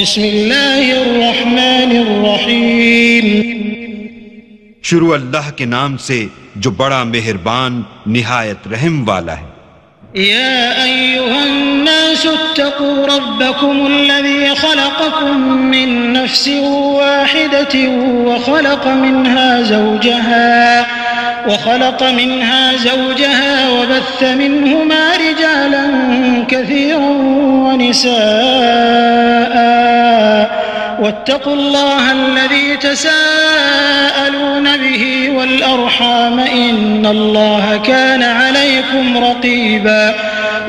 بسم اللہ الرحمن الرحیم۔ شروع اللہ کے نام سے جو بڑا مہربان نہایت رحم والا ہے۔ يا أيها الناس اتقوا ربكم الذي خلقكم من نفس واحدة وخلق منها زوجها وبث منهما رجالا كثيرا ونساء واتقوا الله الذي تساءلون به والأرحام إن الله كان عليكم رقيبا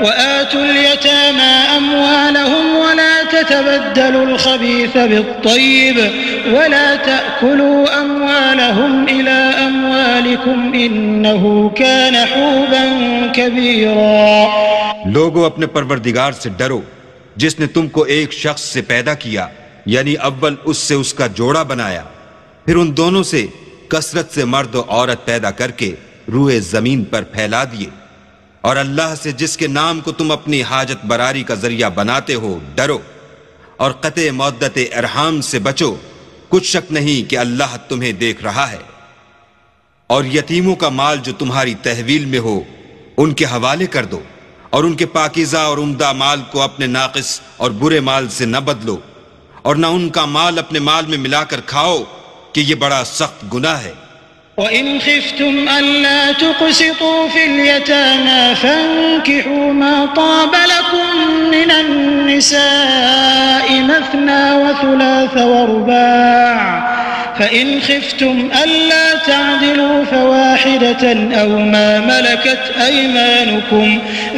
وآتوا اليتامى أموالهم ولا تتبدلوا الخبيث بالطيب ولا تأكلوا أموالهم إلى أموالكم إنه كان حوبا كبيرا۔ لوگو اپنے پروردگار سے ڈرو جس نے تم کو ایک شخص سے پیدا کیا، یعنی اول اس سے اس کا جوڑا بنایا، پھر ان دونوں سے کثرت سے مرد و عورت پیدا کر کے روئے زمین پر پھیلا دیے، اور اللہ سے جس کے نام کو تم اپنی حاجت براری کا ذریعہ بناتے ہو ڈرو، اور قطع مودت ارحام سے بچو، کچھ شک نہیں کہ اللہ تمہیں دیکھ رہا ہے۔ اور یتیموں کا مال جو تمہاری تحویل میں ہو ان کے حوالے کر دو، اور ان کے پاکیزہ اور عمدہ مال کو اپنے ناقص اور برے مال سے نہ بدلو، اور نہ ان کا مال اپنے مال میں ملا کر کھاؤ کہ یہ بڑا سخت گناہ ہے۔ وَإِنْ خِفْتُمْ أَلَّا تُقْسِطُوا فِي الْيَتَامَى فَانكِحُوا مَا طَابَ لَكُم مِّنَ النِّسَاءِ مَثْنَىٰ وَثُلَاثَ وَرُبَاعَ فَإِنْ خِفْتُمْ أَلَّا تَعْدِلُوا فَوَاحِدَةً أَوْ مَا مَلَكَتْ أَيْمَانُكُمْ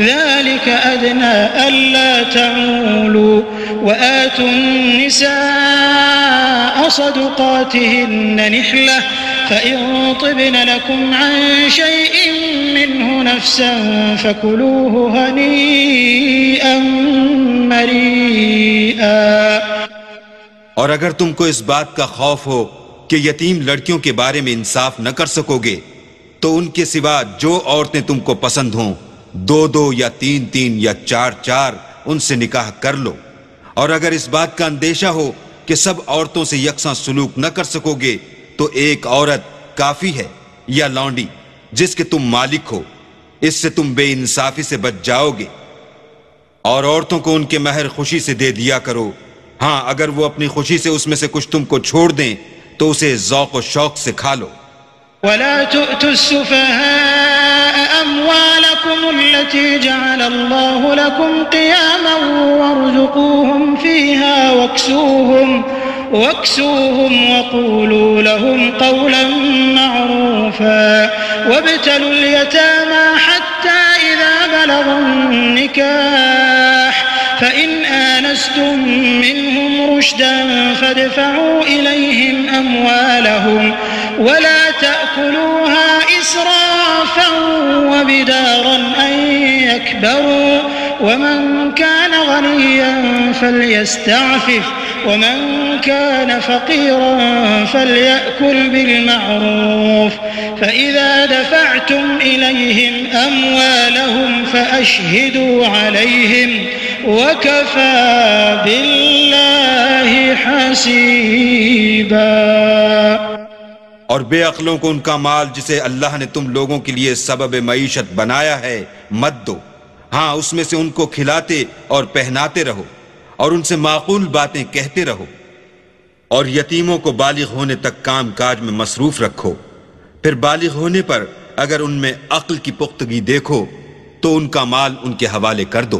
ذَلِكَ أَدْنَىٰ أَلَّا تَعُولُوا وَآتُوا النِّسَاءَ صَدُقَاتِهِنَّ نِحْلَةً فَإِن طِبْنَ لَكُمْ عَن شَيْءٍ مِّنْهُ نَفْسًا فَكُلُوهُ هَنِيئًا مَّرِيئًا۔ اور اگر تم کو اس بات کا خوف ہو کہ یتیم لڑکیوں کے بارے میں انصاف نہ کر سکو گے تو ان کے سوا جو عورتیں تم کو پسند ہوں، 2 یا 3 یا 4 ان سے نکاح کر لو۔ اور اگر اس بات کا اندیشہ ہو کہ سب عورتوں سے یکساں سلوک نہ کر سکو گے تو ایک عورت کافی ہے یا لونڈی جس کے تم مالک ہو، اس سے تم بے انصافی سے بچ جاؤ گے۔ اور عورتوں کو ان کے مہر خوشی سے دے دیا کرو، ہاں اگر وہ اپنی خوشی سے اس میں سے کچھ تم کو چھوڑ دیں تو اسے ذوق و شوق سے کھا لو۔ وَلَا تُؤْتُوا السُّفَهَاءَ أَمْوَالَكُمُ الَّتِي جَعَلَ اللَّهُ لَكُمْ قِيَامًا وَارْزُقُوهُمْ فِيهَا واكسوهم وقولوا لهم قولا معروفا وابتلوا اليتامى حتى إذا بلغوا النكاح فإن آنستم منهم رشدا فادفعوا إليهم أموالهم ولا تأكلوها إسرافا وبدارا أن يكبروا ومن كان غنيا فليستعفف ومن كان فقيرا فليأكل بالمعروف فإذا دفعتم إليهم أموالهم فأشهدوا عليهم وكفى بالله حسيبا۔ اور بے عقلوں کو ان کا مال جسے اللہ نے تم لوگوں کے لیے سبب معیشت بنایا ہے مت دو، ہاں اس میں سے ان کو کھلاتے اور پہناتے رہو اور ان سے معقول باتیں کہتے رہو، اور یتیموں کو بالغ ہونے تک کام کاج میں مصروف رکھو، پھر بالغ ہونے پر اگر ان میں عقل کی پختگی دیکھو تو ان کا مال ان کے حوالے کر دو،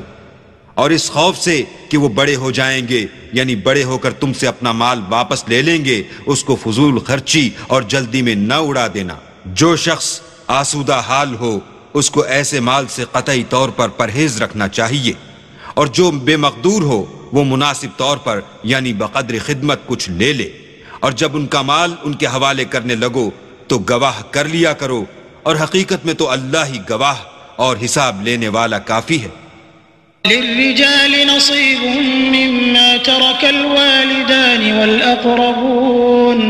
اور اس خوف سے کہ وہ بڑے ہو جائیں گے یعنی بڑے ہو کر تم سے اپنا مال واپس لے لیں گے اس کو فضول خرچی اور جلدی میں نہ اڑا دینا۔ جو شخص آسودہ حال ہو اس کو ایسے مال سے قطعی طور پر پرہیز رکھنا چاہیے، اور جو بے مقدور ہو وہ مناسب طور پر یعنی بقدر خدمت کچھ لے لے، اور جب ان کا مال ان کے حوالے کرنے لگو تو گواہ کر لیا کرو، اور حقیقت میں تو اللہ ہی گواہ اور حساب لینے والا کافی ہے۔ للرجال نصيب مما ترك الوالدان والأقربون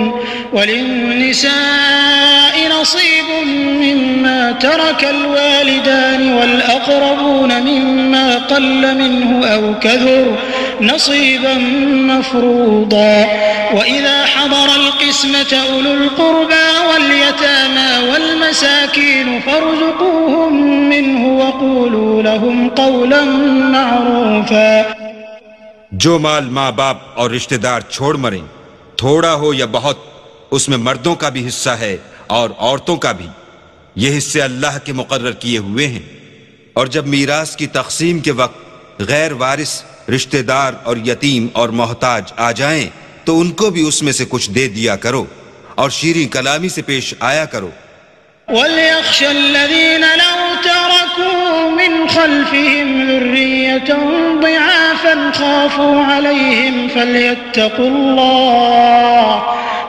وللنساء نصيب مما ترك الوالدان والأقربون مما قل منه أو كثر نصيبا مفروضا وإذا حضر القسمة أولو القربى واليتامى والمساكين فارزقوهم منه وقولوا لهم قولا معروفا. جو مال ماں باپ اور رشتہ دار چھوڑ مریں، تھوڑا ہو یا بہت، اس میں مردوں کا بھی حصہ ہے اور عورتوں کا بھی. یہ حصے اللہ کے مقرر کیے ہوئے ہیں. اور جب میراث کی تقسیم کے وقت غیر وارث رشتہ دار اور یتیم اور محتاج آ جائیں تو ان کو بھی اس میں سے کچھ دے دیا کرو اور شیریں کلامی سے پیش آیا کرو. وَلْيَخْشَ الَّذِينَ لَوْ تَرَكُوا مِنْ خَلْفِهِمْ ذُرِّيَّةً ضِعَافًا خَافُوا عَلَيْهِمْ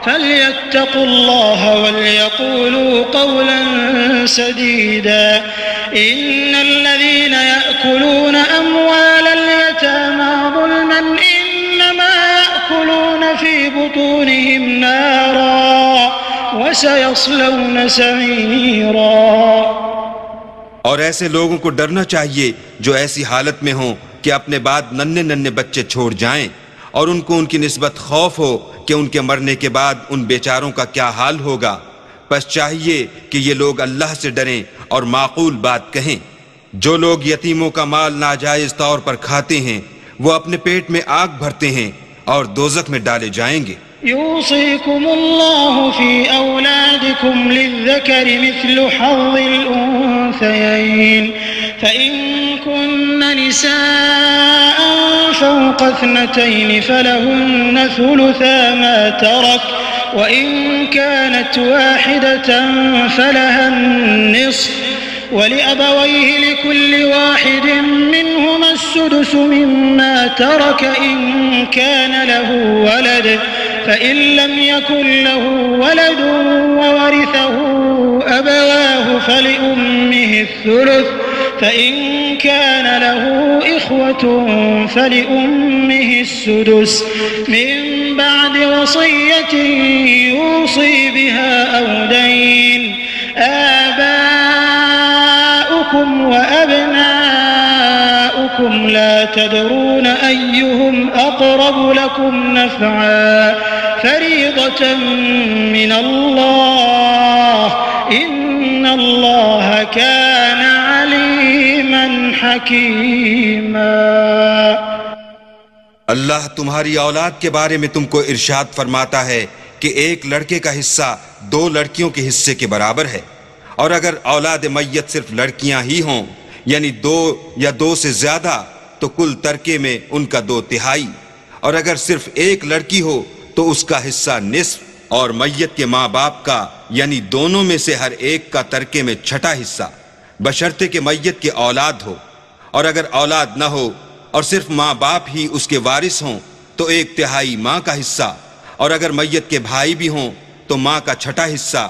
فَلْيَتَّقُوا اللَّهَ وَلْيَقُولُوا قَوْلًا سَدِيدًا. إِنَّ الَّذِينَ يَأْكُلُونَ أَمْوَالَ الْيَتَامَى ظُلْمًا إِنَّمَا يَأْكُلُونَ فِي بُطُونِهِمْ نَارًا وَسَيَصْلَوْنَ سَعِيرًا. اور ایسے لوگوں کو ڈرنا چاہیے جو ایسی حالت میں ہوں کہ اپنے بعد ننھے بچے چھوڑ جائیں اور ان کو ان کی نسبت خوف ہو کہ ان کے مرنے کے بعد ان بیچاروں کا کیا حال ہوگا. پس چاہیے کہ یہ لوگ اللہ سے ڈریں اور معقول بات کہیں. جو لوگ یتیموں کا مال ناجائز طور پر کھاتے ہیں وہ اپنے پیٹ میں آگ بھرتے ہیں اور دوزخ میں ڈالے جائیں گے. يوصيكم الله في أولادكم للذكر مثل حظ الأنثيين فإن كن نساء فوق 2 فلهن ثلثا ما ترك وإن كانت واحدة فلها النصف ولأبويه لكل واحد منهما السدس مما ترك إن كان له ولد فإن لم يكن له ولد وورثه أبواه فلأمه الثلث فإن كان له إخوة فلأمه السدس من بعد وصية يوصي بها أو دين. آباؤكم وأبناؤكم لا تدرون أيهم أقرب لكم نفعا فريضة من الله إن الله كان عليما حكيما. اللہ تمہاری اولاد کے بارے میں تم کو ارشاد فرماتا ہے کہ ایک لڑکے کا حصہ 2 لڑکیوں کے حصے کے برابر ہے، اور اگر اولاد میت صرف لڑکیاں ہی ہوں یعنی 2 یا 2 سے زیادہ تو کل ترکے میں ان کا 2/3، اور اگر صرف ایک لڑکی ہو تو اس کا حصہ نصف، اور میت کے ماں باپ کا یعنی دونوں میں سے ہر ایک کا ترکے میں 6واں حصہ، بشرطے کہ میت کے اولاد ہو. اور اگر اولاد نہ ہو اور صرف ماں باپ ہی اس کے وارث ہوں تو 1/3 ماں کا حصہ، اور اگر میت کے بھائی بھی ہوں تو ماں کا 6واں حصہ.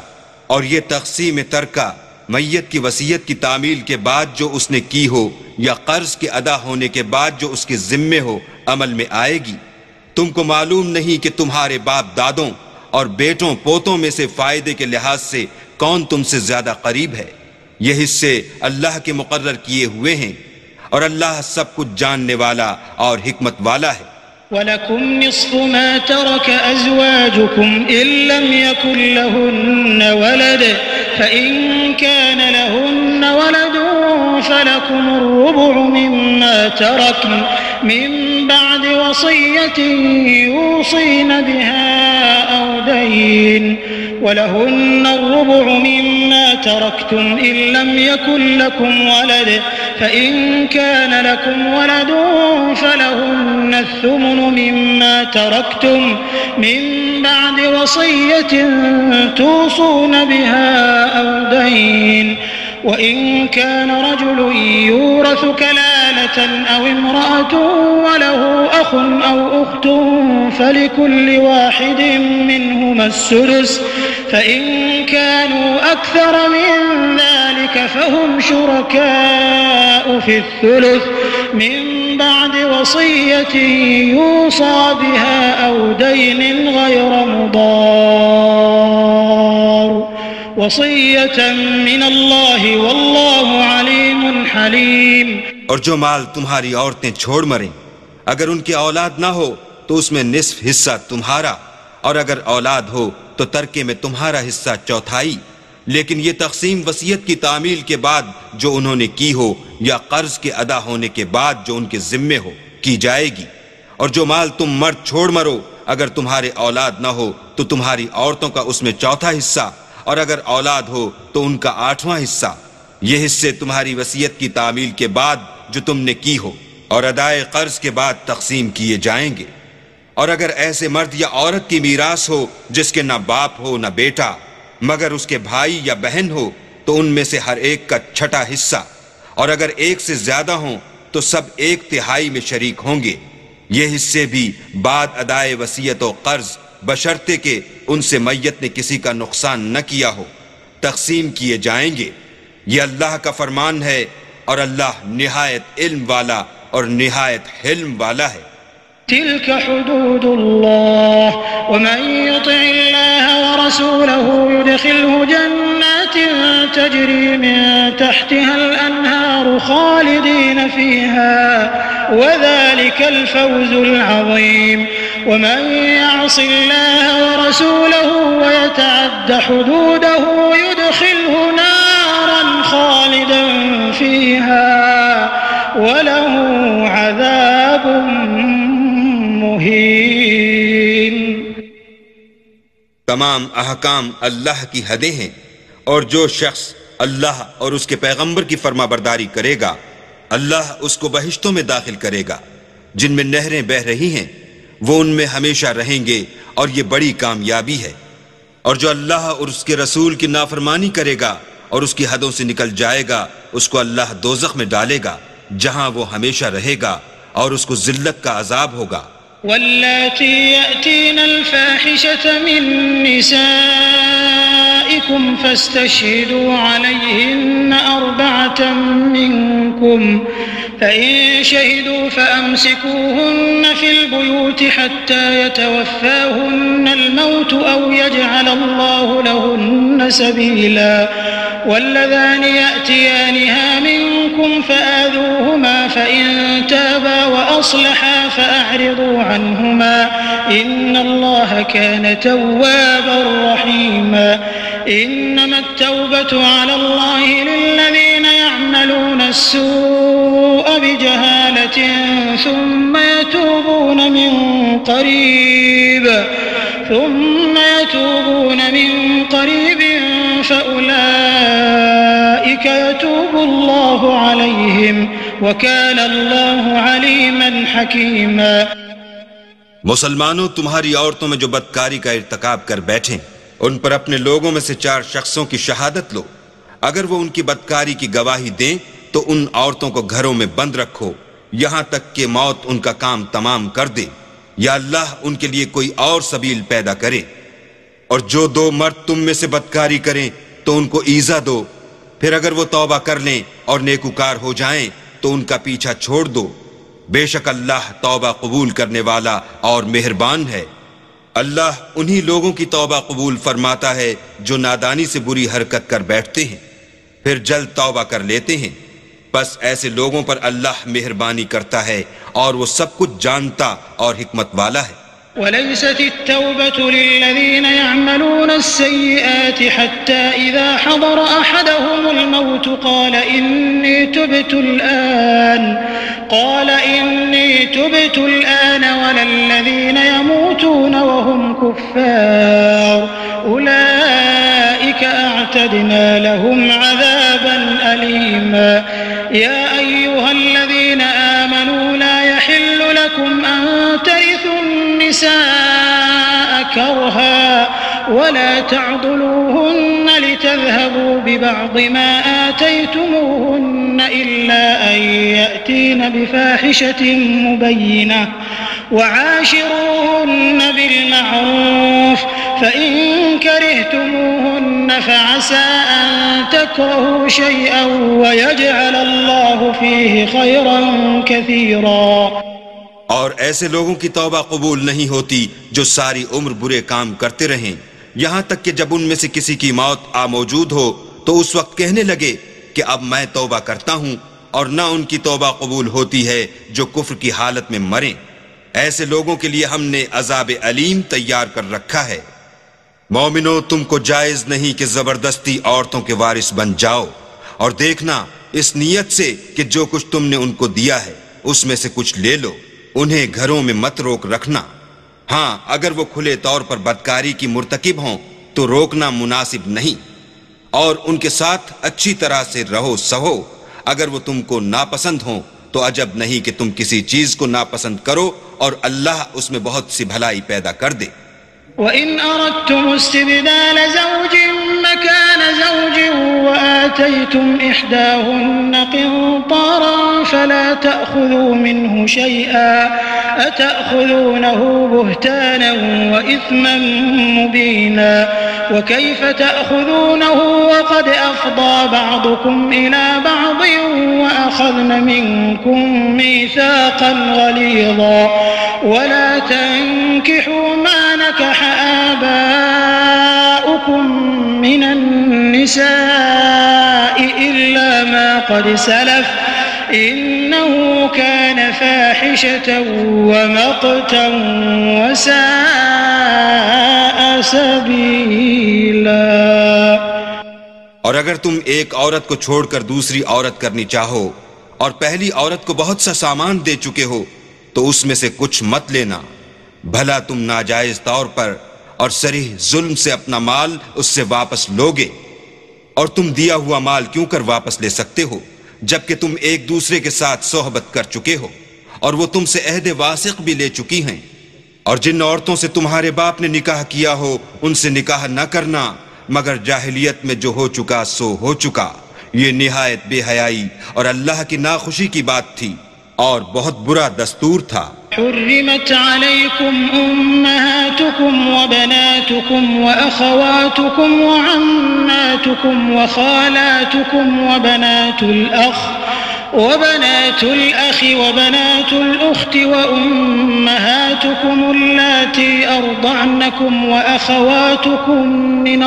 اور یہ تقسیم ترکہ میت کی وصیت کی تعمیل کے بعد جو اس نے کی ہو یا قرض کے ادا ہونے کے بعد جو اس کے ذمے ہو عمل میں آئے گی. تم کو معلوم نہیں کہ تمہارے باپ دادوں اور بیٹوں پوتوں میں سے فائدے کے لحاظ سے کون تم سے زیادہ قریب ہے. یہ حصے اللہ کے مقرر کیے ہوئے ہیں اور اللہ سب کچھ جاننے والا اور حکمت والا ہے. وَلَكُمْ نِصْفُ مَا تَرَكَ أَزْوَاجُكُمْ إِن لَّمْ يَكُن لَّهُنَّ وَلَدٌ فَإِن كَانَ لَهُنَّ وَلَدٌ فَلَكُمُ الرُّبُعُ مِمَّا تَرَكْنَ مِن بَعْدِ وَصِيَّةٍ يُوصِينَ بِهَا أَوْ دَيْنٍ وَلَهُنَّ الرُّبُعُ مِمَّا تَرَكْتُمْ إِن لَّمْ يَكُن لَّكُمْ وَلَدٌ فَإِن كَانَ لَكُمْ وَلَدٌ فَلَهُنَّ الثُّمُنُ مِمَّا تَرَكْتُمْ مِن بَعْدِ وَصِيَّةٍ تُوصُونَ بِهَا أَوْ دَيْنٍ وَإِن كَانَ رَجُلٌ يُورَثُ كَلَالَةً أَوْ امْرَأَةٌ وَلَهُ أَخٌ أَوْ أُخْتٌ فَلِكُلِّ واحد منهما السدس فإن كانوا أكثر من ذلك فهم شركاء في الثلث من بعد وصية يوصى بها أو دين غير مضار وصية من الله والله عليم حليم. اور جو مال تمہاری عورتیں چھوڑ مریں اگر ان کی اولاد نہ ہو تو اس میں نصف حصہ تمہارا، اور اگر اولاد ہو تو ترکے میں تمہارا حصہ چوتھائی، لیکن یہ تقسیم وصیت کی تعمیل کے بعد جو انہوں نے کی ہو یا قرض کے ادا ہونے کے بعد جو ان کے ذمے ہو کی جائے گی۔ اور جو مال تم مرد چھوڑ مرو اگر تمہارے اولاد نہ ہو تو تمہاری عورتوں کا اس میں چوتھا حصہ، اور اگر اولاد ہو تو ان کا 8واں حصہ۔ یہ حصے تمہاری وصیت کی تعمیل کے بعد جو تم نے کی ہو اور ادائے قرض کے بعد تقسیم کیے جائیں گے۔ اور اگر ایسے مرد یا عورت کی میراث ہو جس کے نہ باپ ہو نہ بیٹا مگر اس کے بھائی یا بہن ہو تو ان میں سے ہر ایک کا چھٹا حصہ، اور اگر ایک سے زیادہ ہوں تو سب 1/3 میں شریک ہوں گے۔ یہ حصے بھی بعد ادائے وصیت و قرض بشرطے کہ ان سے میت نے کسی کا نقصان نہ کیا ہو تقسیم کیے جائیں گے۔ یہ اللہ کا فرمان ہے، اور اللہ نہایت علم والا اور نہایت حلم والا ہے۔ تلك حدود الله ومن يطع الله ورسوله يدخله جنات تجري من تحتها الأنهار خالدين فيها وذلك الفوز العظيم ومن يعص الله ورسوله ويتعد حدوده يدخله نارا خالدا فيها وله عذاب تمام احکام اللہ کی حدیں ہیں، اور جو شخص اللہ اور اس کے پیغمبر کی فرما برداری کرے گا اللہ اس کو بہشتوں میں داخل کرے گا جن میں نہریں بہہ رہی ہیں، وہ ان میں ہمیشہ رہیں گے، اور یہ بڑی کامیابی ہے۔ اور جو اللہ اور اس کے رسول کی نافرمانی کرے گا اور اس کی حدوں سے نکل جائے گا اس کو اللہ دوزخ میں ڈالے گا جہاں وہ ہمیشہ رہے گا، اور اس کو ذلت کا عذاب ہوگا۔ واللاتي يأتين الفاحشة من نسائكم فاستشهدوا عليهن 4 منكم فإن شهدوا فأمسكوهن في البيوت حتى يتوفاهن الموت أو يجعل الله لهن سبيلا واللذان يأتيانها منكم فآذوهما فإن تابا وأصلحا فأعرضوا عنهما إن الله كان توابا رحيما إنما التوبة على الله للذين يعملون السوء بجهالة ثم يتوبون من قريب فأولئك يتوب الله عليهم وكان الله عليما حكيما۔ مسلمانوں، تمہاری عورتوں میں جو بدکاری کا ارتکاب کر بیٹھیں ان پر اپنے لوگوں میں سے 4 شخصوں کی شہادت لو۔ اگر وہ ان کی بدکاری کی گواہی دیں تو ان عورتوں کو گھروں میں بند رکھو یہاں تک کہ موت ان کا کام تمام کر دے یا اللہ ان کے لیے کوئی اور سبیل پیدا کرے۔ اور جو 2 مرد تم میں سے بدکاری کریں تو ان کو ایذا دو، پھر اگر وہ توبہ کر لیں اور نیکوکار ہو جائیں تو ان کا پیچھا چھوڑ دو۔ بے شک اللہ توبہ قبول کرنے والا اور مہربان ہے۔ اللہ انہی لوگوں کی توبہ قبول فرماتا ہے جو نادانی سے بری حرکت کر بیٹھتے ہیں پھر جلد توبہ کر لیتے ہیں، بس ایسے لوگوں پر اللہ مہربانی کرتا ہے اور وہ سب کچھ جانتا اور حکمت والا ہے۔ وليست التوبة للذين يعملون السيئات حتى إذا حضر أحدهم الموت قال إني تبت الآن ولا الذين يموتون وهم كفار أولئك أعتدنا لهم عذابا أليما يا أيها الذين آمنوا لا يحل لكم أن ترثوا النساء كرها ولا تعضلوهن لتذهبوا ببعض ما آتيتموهن إلا أن يأتين بفاحشة مبينة وعاشروهن بالمعروف فإن كرهتموهن فعسى أن تكرهوا شيئا ويجعل الله فيه خيرا كثيرا۔ اور ایسے لوگوں کی توبہ قبول نہیں ہوتی جو ساری عمر برے کام کرتے رہیں یہاں تک کہ جب ان میں سے کسی کی موت موجود ہو تو اس وقت کہنے لگے کہ اب میں توبہ کرتا ہوں اور نہ ان کی توبہ قبول ہوتی ہے جو کفر کی حالت میں مریں۔ ایسے لوگوں کے لیے ہم نے عذاب علیم تیار کر رکھا ہے۔ مومنو، تم کو جائز نہیں کہ زبردستی عورتوں کے وارث بن جاؤ، اور دیکھنا اس نیت سے کہ جو کچھ تم نے ان کو دیا ہے اس میں سے کچھ لے لو۔ انہیں گھروں میں مت روک رکھنا، ہاں اگر وہ کھلے طور پر بدکاری کی مرتکب ہوں تو روکنا مناسب نہیں، اور ان کے ساتھ اچھی طرح سے رہو سہو۔ اگر وہ تم کو ناپسند ہوں تو عجب نہیں کہ تم کسی چیز کو ناپسند کرو اور اللہ اس میں بہت سی بھلائی پیدا کر دے۔ وَإِنْ أَرَدْتُمُ اسْتِبْدَالَ زَوْجٍ مَّكَانَ زَوْجٍ وَآتَيْتُمْ إِحْدَاهُنَّ قِنطَارًا فَلَا تَأْخُذُوا مِنْهُ شَيْئًا أَتَأْخُذُونَهُ بُهْتَانًا وَإِثْمًا مُّبِينًا وَكَيْفَ تَأْخُذُونَهُ وَقَدْ أَفْضَىٰ بَعْضُكُمْ إِلَىٰ بَعْضٍ وَأَخَذْنَ مِنكُم مِّيثَاقًا غَلِيظًا وَلَا تَنكِحُوا مَا نكح آباؤكم من النساء إلا ما قد سلف إنه كان فاحشة ومقتا وساء سبيلا۔ اور اگر تم ایک عورت کو چھوڑ کر دوسری عورت کرنی چاہو اور پہلی عورت کو بہت سا سامان دے چکے ہو تو اس میں سے کچھ مت لینا، بھلا تم ناجائز طور پر اور صریح ظلم سے اپنا مال اس سے واپس لوگے؟ اور تم دیا ہوا مال کیوں کر واپس لے سکتے ہو جبکہ تم ایک دوسرے کے ساتھ صحبت کر چکے ہو اور وہ تم سے عہد واسق بھی لے چکی ہیں؟ اور جن عورتوں سے تمہارے باپ نے نکاح کیا ہو ان سے نکاح نہ کرنا مگر جاہلیت میں جو ہو چکا سو ہو چکا، یہ نہایت بے حیائی اور اللہ کی ناخوشی کی بات تھی اور بہت برا دستور تھا۔ حرمت عليكم أمهاتكم وبناتكم وأخواتكم وعماتكم وخالاتكم وبنات الأخ وبنات الأخت وأمهاتكم اللاتي أرضعنكم وأخواتكم من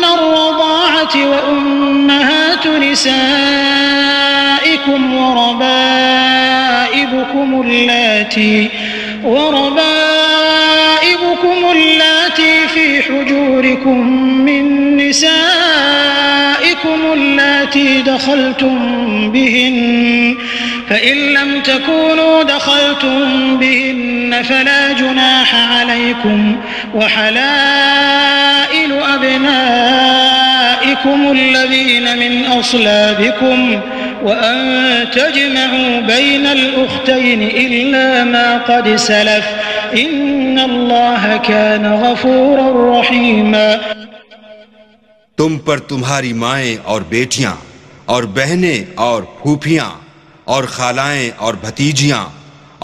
الرضاعة وأمهات نسائكم وربائبكم اللاتي في حجوركم من نسائكم اللاتي دخلتم بهن فإن لم تكونوا دخلتم بهن فلا جناح عليكم وحلائل أبنائكم الذين من أصلابكم وأن تجمعوا بين الأختين إلا ما قد سلف إن الله كان غفورا رحيما۔ تم پر تمہاری مائیں اور بیٹیاں اور بہنیں اور پھوپھیاں اور خالائیں اور بھتیجیاں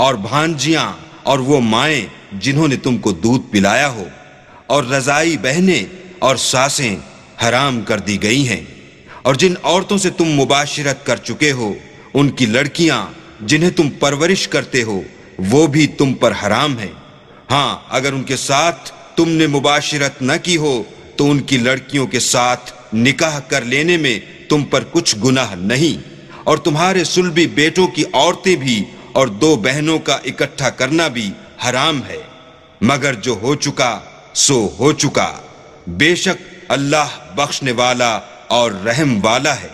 اور بھانجیاں اور وہ مائیں جنہوں نے تم کو دودھ پلایا ہو اور رضائی بہنیں اور ساسیں حرام کر دی گئی ہیں، اور جن عورتوں سے تم مباشرت کر چکے ہو ان کی لڑکیاں جنہیں تم پرورش کرتے ہو وہ بھی تم پر حرام ہیں، ہاں اگر ان کے ساتھ تم نے مباشرت نہ کی ہو تو ان کی لڑکیوں کے ساتھ نکاح کر لینے میں تم پر کچھ گناہ نہیں، اور تمہارے صلبی بیٹوں کی عورتیں بھی اور دو بہنوں کا اکٹھا کرنا بھی حرام ہے، مگر جو ہو چکا سو ہو چکا، بے شک اللہ بخشنے والا اور رحم والا ہے۔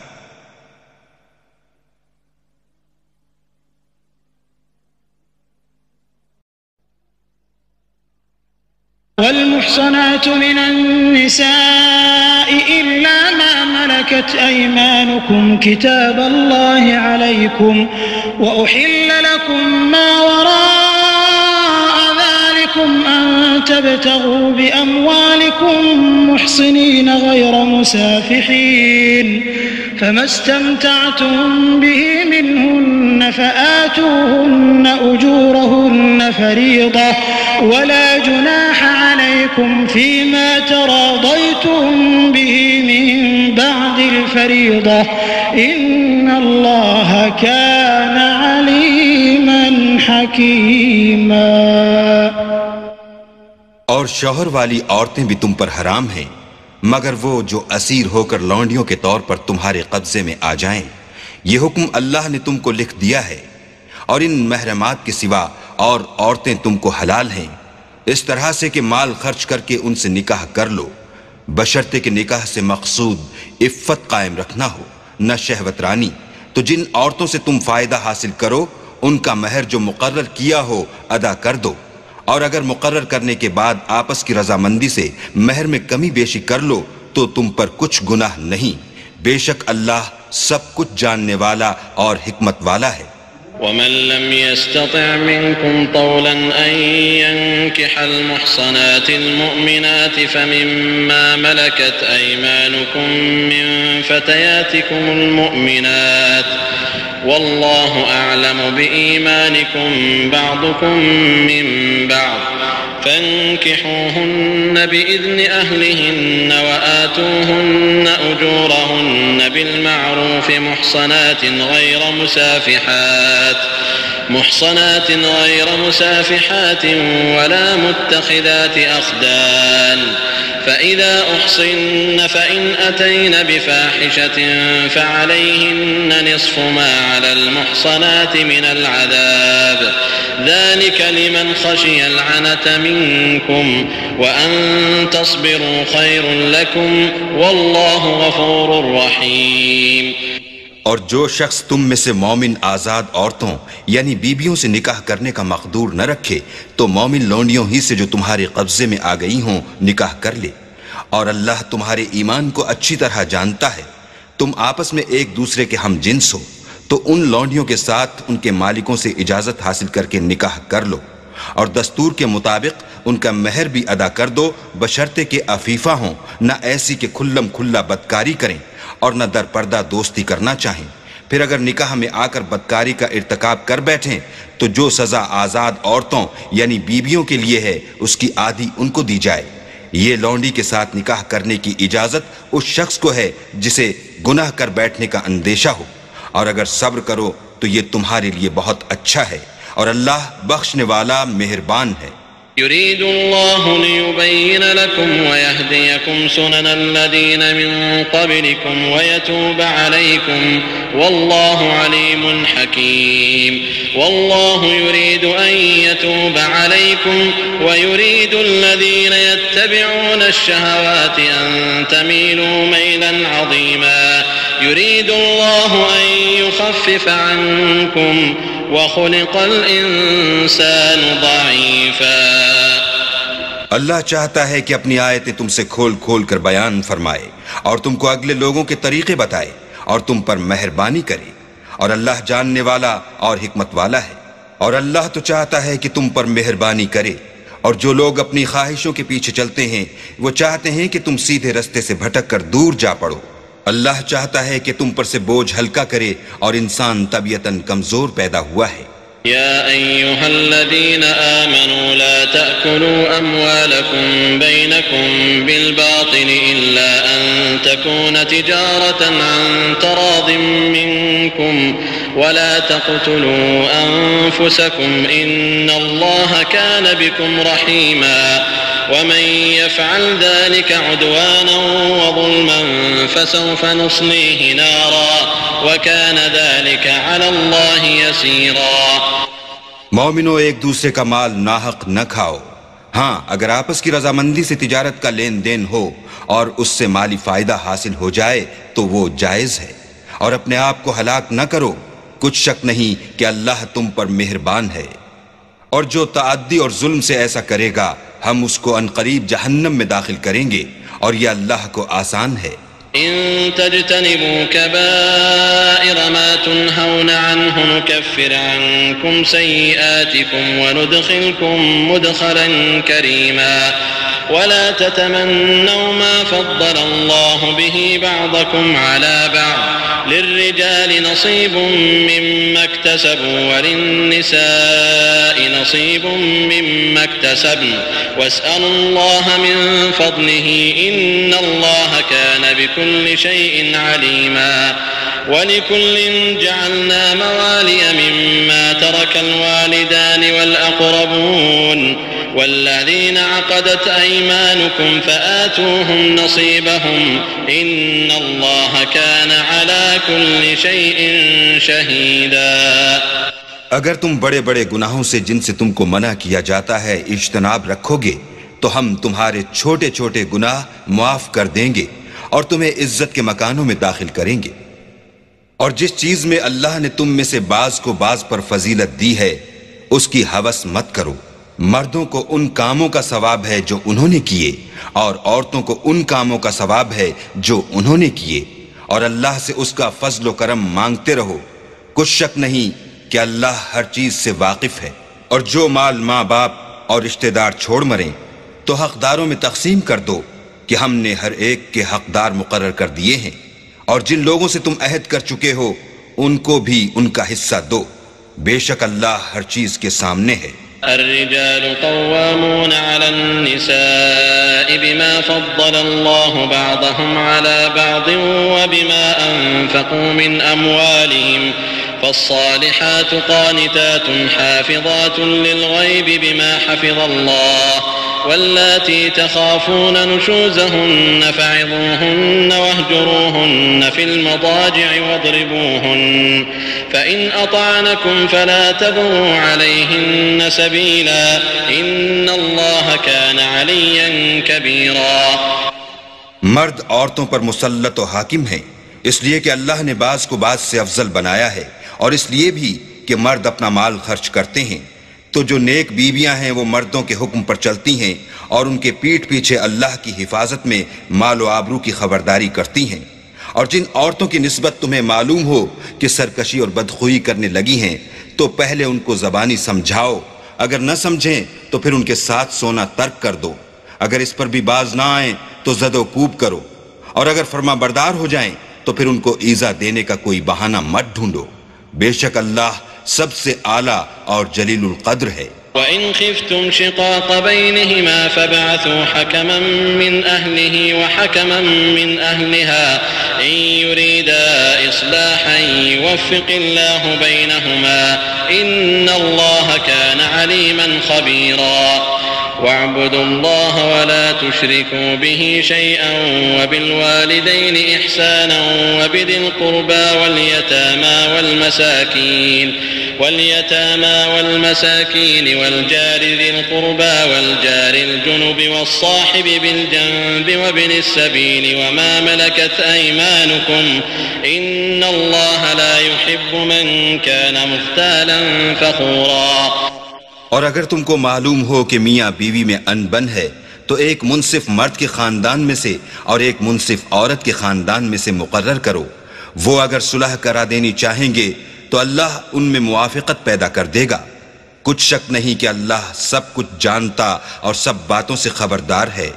والمحصنات من النساء إلا ما ملكت أيمانكم كتاب الله عليكم وأحل لكم ما وراء ذلكم أن تبتغوا بأموالكم محصنين غير مسافحين فما استمتعتم به منهن فآتوهن أجورهن فريضة ولا جناح عليكم فيما تراضيتم به من بعد الفريضة إن الله كان عليما حكيما۔ اور شوہر والی عورتیں بھی تم پر حرام ہیں، مگر وہ جو اسیر ہو کر لونڈیوں کے طور پر تمہارے قبضے میں آ جائیں۔ یہ حکم اللہ نے تم کو لکھ دیا ہے، اور ان محرمات کے سوا اور عورتیں تم کو حلال ہیں، اس طرح سے کہ مال خرچ کر کے ان سے نکاح کر لو، بشرطے کہ نکاح سے مقصود عفت قائم رکھنا ہو، نہ شہوت رانی۔ تو جن عورتوں سے تم فائدہ حاصل کرو ان کا مہر جو مقرر کیا ہو ادا کر دو، اور اگر مقرر کرنے کے بعد آپس کی رضامندی سے مہر میں کمی بیشی کر لو تو تم پر کچھ گناہ نہیں، بے شک اللہ سب کچھ جاننے والا اور حکمت والا ہے۔ ومن لم يستطع منكم طولا أن ينكح المحصنات المؤمنات فمما ملكت أيمانكم من فتياتكم المؤمنات والله أعلم بإيمانكم بعضكم من بعض فانكحوهن بإذن أهلهن وآتوهن أجورهن بالمعروف محصنات غير مسافحات ولا متخذات أخدان فإذا أحصن فإن أتين بفاحشة فعليهن نصف ما على المحصنات من العذاب ذلك لمن خشي العنة منكم وأن تصبروا خير لكم والله غفور رحيم۔ اور جو شخص تم میں سے مومن آزاد عورتوں یعنی بیبیوں سے نکاح کرنے کا مقدور نہ رکھے تو مومن لونڈیوں ہی سے جو تمہارے قبضے میں آ گئی ہوں نکاح کر لے، اور اللہ تمہارے ایمان کو اچھی طرح جانتا ہے۔ تم آپس میں ایک دوسرے کے ہم جنس ہو تو ان لونڈیوں کے ساتھ ان کے مالکوں سے اجازت حاصل کر کے نکاح کر لو، اور دستور کے مطابق ان کا مہر بھی ادا کر دو، بشرطے کہ عفیفہ ہوں، نہ ایسی کہ کھلم کھلا بدکاری کریں اور نہ در پردہ دوستی کرنا چاہیں۔ پھر اگر نکاح میں آ کر بدکاری کا ارتکاب کر بیٹھیں تو جو سزا آزاد عورتوں یعنی بیویوں کے لیے ہے اس کی آدھی ان کو دی جائے۔ یہ لونڈی کے ساتھ نکاح کرنے کی اجازت اس شخص کو ہے جسے گناہ کر بیٹھنے کا اندیشہ ہو، اور اگر صبر کرو تو یہ تمہارے لیے بہت اچھا ہے، اور اللہ بخشنے والا مہربان ہے۔ يريد الله ليبين لكم ويهديكم سنن الذين من قبلكم ويتوب عليكم والله عليم حكيم والله يريد أن يتوب عليكم ويريد الذين يتبعون الشهوات أن تميلوا ميلا عظيما يريد الله أن يخفف عنكم وخلق الانسان ضعیفا۔ اللہ چاہتا ہے کہ اپنی آیتیں تم سے کھول کھول کر بیان فرمائے اور تم کو اگلے لوگوں کے طریقے بتائے اور تم پر مہربانی کرے، اور اللہ جاننے والا اور حکمت والا ہے۔ اور اللہ تو چاہتا ہے کہ تم پر مہربانی کرے، اور جو لوگ اپنی خواہشوں کے پیچھے چلتے ہیں وہ چاہتے ہیں کہ تم سیدھے رستے سے بھٹک کر دور جا پڑو۔ اللہ چاہتا ہے کہ تم پر سے بوجھ ہلکا کرے، اور انسان طبیعتاً کمزور پیدا ہوا ہے۔ يا أيها الذين آمنوا لا تأكلوا أموالكم بينكم بالباطل إلا أن تكون تجارة عن تراض منكم ولا تقتلوا أنفسكم إن الله كان بكم رحيما ومن يفعل ذلك عدوانا وظلما فسوف نصليه نارا وكان ذلك على الله يسيرا۔ مومنو، ایک دوسرے کا مال ناحق نہ کھاؤ، ہاں اگر آپس کی رضامندی سے تجارت کا لین دین ہو اور اس سے مالی فائدہ حاصل ہو جائے تو وہ جائز ہے، اور اپنے آپ کو ہلاک نہ کرو، کچھ شک نہیں کہ اللہ تم پر مہربان ہے۔ اور جو تعدی اور ظلم سے ایسا کرے گا ہم اس کو عنقریب جہنم میں داخل کریں گے، اور یہ اللہ کو آسان ہے۔ إن تجتنبوا كبائر ما تنهون عنه نكفر عنكم سيئاتكم وندخلكم مدخلا كريما ولا تتمنوا ما فضل الله به بعضكم على بعض للرجال نصيب مما اكتسبوا وللنساء نصيب مما اكتسبن واسألوا الله من فضله إن الله كان بكل شيء عليما ولكل جعلنا موالي مما ترك الوالدان والأقربون والذين عقدت أيمانكم فآتوهم نصيبهم إن الله كان على كل شيء شهيدا۔ اگر تم بڑے بڑے گناہوں سے جن سے تم کو منع کیا جاتا ہے اجتناب رکھو گے تو ہم تمہارے چھوٹے چھوٹے گناہ معاف کر دیں گے اور تمہیں عزت کے مکانوں میں داخل کریں گے۔ اور جس چیز میں اللہ نے تم میں سے بعض کو بعض پر فضیلت دی ہے اس کی ہوس مت کرو۔ مردوں کو ان کاموں کا ثواب ہے جو انہوں نے کیے اور عورتوں کو ان کاموں کا ثواب ہے جو انہوں نے کیے، اور اللہ سے اس کا فضل و کرم مانگتے رہو، کچھ شک نہیں کہ اللہ ہر چیز سے واقف ہے۔ اور جو مال ماں باپ اور رشتہ دار چھوڑ مریں تو حقداروں میں تقسیم کر دو کہ ہم نے ہر ایک کے حقدار مقرر کر دیے ہیں، اور جن لوگوں سے تم عہد کر چکے ہو ان کو بھی ان کا حصہ دو، بے شک اللہ ہر چیز کے سامنے ہے۔ الرجال قوامون على النساء بما فضل الله بعضهم على بعض وبما أنفقوا من أموالهم فالصالحات قانتات حافظات للغيب بما حفظ الله واللاتي تخافون نشوزهن فعظوهن واهجروهن في المضاجع واضربوهن فإن أطعنكم فلا تبغوا عليهن سبيلا إن الله كان عليا كبيرا۔ مرد عورتوں پر مسلط و حاکم ہیں اس لیے کہ اللہ نے بعض کو بعض سے افضل بنایا ہے، اور اس لیے بھی کہ مرد اپنا مال خرچ کرتے ہیں، تو جو نیک بیویاں ہیں وہ مردوں کے حکم پر چلتی ہیں اور ان کے پیٹھ پیچھے اللہ کی حفاظت میں مال و آبرو کی خبرداری کرتی ہیں۔ اور جن عورتوں کی نسبت تمہیں معلوم ہو کہ سرکشی اور بدخوئی کرنے لگی ہیں تو پہلے ان کو زبانی سمجھاؤ، اگر نہ سمجھیں تو پھر ان کے ساتھ سونا ترک کر دو، اگر اس پر بھی باز نہ آئیں تو زد و کوب کرو، اور اگر فرما بردار ہو جائیں تو پھر ان کو ایذا دینے کا کوئی بہانہ مت ڈھونڈو، بے شک اللہ سب سے اعلیٰ اور جلیل القدر ہے۔ وَإِنْ خِفْتُمْ شِقَاقَ بَيْنِهِمَا فَابْعَثُوا حَكَمًا مِّنْ أَهْلِهِ وَحَكَمًا مِّنْ أَهْلِهَا إِنْ يُرِيدَا إِصْلَاحًا يُوَفِّقِ اللَّهُ بَيْنَهُمَا إِنَّ اللَّهَ كَانَ عَلِيمًا خَبِيرًا۔ وَاعْبُدُوا اللَّهَ وَلَا تُشْرِكُوا بِهِ شَيْئًا وَبِالْوَالِدَيْنِ إِحْسَانًا وَبِذِي الْقُرْبَى واليتامى والمساكين والجار ذي القربى والجار الجنب والصاحب بالجنب وابن السبيل وما ملكت أيمانكم إن الله لا يحب من كان مختالا فخورا۔ اور اگر تم کو معلوم ہو کہ میاں بیوی میں انبن ہے تو ایک منصف مرد کے خاندان میں سے اور ایک منصف عورت کے خاندان میں سے مقرر کرو، وہ اگر صلح کرا دینی چاہیں گے تو اللہ ان میں موافقت پیدا کر دے گا، کچھ شک نہیں کہ اللہ سب کچھ جانتا اور سب باتوں سے خبردار ہے۔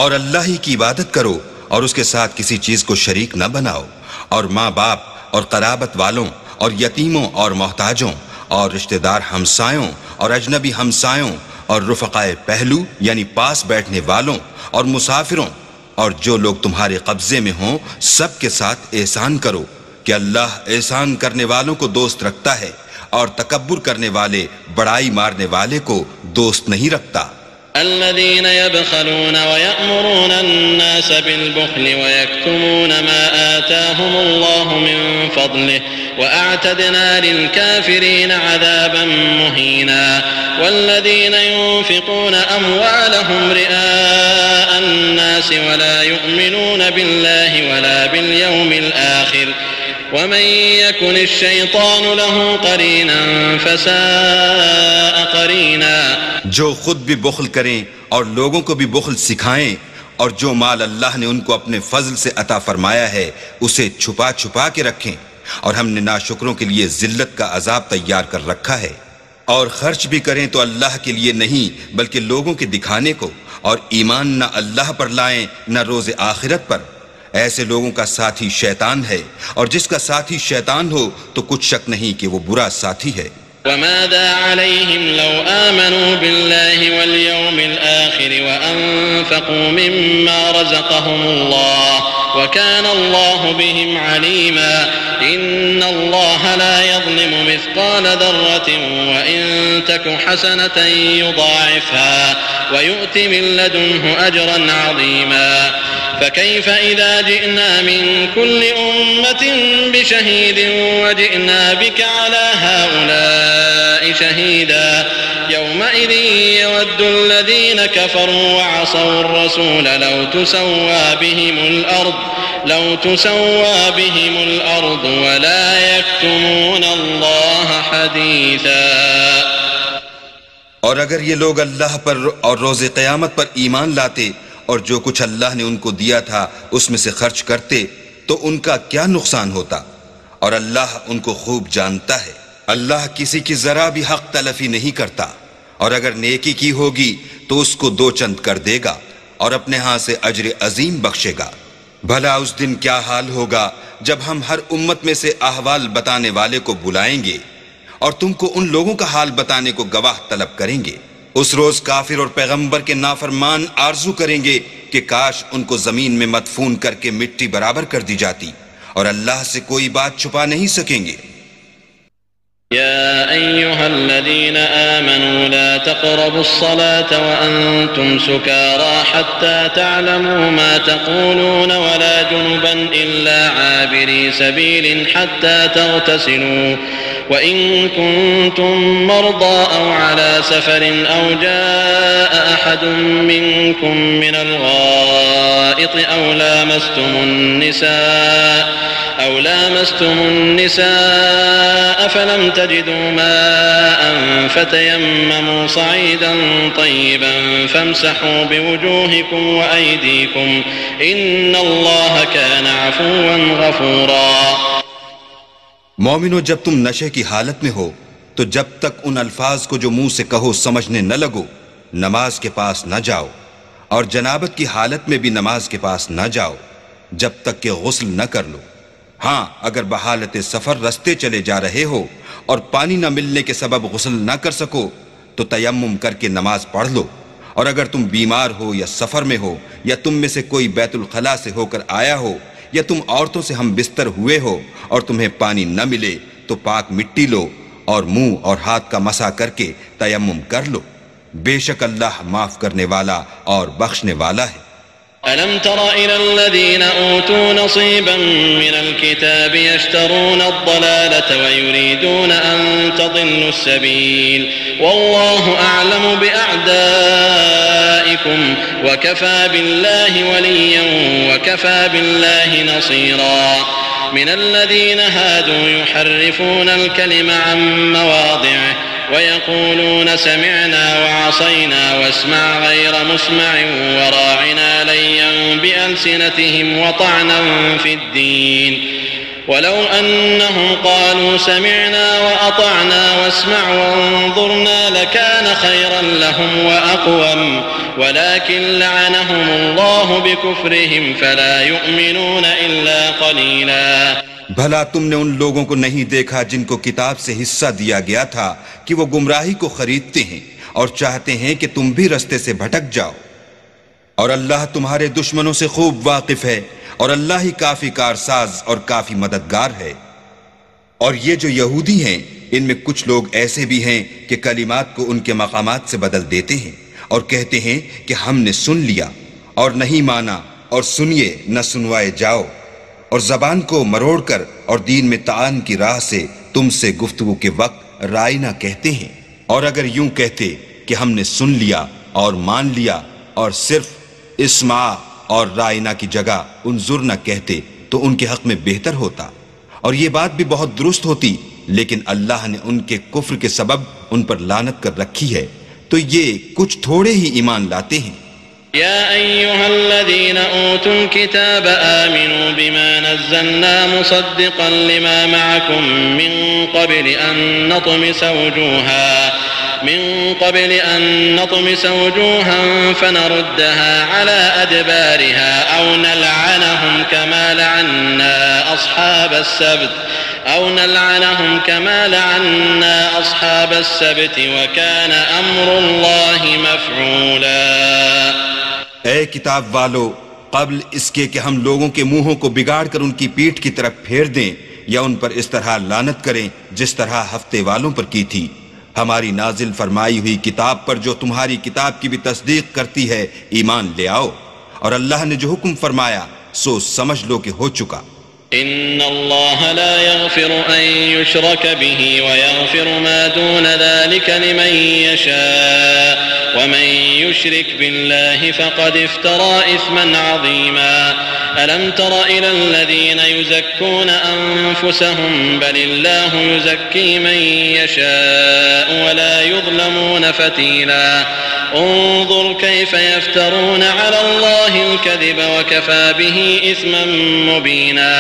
اور اللہ ہی کی عبادت کرو اور اس کے ساتھ کسی چیز کو شریک نہ بناؤ، اور ماں باپ اور قرابت والوں اور یتیموں اور محتاجوں اور رشتہ دار ہمسایوں اور اجنبی ہمسایوں اور رفقائے پہلو یعنی پاس بیٹھنے والوں اور مسافروں اور جو لوگ تمہارے قبضے میں ہوں سب کے ساتھ احسان کرو کہ اللہ احسان کرنے والوں کو دوست رکھتا ہے اور تکبر کرنے والے بڑائی مارنے والے کو دوست نہیں رکھتا۔ الذين يبخلون ويأمرون الناس بالبخل ويكتمون ما آتاهم الله من فضله وأعتدنا للكافرين عذابا مهينا والذين ينفقون أموالهم رئاء الناس ولا يؤمنون بالله ولا باليوم الآخر ومن يكن الشيطان له قرينا فساء قرينا۔ جو خود بھی بخل کریں اور لوگوں کو بھی بخل سکھائیں، اور جو مال اللہ نے ان کو اپنے فضل سے عطا فرمایا ہے اسے چھپا چھپا کے رکھیں، اور ہم نے ناشکروں کے لیے ذلت کا عذاب تیار کر رکھا ہے۔ اور خرچ بھی کریں تو اللہ کے لیے نہیں بلکہ لوگوں کے دکھانے کو، اور ایمان نہ اللہ پر لائیں نہ روز آخرت پر، ایسے لوگوں کا ساتھی شیطان ہے، اور جس کا ساتھی شیطان ہو تو کچھ شک نہیں کہ وہ برا ساتھی ہے۔ وماذا عليهم لو آمنوا بالله واليوم الآخر وأنفقوا مما رزقهم الله وكان الله بهم عليما إن الله لا يظلم مثقال ذرة وإن تك حسنة يضاعفها ويؤت من لدنه أجرا عظيما فكيف إذا جئنا من كل أمة بشهيد وجئنا بك على هؤلاء شهيدا يومئذ يود الذين كفروا وعصوا الرسول لو تسوى بهم الأرض ولا يكتمون الله حديثا. اور اگر یہ لوگ اللہ پر اور روز قیامت پر ایمان لاتے اور جو کچھ اللہ نے ان کو دیا تھا اس میں سے خرچ کرتے تو ان کا کیا نقصان ہوتا، اور اللہ ان کو خوب جانتا ہے. اللہ کسی کی ذرا بھی حق تلفی نہیں کرتا، اور اگر نیکی کی ہوگی تو اس کو 2 چند کر دے گا اور اپنے ہاں سے اجر عظیم بخشے گا. بھلا اس دن کیا حال ہوگا جب ہم ہر امت میں سے احوال بتانے والے کو بلائیں گے اور تم کو ان لوگوں کا حال بتانے کو گواہ طلب کریں گے. اس روز کافر اور پیغمبر کے نافرمان آرزو کریں گے کہ کاش ان کو زمین میں مدفون کر کے مٹی برابر کر دی جاتی، اور اللہ سے کوئی بات چھپا نہیں سکیں گے. يا أيها الذين آمنوا لا تقربوا الصلاة وأنتم سكارى حتى تعلموا ما تقولون ولا جنبا إلا عابري سبيل حتى تغتسلوا وإن كنتم مرضى أو على سفر أو جاء أحد منكم من الغائط أو لامستم النساء فلم تجدوا ماء فتيمموا صعيدا طيبا فامسحوا بوجوهكم وأيديكم إن الله كان عفوا غفورا. مومنو، جب تم نشے کی حالت میں ہو تو جب تک ان الفاظ کو جو منہ سے کہو سمجھنے نہ لگو نماز کے پاس نہ جاؤ، اور جنابت کی حالت میں بھی نماز کے پاس نہ جاؤ جب تک کہ غسل نہ کر لو. ہاں، اگر بحالت سفر رستے چلے جا رہے ہو اور پانی نہ ملنے کے سبب غسل نہ کر سکو تو تیمم کر کے نماز پڑھ لو. اور اگر تم بیمار ہو یا سفر میں ہو یا تم میں سے کوئی بیت الخلاء سے ہو کر آیا ہو یا تم عورتوں سے ہم بستر ہوئے ہو اور تمہیں پانی نہ ملے تو پاک مٹی لو اور منہ اور ہاتھ کا مسح کر کے تیمم کر لو. بے شک اللہ معاف کرنے والا اور بخشنے والا ہے. ألم تر إلى الذين أوتوا نصيبا من الكتاب يشترون الضلالة ويريدون أن تضلوا السبيل والله أعلم بأعدائكم وكفى بالله وليا وكفى بالله نصيرا. من الذين هادوا يحرفون الكلم عن مواضعه ويقولون سمعنا وعصينا واسمع غير مسمع وراعنا ليا بألسنتهم وطعنا في الدين ولو أنهم قالوا سمعنا وأطعنا واسمع وانظرنا لكان خيرا لهم وأقوم ولكن لعنهم الله بكفرهم فلا يؤمنون إلا قليلا. بھلا تم نے ان لوگوں کو نہیں دیکھا جن کو کتاب سے حصہ دیا گیا تھا کہ وہ گمراہی کو خریدتے ہیں اور چاہتے ہیں کہ تم بھی رستے سے بھٹک جاؤ، اور اللہ تمہارے دشمنوں سے خوب واقف ہے اور اللہ ہی کافی کارساز اور کافی مددگار ہے. اور یہ جو یہودی ہیں ان میں کچھ لوگ ایسے بھی ہیں کہ کلمات کو ان کے مقامات سے بدل دیتے ہیں اور کہتے ہیں کہ ہم نے سن لیا اور نہیں مانا، اور سنیے نہ سنوائے جاؤ، اور زبان کو مروڑ کر اور دین میں طعن کی راہ سے تم سے گفتگو کے وقت رائنا کہتے ہیں. اور اگر یوں کہتے کہ ہم نے سن لیا اور مان لیا اور صرف اسمع اور رائنا کی جگہ انظر نہ کہتے تو ان کے حق میں بہتر ہوتا، اور یہ بات بھی بہت درست ہوتی، لیکن اللہ نے ان کے کفر کے سبب ان پر لعنت کر رکھی ہے تو یہ کچھ تھوڑے ہی ایمان لاتے ہیں. يا أيها الذين أوتوا الكتاب آمنوا بما نزلنا مصدقا لما معكم من قبل أن نطمس وجوها فنردها على أدبارها أو نلعنهم كما لعنا أصحاب السبت وكان أمر الله مفعولا. اے کتاب والو، قبل اس کے کہ ہم لوگوں کے منہوں کو بگاڑ کر ان کی پیٹھ کی طرف پھیر دیں یا ان پر اس طرح لعنت کریں جس طرح ہفتے والوں پر کی تھی۔ ہماری نازل فرمائی ہوئی کتاب پر جو تمہاری کتاب کی بھی تصدیق کرتی ہے ایمان لے آؤ، اور اللہ نے جو حکم فرمایا سو سمجھ لو کہ ہو چکا۔ إن الله لا يغفر أن يشرك به ويغفر ما دون ذلك لمن يشاء ومن يشرك بالله فقد افترى إثما عظيما ألم تر إلى الذين يزكون أنفسهم بل الله يزكي من يشاء ولا يظلمون فتيلا انظر كيف يفترون على الله الكذب وكفى به إثما مبينا۔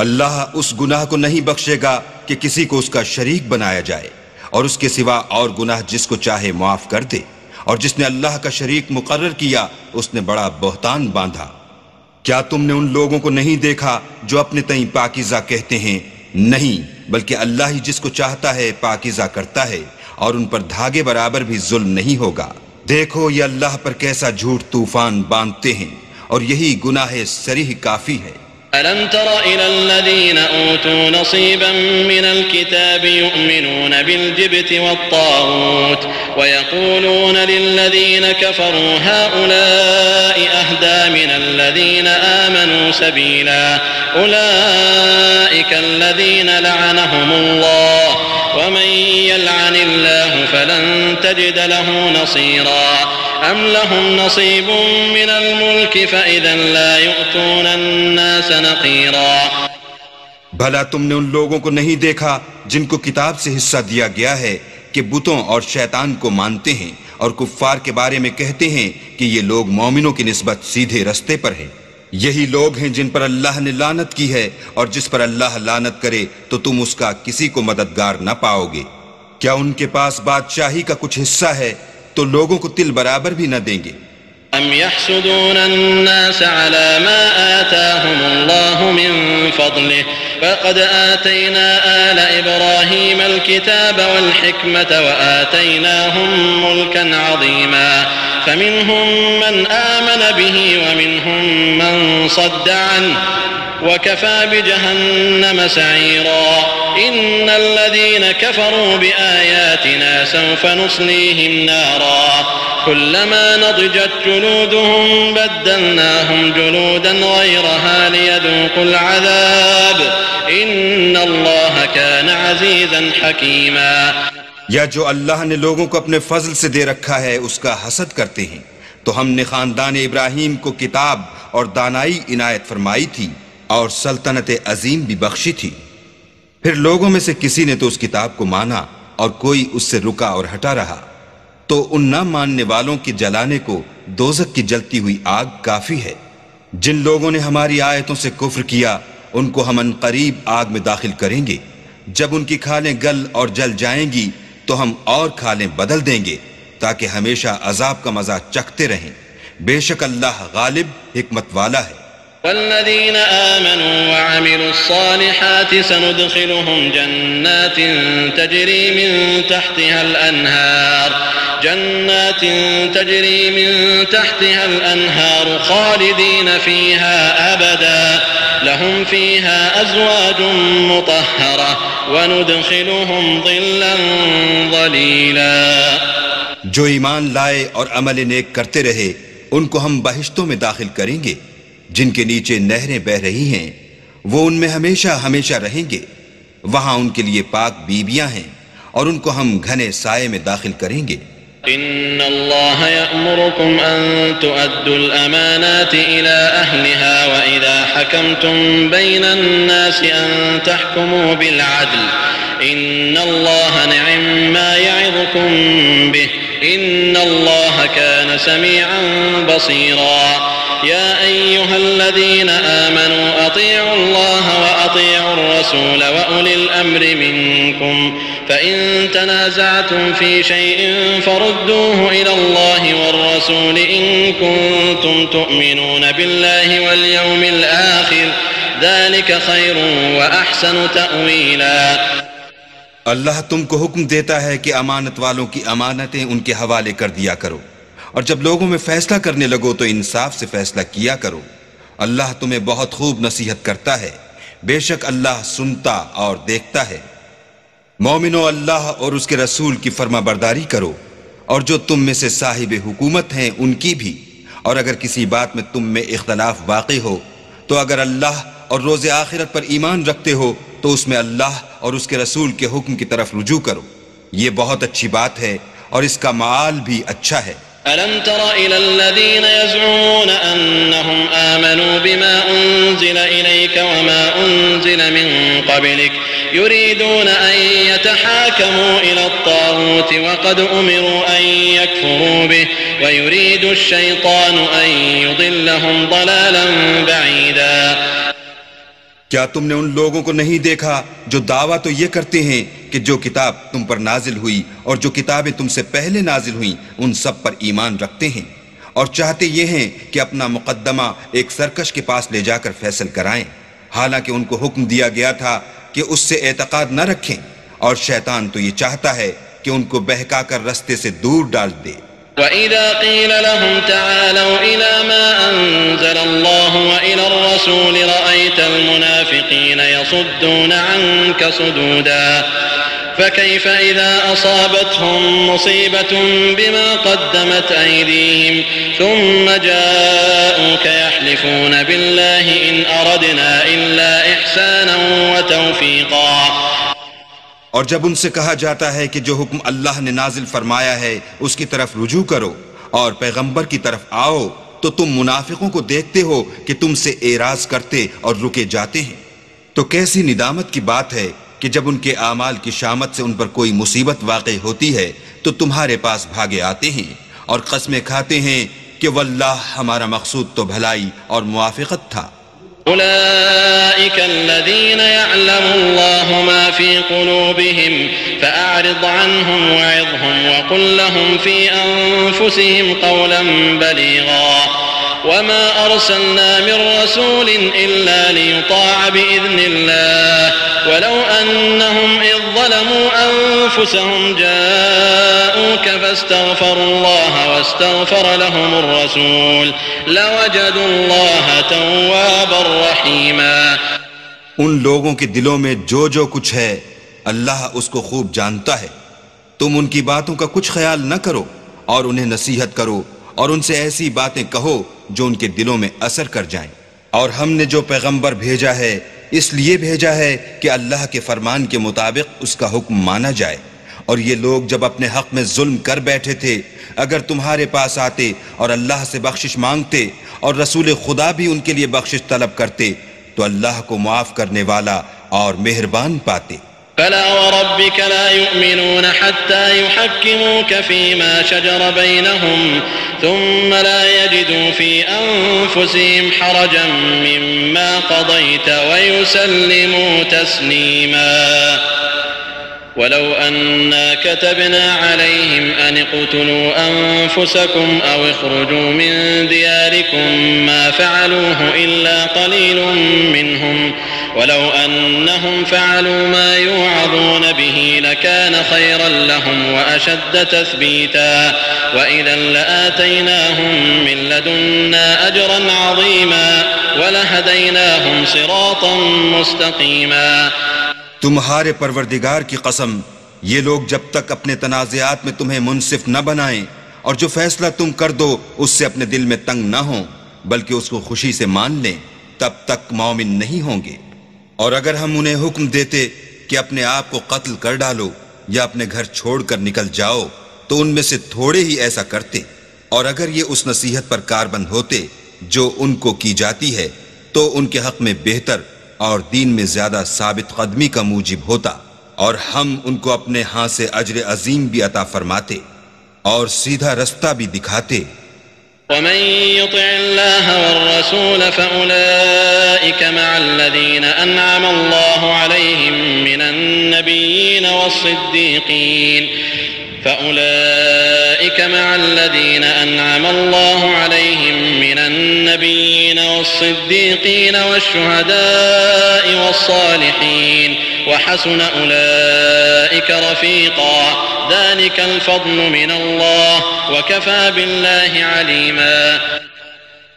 اللہ اس گناہ کو نہیں بخشے گا کہ کسی کو اس کا شریک بنایا جائے، اور اس کے سوا اور گناہ جس کو چاہے معاف کر دے، اور جس نے اللہ کا شریک مقرر کیا اس نے بڑا بہتان باندھا۔ کیا تم نے ان لوگوں کو نہیں دیکھا جو اپنے تئیں پاکیزہ کہتے ہیں؟ نہیں، بلکہ اللہ ہی جس کو چاہتا ہے پاکیزہ کرتا ہے، اور ان پر دھاگے برابر بھی ظلم نہیں ہوگا۔ دیکھو یہ اللہ پر کیسا جھوٹ طوفان باندھتے ہیں، اور یہی گناہ صریح کافی ہے۔ ألم تر إلى الذين أوتوا نصيبا من الكتاب يؤمنون بالجبت والطاغوت ويقولون للذين كفروا هؤلاء أهدى من الذين آمنوا سبيلا أولئك الذين لعنهم الله ومن يلعن الله فلن تجد له نصيرا أم لهم نصيب من الملك فإذا لا يؤتون الناس نقيرا۔ بھلا تم نے ان لوگوں کو نہیں دیکھا جن کو کتاب سے حصہ دیا گیا ہے کہ بتوں اور شیطان کو مانتے ہیں اور کفار کے بارے میں کہتے ہیں کہ یہ لوگ مومنوں کی نسبت سیدھے رستے پر ہیں۔ یہی لوگ ہیں جن پر اللہ نے لعنت کی ہے، اور جس پر اللہ لعنت کرے تو تم اس کا کسی کو مددگار نہ پاؤ گے۔ کیا ان کے پاس بادشاہی کا کچھ حصہ ہے تو لوگوں کو تل برابر بھی نہ دیں گے۔ أم يحسدون الناس على ما آتاهم الله من فضله فقد آتينا آل إبراهيم الكتاب والحكمة وآتيناهم ملكا عظيما فمنهم من آمن به ومنهم من صد عنه وكفى بجهنم سعيرا إن الذين كفروا بآياتنا سوف نصليهم نارا كلما نضجت جلودهم بدلناهم جلودا غيرها ليذوقوا العذاب إن الله كان عزيزا حكيما۔ یا جو اللہ نے لوگوں کو اپنے فضل سے دے رکھا ہے اس کا حسد کرتے ہیں، تو ہم نے خاندان ابراہیم کو کتاب اور دانائی عنایت فرمائی تھی اور سلطنت عظیم بھی بخشی تھی۔ پھر لوگوں میں سے کسی نے تو اس کتاب کو مانا اور کوئی اس سے رکا اور ہٹا رہا، تو ان نہ ماننے والوں کی جلانے کو دوزخ کی جلتی ہوئی آگ کافی ہے۔ جن لوگوں نے ہماری آیتوں سے کفر کیا ان کو ہم عنقریب آگ میں داخل کریں گے، جب ان کی کھالیں گل اور جل جائیں گی تو ہم اور کھالیں بدل دیں گے تاکہ ہمیشہ عذاب کا مزہ چکھتے رہیں۔ بے شک اللہ غالب حکمت والا ہے۔ والذين آمنوا وعملوا الصالحات سندخلهم جنات تجري من تحتها الأنهار خالدين فيها أبدا لهم فيها أزواج مطهرة وندخلهم ظلا ظليلا۔ جو ایمان لائے اور عمل نیک کرتے رہے ان کو ہم بہشتوں میں داخل کریں گے جن کے نیچے نہریں بہہ رہی ہیں، وہ ان میں ہمیشہ ہمیشہ رہیں گے۔ وہاں ان کے لیے پاک بیویاں ہیں اور ان کو ہم گھنے سائے میں داخل کریں گے۔ إن الله يأمركم أن تؤدوا الأمانات إلى أهلها وإذا حكمتم بين الناس أن تحكموا بالعدل إن الله نعم ما يعظكم به إن الله كان سميعا بصيرا۔ يا أيها الذين آمنوا أطيعوا الله وأطيعوا الرسول وأولي الأمر منكم فإن تنازعتم في شيء فردوه إلى الله والرسول إن كنتم تؤمنون بالله واليوم الآخر ذلك خير وأحسن تأويلا۔ اللہ تم کو حکم دیتا ہے کہ امانت والوں کی امانتیں ان کے حوالے کر دیا کرو، اور جب لوگوں میں فیصلہ کرنے لگو تو انصاف سے فیصلہ کیا کرو، اللہ تمہیں بہت خوب نصیحت کرتا ہے، بے شک اللہ سنتا اور دیکھتا ہے۔ مومنو، اللہ اور اس کے رسول کی فرما برداری کرو، اور جو تم میں سے صاحب حکومت ہیں ان کی بھی، اور اگر کسی بات میں تم میں اختلاف واقع ہو تو اگر اللہ اور روز آخرت پر ایمان رکھتے ہو تو اس میں اللہ اور اس کے رسول کے حکم کی طرف رجوع کرو، یہ بہت اچھی بات ہے اور اس کا معال بھی اچھا ہے۔ ألم تر إلى الذين يزعمون أنهم آمنوا بما أنزل إليك وما أنزل من قبلك يريدون أن يتحاكموا إلى الطاغوت وقد أمروا أن يكفروا به ويريد الشيطان أن يضلهم ضلالا بعيدا۔ کیا تم نے ان لوگوں کو نہیں دیکھا جو دعویٰ تو یہ کرتے ہیں کہ جو کتاب تم پر نازل ہوئی اور جو کتابیں تم سے پہلے نازل ہوئیں ان سب پر ایمان رکھتے ہیں، اور چاہتے یہ ہیں کہ اپنا مقدمہ ایک سرکش کے پاس لے جا کر فیصل کرائیں، حالانکہ ان کو حکم دیا گیا تھا کہ اس سے اعتقاد نہ رکھیں، اور شیطان تو یہ چاہتا ہے کہ ان کو بہکا کر رستے سے دور ڈال دے۔ وَإِذَا قِيلَ لَهُمْ تَعَالَوْا إِلَى مَا أَنزَلَ اللَّهُ وَإِلَى الرَّسُولِ رَأَيْتَ الْمُنَافِقِينَ يَصُدُّونَ عَنكَ صُدُودًا فَكَيْفَ إِذَا أَصَابَتْهُم مُّصِيبَةٌ بِمَا قَدَّمَتْ أَيْدِيهِمْ ثُمَّ جَاءُوكَ يَحْلِفُونَ بِاللَّهِ إِنْ أَرَدْنَا إِلَّا إِحْسَانًا وَتَوْفِيقًا۔ اور جب ان سے کہا جاتا ہے کہ جو حکم اللہ نے نازل فرمایا ہے اس کی طرف رجوع کرو اور پیغمبر کی طرف آؤ تو تم منافقوں کو دیکھتے ہو کہ تم سے اعراض کرتے اور رکے جاتے ہیں، تو کیسی ندامت کی بات ہے کہ جب ان کے اعمال کی شامت سے ان پر کوئی مصیبت واقع ہوتی ہے تو تمہارے پاس بھاگے آتے ہیں اور قسمیں کھاتے ہیں کہ واللہ ہمارا مقصود تو بھلائی اور موافقت تھا۔ أولئك الذين يعلم الله ما في قلوبهم فأعرض عنهم وعظهم وقل لهم في أنفسهم قولا بليغا وما أرسلنا من رسول إلا ليطاع بإذن الله ولو أنهم إذ ظلموا أنفسهم جاءوك فاستغفروا الله واستغفر لهم الرسول لوجدوا الله توابا رحيما۔ ان لوگوں کے دلوں میں جو کچھ ہے اللہ اس کو خوب جانتا ہے، تم ان کی باتوں کا کچھ خیال نہ کرو اور انہیں نصیحت کرو اور ان سے ایسی باتیں کہو جو ان کے دلوں میں اثر کر جائیں۔ اور ہم نے جو پیغمبر بھیجا ہے اس لیے بھیجا ہے کہ اللہ کے فرمان کے مطابق اس کا حکم مانا جائے، اور یہ لوگ جب اپنے حق میں ظلم کر بیٹھے تھے اگر تمہارے پاس آتے اور اللہ سے بخشش مانگتے اور رسول خدا بھی ان کے لیے بخشش طلب کرتے تو اللہ کو معاف کرنے والا اور مہربان پاتے۔ فلا وربك لا يؤمنون حتى يحكموك فيما شجر بينهم ثم لا يجدوا في أنفسهم حرجا مما قضيت ويسلموا تسليما ولو أنا كتبنا عليهم أن اقتلوا أنفسكم أو اخرجوا من دياركم ما فعلوه إلا قليل منهم ولو أنهم فعلوا ما يوعظون به لكان خيرا لهم وأشد تثبيتا وإذا لآتيناهم من لدنا أجرا عظيما ولهديناهم صراطا مستقيما۔ تمہارے پروردگار کی قسم، یہ لوگ جب تک اپنے تنازعات میں تمہیں منصف نہ بنائیں اور جو فیصلہ تم کر دو اس سے اپنے دل میں تنگ نہ ہوں بلکہ اس کو خوشی سے مان لیں تب تک مومن نہیں ہوں گے۔ اور اگر ہم انہیں حکم دیتے کہ اپنے آپ کو قتل کر ڈالو یا اپنے گھر چھوڑ کر نکل جاؤ تو ان میں سے تھوڑے ہی ایسا کرتے، اور اگر یہ اس نصیحت پر کاربند ہوتے جو ان کو کی جاتی ہے تو ان کے حق میں بہتر اور دین میں زیادہ ثابت قدمی کا موجب ہوتا، اور ہم ان کو اپنے ہاں سے اجر عظیم بھی عطا فرماتے اور سیدھا رستہ بھی دکھاتے۔ ومن يطع الله والرسول فأولئك مع الذين أنعم الله عليهم من النبيين والصديقين فأولئك مع الذين أنعم الله عليهم من النبيين والصديقين والشهداء والصالحين وحسن أولئك رفيقا ذلك الفضل من الله وكفى بالله عليما.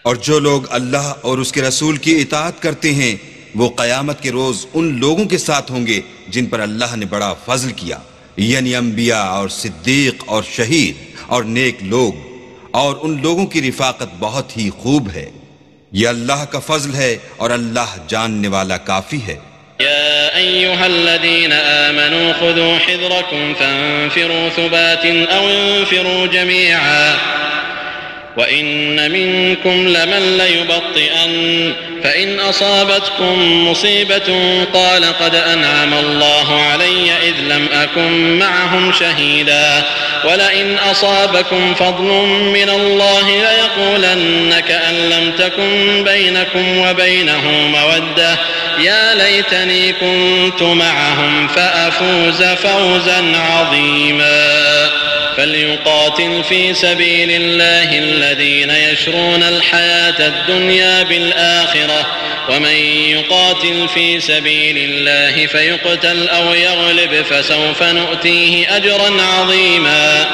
اور جو لوگ اللہ اور اس کے رسول کی اطاعت کرتے ہیں وہ قیامت کے روز ان لوگوں کے ساتھ ہوں گے جن پر اللہ نے بڑا فضل کیا، یعنی انبیاء اور صدیق اور شہید اور نیک لوگ، اور ان لوگوں کی رفاقت بہت ہی خوب ہے. یہ اللہ کا فضل ہے اور اللہ جاننے والا کافی ہے. يا أيها الذين آمنوا خذوا حذركم فانفروا ثبات أو انفروا جميعا وإن منكم لمن ليبطئن فإن أصابتكم مصيبة قال قد أنعم الله علي إذ لم أكن معهم شهيدا ولئن أصابكم فضل من الله ليقولن كأن لم تكن بينكم وبينه مودة يا ليتني كنت معهم فأفوز فوزا عظيما. فليقاتل في سبيل الله الذين يشرون الحياة الدنيا بالآخرة ومن يقاتل في سبيل الله فيقتل أو يغلب فسوف نؤتيه أجرا عظيما.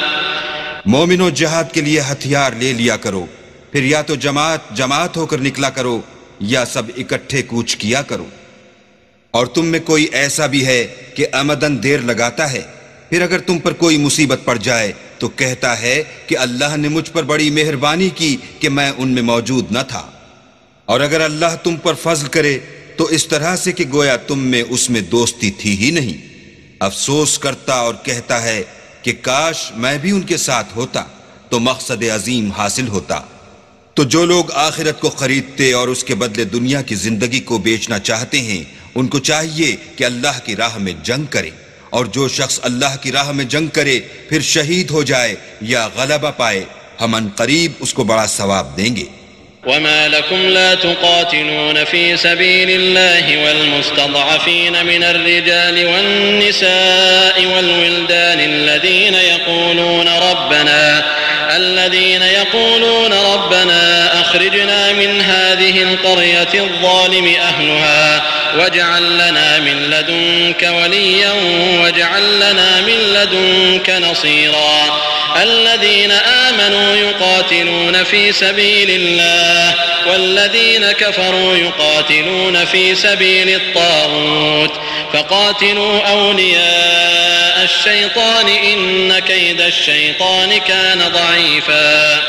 مومنوں جہاد کے لیے ہتھیار لے لیا کرو، پھر یا تو جماعت ہو کر نکلا کرو یا سب اکٹھے کوچ کیا کرو. اور تم میں کوئی ایسا بھی ہے کہ عمدن دیر لگاتا ہے، پھر اگر تم پر کوئی مصیبت پڑ جائے تو کہتا ہے کہ اللہ نے مجھ پر بڑی مہربانی کی کہ میں ان میں موجود نہ تھا. اور اگر اللہ تم پر فضل کرے تو اس طرح سے کہ گویا تم میں اس میں دوستی تھی ہی نہیں. افسوس کرتا اور کہتا ہے کہ کاش میں بھی ان کے ساتھ ہوتا تو مقصد عظیم حاصل ہوتا. تو جو لوگ آخرت کو خریدتے اور اس کے بدلے دنیا کی زندگی کو بیچنا چاہتے ہیں ان کو چاہیے کہ اللہ کی راہ میں جنگ کریں، اور جو شخص اللہ کی راہ میں جنگ کرے پھر شہید ہو جائے یا غلبہ پائے ہم ان قریب اس کو بڑا ثواب دیں گے. وما لكم لا تقاتلون في سبيل الله والمستضعفين من الرجال والنساء والولدان الذين يقولون ربنا أخرجنا من هذه القرية الظالم أهلها واجعل لنا من لدنك وليا واجعل لنا من لدنك نصيرا. الذين آمنوا يقاتلون في سبيل الله والذين كفروا يقاتلون في سبيل الطاغوت فقاتلوا أولياء الشيطان إن كيد الشيطان كان ضعيفا.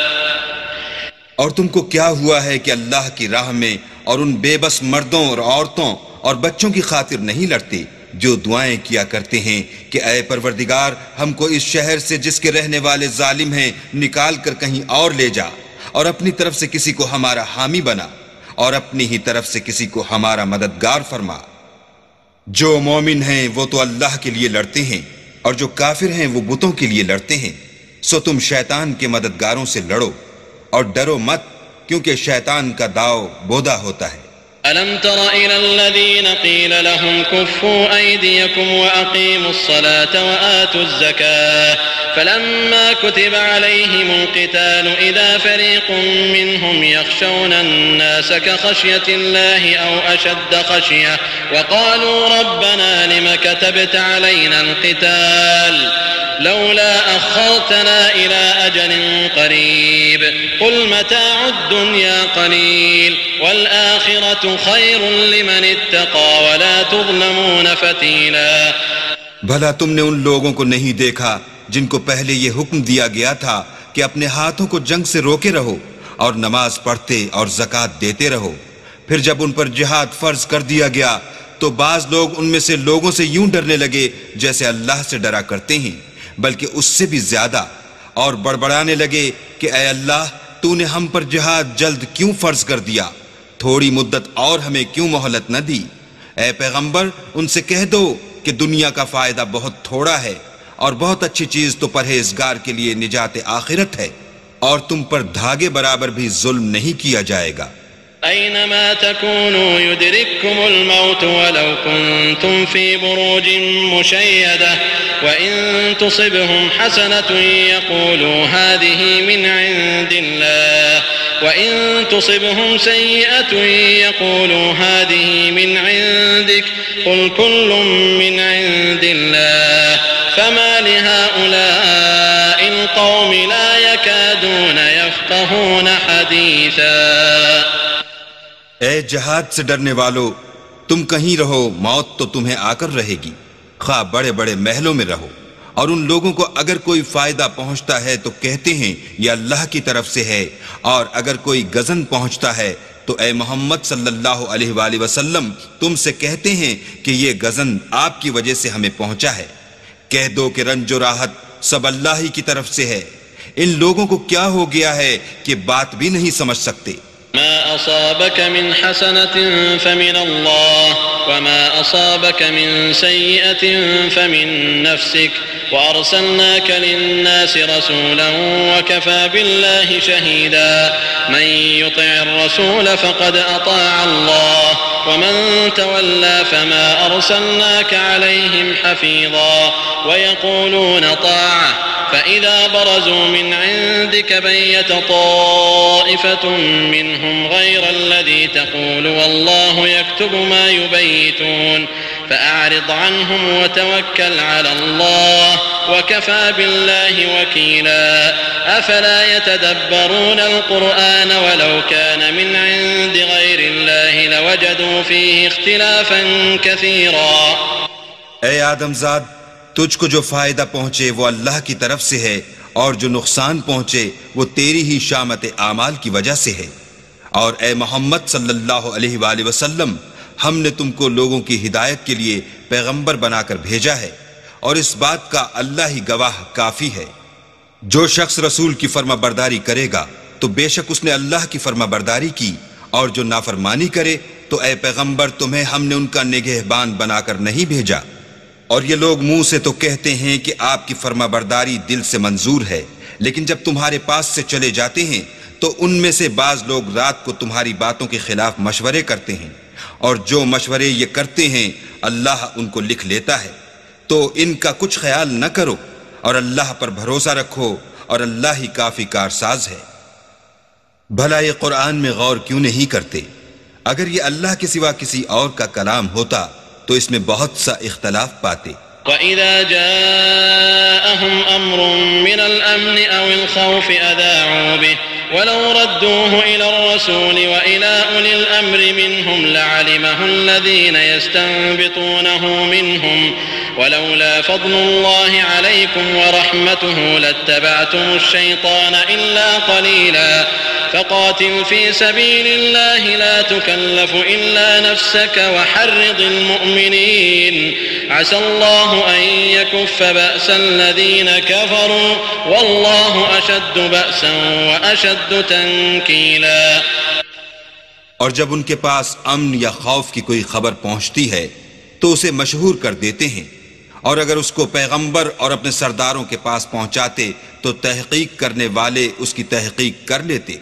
اور تم کو کیا ہوا ہے کہ اللہ کی راہ میں اور ان بے بس مردوں اور عورتوں اور بچوں کی خاطر نہیں لڑتے جو دعائیں کیا کرتے ہیں کہ اے پروردگار ہم کو اس شہر سے جس کے رہنے والے ظالم ہیں نکال کر کہیں اور لے جا، اور اپنی طرف سے کسی کو ہمارا حامی بنا اور اپنی ہی طرف سے کسی کو ہمارا مددگار فرما. جو مومن ہیں وہ تو اللہ کے لیے لڑتے ہیں اور جو کافر ہیں وہ بتوں کے لیے لڑتے ہیں. سو تم شیطان کے مددگاروں سے لڑو اور ڈرو مت، کیونکہ شیطان کا داؤ بودا ہوتا ہے. ألم تر إلى الذين قيل لهم كفوا أيديكم وأقيموا الصلاة وآتوا الزكاة فلما كتب عليهم القتال إذا فريق منهم يخشون الناس كخشية الله أو أشد خشية وقالوا ربنا لم كتبت علينا القتال لولا أخرتنا إلى أجل قريب قل متاع الدنيا قليل والآخرة خير لمن اتقى ولا تظلمون فتيلا. بھلا تم نے ان لوگوں کو نہیں دیکھا جن کو پہلے یہ حکم دیا گیا تھا کہ اپنے ہاتھوں کو جنگ سے روکے رہو اور نماز پڑھتے اور زکوٰۃ دیتے رہو، پھر جب ان پر جہاد فرض کر دیا گیا تو بعض لوگ ان میں سے لوگوں سے یوں ڈرنے لگے جیسے اللہ سے ڈرا کرتے ہیں، بلکہ اس سے بھی زیادہ، اور بڑبڑانے لگے کہ اے اللہ تو نے ہم پر جہاد جلد کیوں فرض کر دیا، تھوڑی مدت اور ہمیں کیوں مہلت نہ دی. اے پیغمبر ان سے کہہ دو کہ دنیا کا فائدہ بہت تھوڑا ہے اور بہت اچھی چیز تو پرہیزگار کے لیے نجات آخرت ہے، اور تم پر دھاگے برابر بھی ظلم نہیں کیا جائے گا. أينما تكونوا يدرككم الموت ولو كنتم في بروج مشيدة وإن تصبهم حسنة يقولوا هذه من عند الله وإن تصبهم سيئة يقولوا هذه من عندك قل كل من عند الله فما لهؤلاء القوم لا يكادون يفقهون حديثا. اے جہاد سے ڈرنے والو، تم کہیں رہو، موت تو تمہیں آ کر رہے گی، خواہ بڑے بڑے محلوں میں رہو. اور ان لوگوں کو اگر کوئی فائدہ پہنچتا ہے تو کہتے ہیں یہ اللہ کی طرف سے ہے، اور اگر کوئی غضن پہنچتا ہے تو اے محمد صلی اللہ علیہ وآلہ وسلم تم سے کہتے ہیں کہ یہ غضن آپ کی وجہ سے ہمیں پہنچا ہے. کہہ دو کہ رنج و راحت سب اللہ ہی کی طرف سے ہے. ان لوگوں کو کیا ہو گیا ہے کہ بات بھی نہیں سمجھ سکتے. ما أصابك من حسنة فمن الله وما أصابك من سيئة فمن نفسك وأرسلناك للناس رسولا وكفى بالله شهيدا. من يطع الرسول فقد أطاع الله ومن تولى فما أرسلناك عليهم حفيظا. ويقولون طاعة فإذا برزوا من عندك بيت طائفة منهم غير الذي تقول والله يكتب ما يبيتون فأعرض عنهم وتوكل على الله وكفى بالله وكيلا. أفلا يتدبرون القرآن ولو كان من عند غير الله لوجدوا فيه اختلافا كثيرا. اے آدم زاد، تجھ کو جو فائدہ پہنچے وہ اللہ کی طرف سے ہے، اور جو نقصان پہنچے وہ تیری ہی شامت اعمال کی وجہ سے ہے. اور اے محمد صلی اللہ علیہ وآلہ وسلم، ہم نے تم کو لوگوں کی ہدایت کے لیے پیغمبر بنا کر بھیجا ہے، اور اس بات کا اللہ ہی گواہ کافی ہے. جو شخص رسول کی فرما برداری کرے گا تو بے شک اس نے اللہ کی فرما برداری کی، اور جو نافرمانی کرے تو اے پیغمبر تمہیں ہم نے ان کا نگہبان بنا کر نہیں بھیجا. اور یہ لوگ منہ سے تو کہتے ہیں کہ آپ کی فرما برداری دل سے منظور ہے، لیکن جب تمہارے پاس سے چلے جاتے ہیں تو ان میں سے بعض لوگ رات کو تمہاری باتوں کے خلاف مشورے کرتے ہیں، اور جو مشورے یہ کرتے ہیں اللہ ان کو لکھ لیتا ہے. تو ان کا کچھ خیال نہ کرو، اور اللہ پر بھروسہ رکھو، اور اللہ ہی کافی کارساز ہے. بھلا یہ قرآن میں غور کیوں نہیں کرتے؟ اگر یہ اللہ کے سوا کسی اور کا کلام ہوتا تو اس میں بہت سا اختلاف پاتے. وَإِذَا جَاءَهُمْ أَمْرٌ مِّنَ الْأَمْنِ أَوِ الْخَوْفِ أَذَاعُوا بِهِ وَلَوْ رَدُّوهُ إِلَى الرَّسُولِ وَإِلَى أُولِي الْأَمْرِ مِنْهُمْ لَعَلِمَهُ الَّذِينَ يَسْتَنبِطُونَهُ مِنْهُمْ وَلَوْلَا فَضْلُ اللَّهِ عَلَيْكُمْ وَرَحْمَتُهُ لَاتَّبَعْتُمُ الشَّيْطَانَ إِلَّا قَلِيلًا. فقاتل في سبيل الله لا تكلف إلا نفسك وحرض المؤمنين عسى الله أن يكف بأس الذين كفروا والله أشد بأسا وأشد تنكيلا. اور جب ان کے پاس امن یا خوف کی کوئی خبر پہنچتی ہے تو اسے مشہور کر دیتے ہیں، اور اگر اس کو پیغمبر اور اپنے سرداروں کے پاس پہنچاتے تو تحقیق کرنے والے اس کی تحقیق کر لیتے.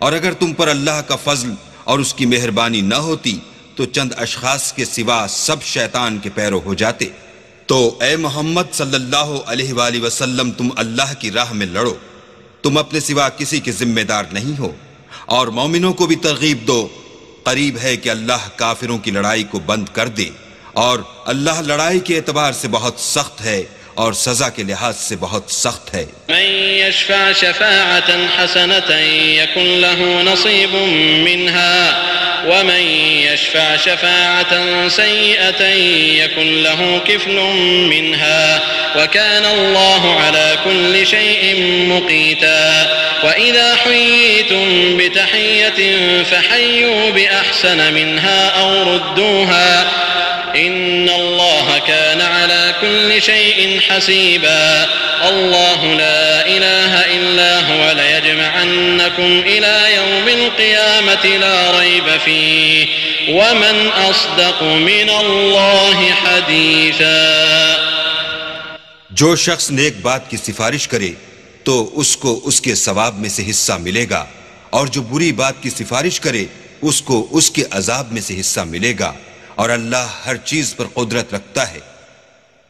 اور اگر تم پر اللہ کا فضل اور اس کی مہربانی نہ ہوتی تو چند اشخاص کے سوا سب شیطان کے پیرو ہو جاتے. تو اے محمد صلی اللہ علیہ وآلہ وسلم تم اللہ کی راہ میں لڑو، تم اپنے سوا کسی کے ذمہ دار نہیں ہو، اور مومنوں کو بھی ترغیب دو. قریب ہے کہ اللہ کافروں کی لڑائی کو بند کر دے، اور اللہ لڑائی کے اعتبار سے بہت سخت ہے اور سزا کے لحاظ سے بہت سخت ہے. من يشفع شفاعة حسنة يكن له نصيب منها ومن يشفع شفاعة سيئة يكن له كفل منها وكان الله على كل شيء مقيتا. وإذا حييتم بتحية فحيوا بأحسن منها أو ردوها إن الله كان على كل شيء حسيبا. الله لا إله إلا هو ليجمعنكم إلى يوم القيامة لا ريب فيه ومن أصدق من الله حديثا. جو شخص نیک بات کی سفارش کرے تو اس کو اس کے ثواب میں سے حصہ ملے گا، اور جو بری بات کی سفارش کرے اس کو اس کے عذاب میں سے حصہ ملے گا، اور اللہ ہر چیز پر قدرت رکھتا ہے.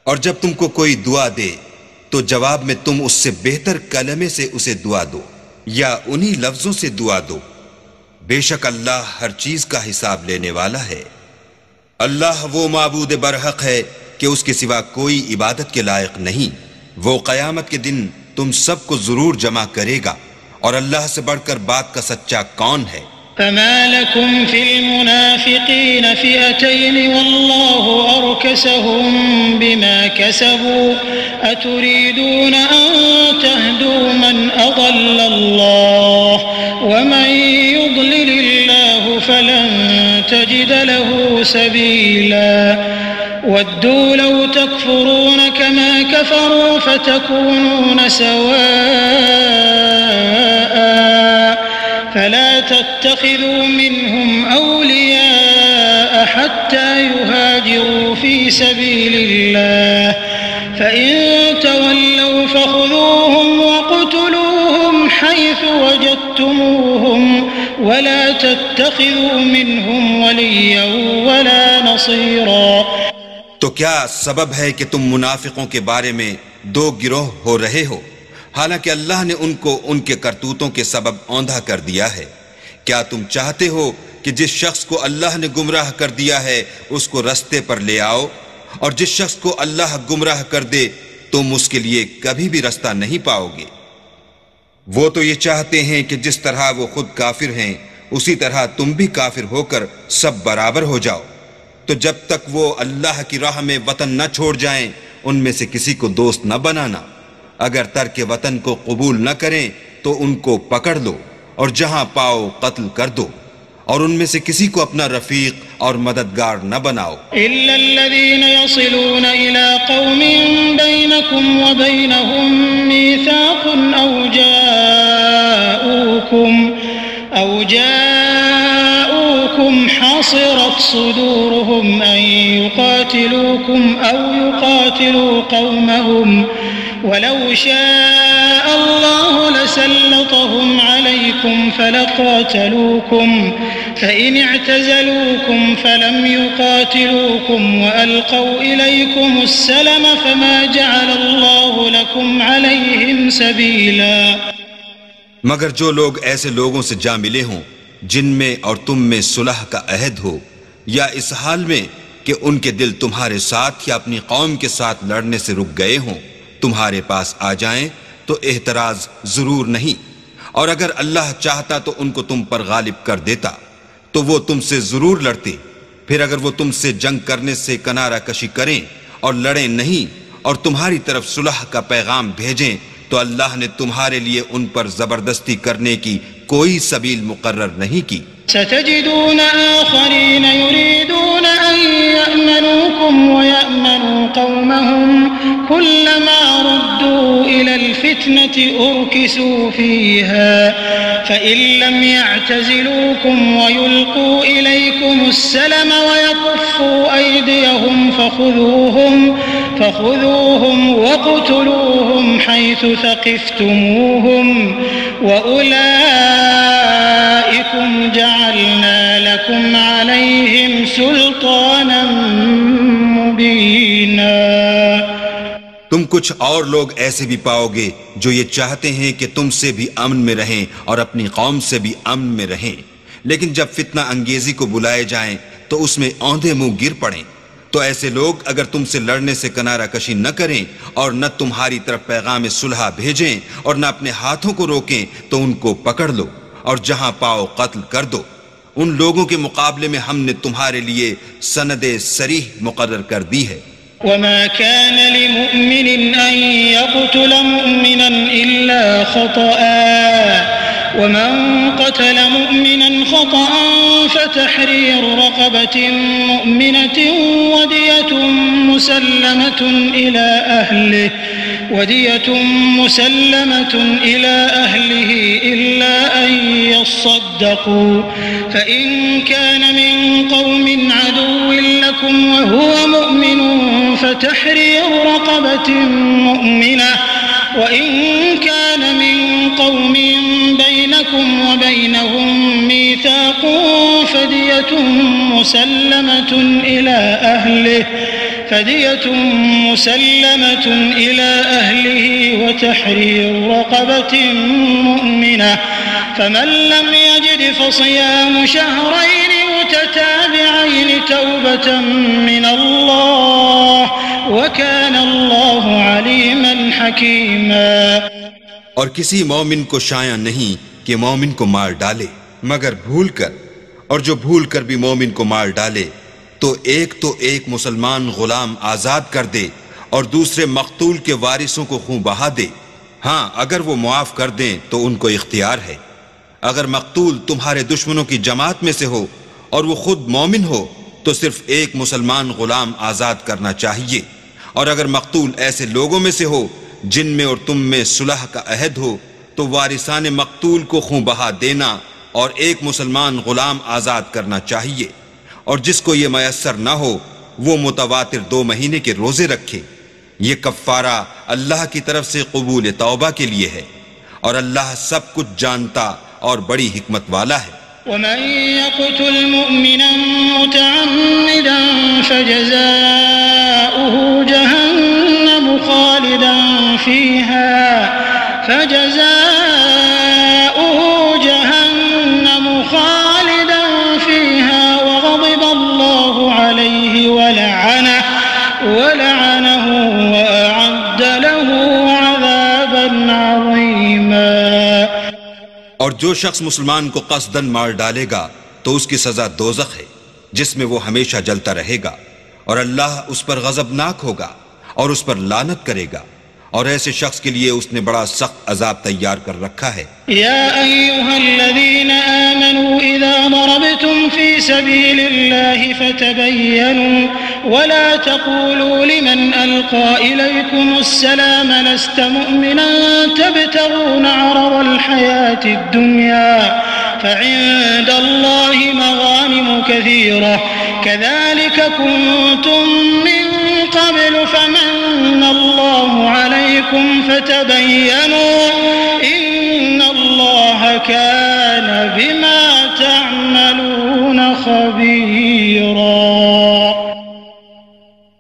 اور جب تم کو کوئی دعا دے تو جواب میں تم اس سے بہتر کلمے سے اسے دعا دو، یا انہی لفظوں سے دعا دو، بے شک اللہ ہر چیز کا حساب لینے والا ہے۔ اللہ وہ معبود برحق ہے کہ اس کے سوا کوئی عبادت کے لائق نہیں۔ وہ قیامت کے دن تم سب کو ضرور جمع کرے گا، اور اللہ سے بڑھ کر بات کا سچا کون ہے؟ فما لكم في المنافقين فئتين والله أركسهم بما كسبوا أتريدون أن تهدوا من أضل الله ومن يضلل الله فلن تجد له سبيلا ودوا لو تكفرون كما كفروا فتكونون سواء فلا تتخذوا منهم أولياء حتى يهاجروا في سبيل الله فإن تولوا فخذوهم وقتلوهم حيث وجدتموهم ولا تتخذوا منهم وليا ولا نصيرا۔ تو کیا سبب ہے کہ تم منافقوں کے بارے میں دو گروہ ہو رہے ہو، حالانکہ اللہ نے ان کو ان کے کرتوتوں کے سبب اوندھا کر دیا ہے؟ کیا تم چاہتے ہو کہ جس شخص کو اللہ نے گمراہ کر دیا ہے اس کو رستے پر لے آؤ، اور جس شخص کو اللہ گمراہ کر دے تم اس کے لیے کبھی بھی رستہ نہیں پاؤ گے؟ وہ تو یہ چاہتے ہیں کہ جس طرح وہ خود کافر ہیں اسی طرح تم بھی کافر ہو کر سب برابر ہو جاؤ۔ تو جب تک وہ اللہ کی راہ میں وطن نہ چھوڑ جائیں ان میں سے کسی کو دوست نہ بنانا۔ اگر ترک وطن کو قبول نہ کریں تو ان کو پکڑ لو اور جہاں پاؤ قتل کر دو، اور ان میں سے کسی کو اپنا رفیق اور مددگار نہ بناؤ۔ إلا الذين يصلون إلى قوم بينكم وبينهم ميثاق أو جاءوكم حصرت صدورهم أن يقاتلوكم أو يقاتلوا قومهم ولو شاء الله لسلطهم عليكم فلقاتلوكم فإن اعتزلوكم فلم يقاتلوكم وألقوا إليكم السلم فما جعل الله لكم عليهم سبيلا۔ مگر جو لوگ ایسے لوگوں سے جا ملے ہوں جن میں اور تم میں صلح کا عہد ہو، یا اس حال میں کہ ان کے دل تمہارے ساتھ یا اپنی قوم کے ساتھ لڑنے سے رک گئے ہوں، تمہارے پاس آ جائیں تو احتراز ضرور نہیں، اور اگر اللہ چاہتا تو ان کو تم پر غالب کر دیتا تو وہ تم سے ضرور لڑتے۔ پھر اگر وہ تم سے جنگ کرنے سے کنارہ کشی کریں اور لڑیں نہیں اور تمہاری طرف صلح کا پیغام بھیجیں تو اللہ نے تمہارے لیے ان پر زبردستی کرنے کی کوئی سبیل مقرر نہیں کی۔ ستجدون آخرين يريدون أن يأمنوكم ويأمنوا قومهم كلما ردوا إلى الفتنة أركسوا فيها فإن لم يعتزلوكم ويلقوا إليكم السلم ويكفوا أيديهم فخذوهم وقتلوهم حيث ثقفتموهم وأولئكم جعلنا لكم عليهم سلطانا مبينا۔ تم کچھ اور لوگ ایسے بھی پاؤ گے جو یہ چاہتے ہیں کہ تم سے بھی امن میں رہیں اور اپنی قوم سے بھی امن میں رہیں، لیکن جب فتنہ انگیزی کو بلائے جائیں تو اس میں اوندھے منہ گر پڑیں۔ تو ایسے لوگ اگر تم سے لڑنے سے کنارہ کشی نہ کریں اور نہ تمہاری طرف پیغام صلح بھیجیں اور نہ اپنے ہاتھوں کو روکیں تو ان کو پکڑ لو اور جہاں پاؤ قتل کر دو۔ ان لوگوں کے مقابلے میں ہم نے تمہارے لیے سند صریح مقرر کر دی ہے۔ وما كان لمؤمن أن يقتل مؤمنا إلا خطأ ومن قتل مؤمنا خطأ فتحرير رقبة مؤمنة ودية مسلمة إلى أهله إلا أن يصدقوا فإن كان من قوم عدو لكم وهو مؤمن فتحرير رقبة مؤمنة وإن كان من قوم بينكم وبينهم ميثاق فدية مسلمة إلى أهله فدية مسلمة إلى أهله وتحرير رقبة مؤمنة فمن لم يجد فصيام شهرين متتابعين توبة من الله وكان الله عليما حكيما۔ اور کسی مومن کو شایع نہیں کہ مومن کو مار ڈالے مگر بھول کر، اور جو بھول کر بھی مومن کو مار ڈالے تو ایک مسلمان غلام آزاد کر دے اور دوسرے مقتول کے وارثوں کو خون بہا دے۔ ہاں اگر وہ معاف کر دیں تو ان کو اختیار ہے۔ اگر مقتول تمہارے دشمنوں کی جماعت میں سے ہو اور وہ خود مومن ہو تو صرف ایک مسلمان غلام آزاد کرنا چاہیے، اور اگر مقتول ایسے لوگوں میں سے ہو جن میں اور تم میں صلح کا عہد ہو تو وارثان مقتول کو خون بہا دینا اور ایک مسلمان غلام آزاد کرنا چاہیے، اور جس کو یہ میسر نہ ہو وہ متواتر 2 مہینے کے روزے رکھے۔ یہ کفارہ اللہ کی طرف سے قبول توبہ کے لیے ہے، اور اللہ سب کچھ جانتا اور بڑی حکمت والا ہے۔ ومن يقتل مؤمنا متعمدا فجزاؤه جهنم خالدا فيها وغضب الله عليه ولعنه وأعد له عذابا عظيما۔ اور جو شخص مسلمان کو قصداً مار ڈالے گا تو اس کی سزا دوزخ ہے جس میں وہ ہمیشہ جلتا رہے گا، اور اللہ اس پر غضبناک ہوگا اور اس پر لعنت کرے گا، اور ایسے شخص کے لیے اس نے بڑا سخت عذاب تیار کر رکھا ہے۔ یا ایھا الذین آمنوا اذا ضربتم فی سبیل اللہ فتبینوا ولا تقولوا لمن القى الیکم السلام لست مؤمنا تبتغون عرض الحیاة الدنیا فعند اللہ مغانم کثیرہ كذلك كنتم من قبل فمن الله عليكم فتبينوا إن الله كان بما تعملون خبيرا۔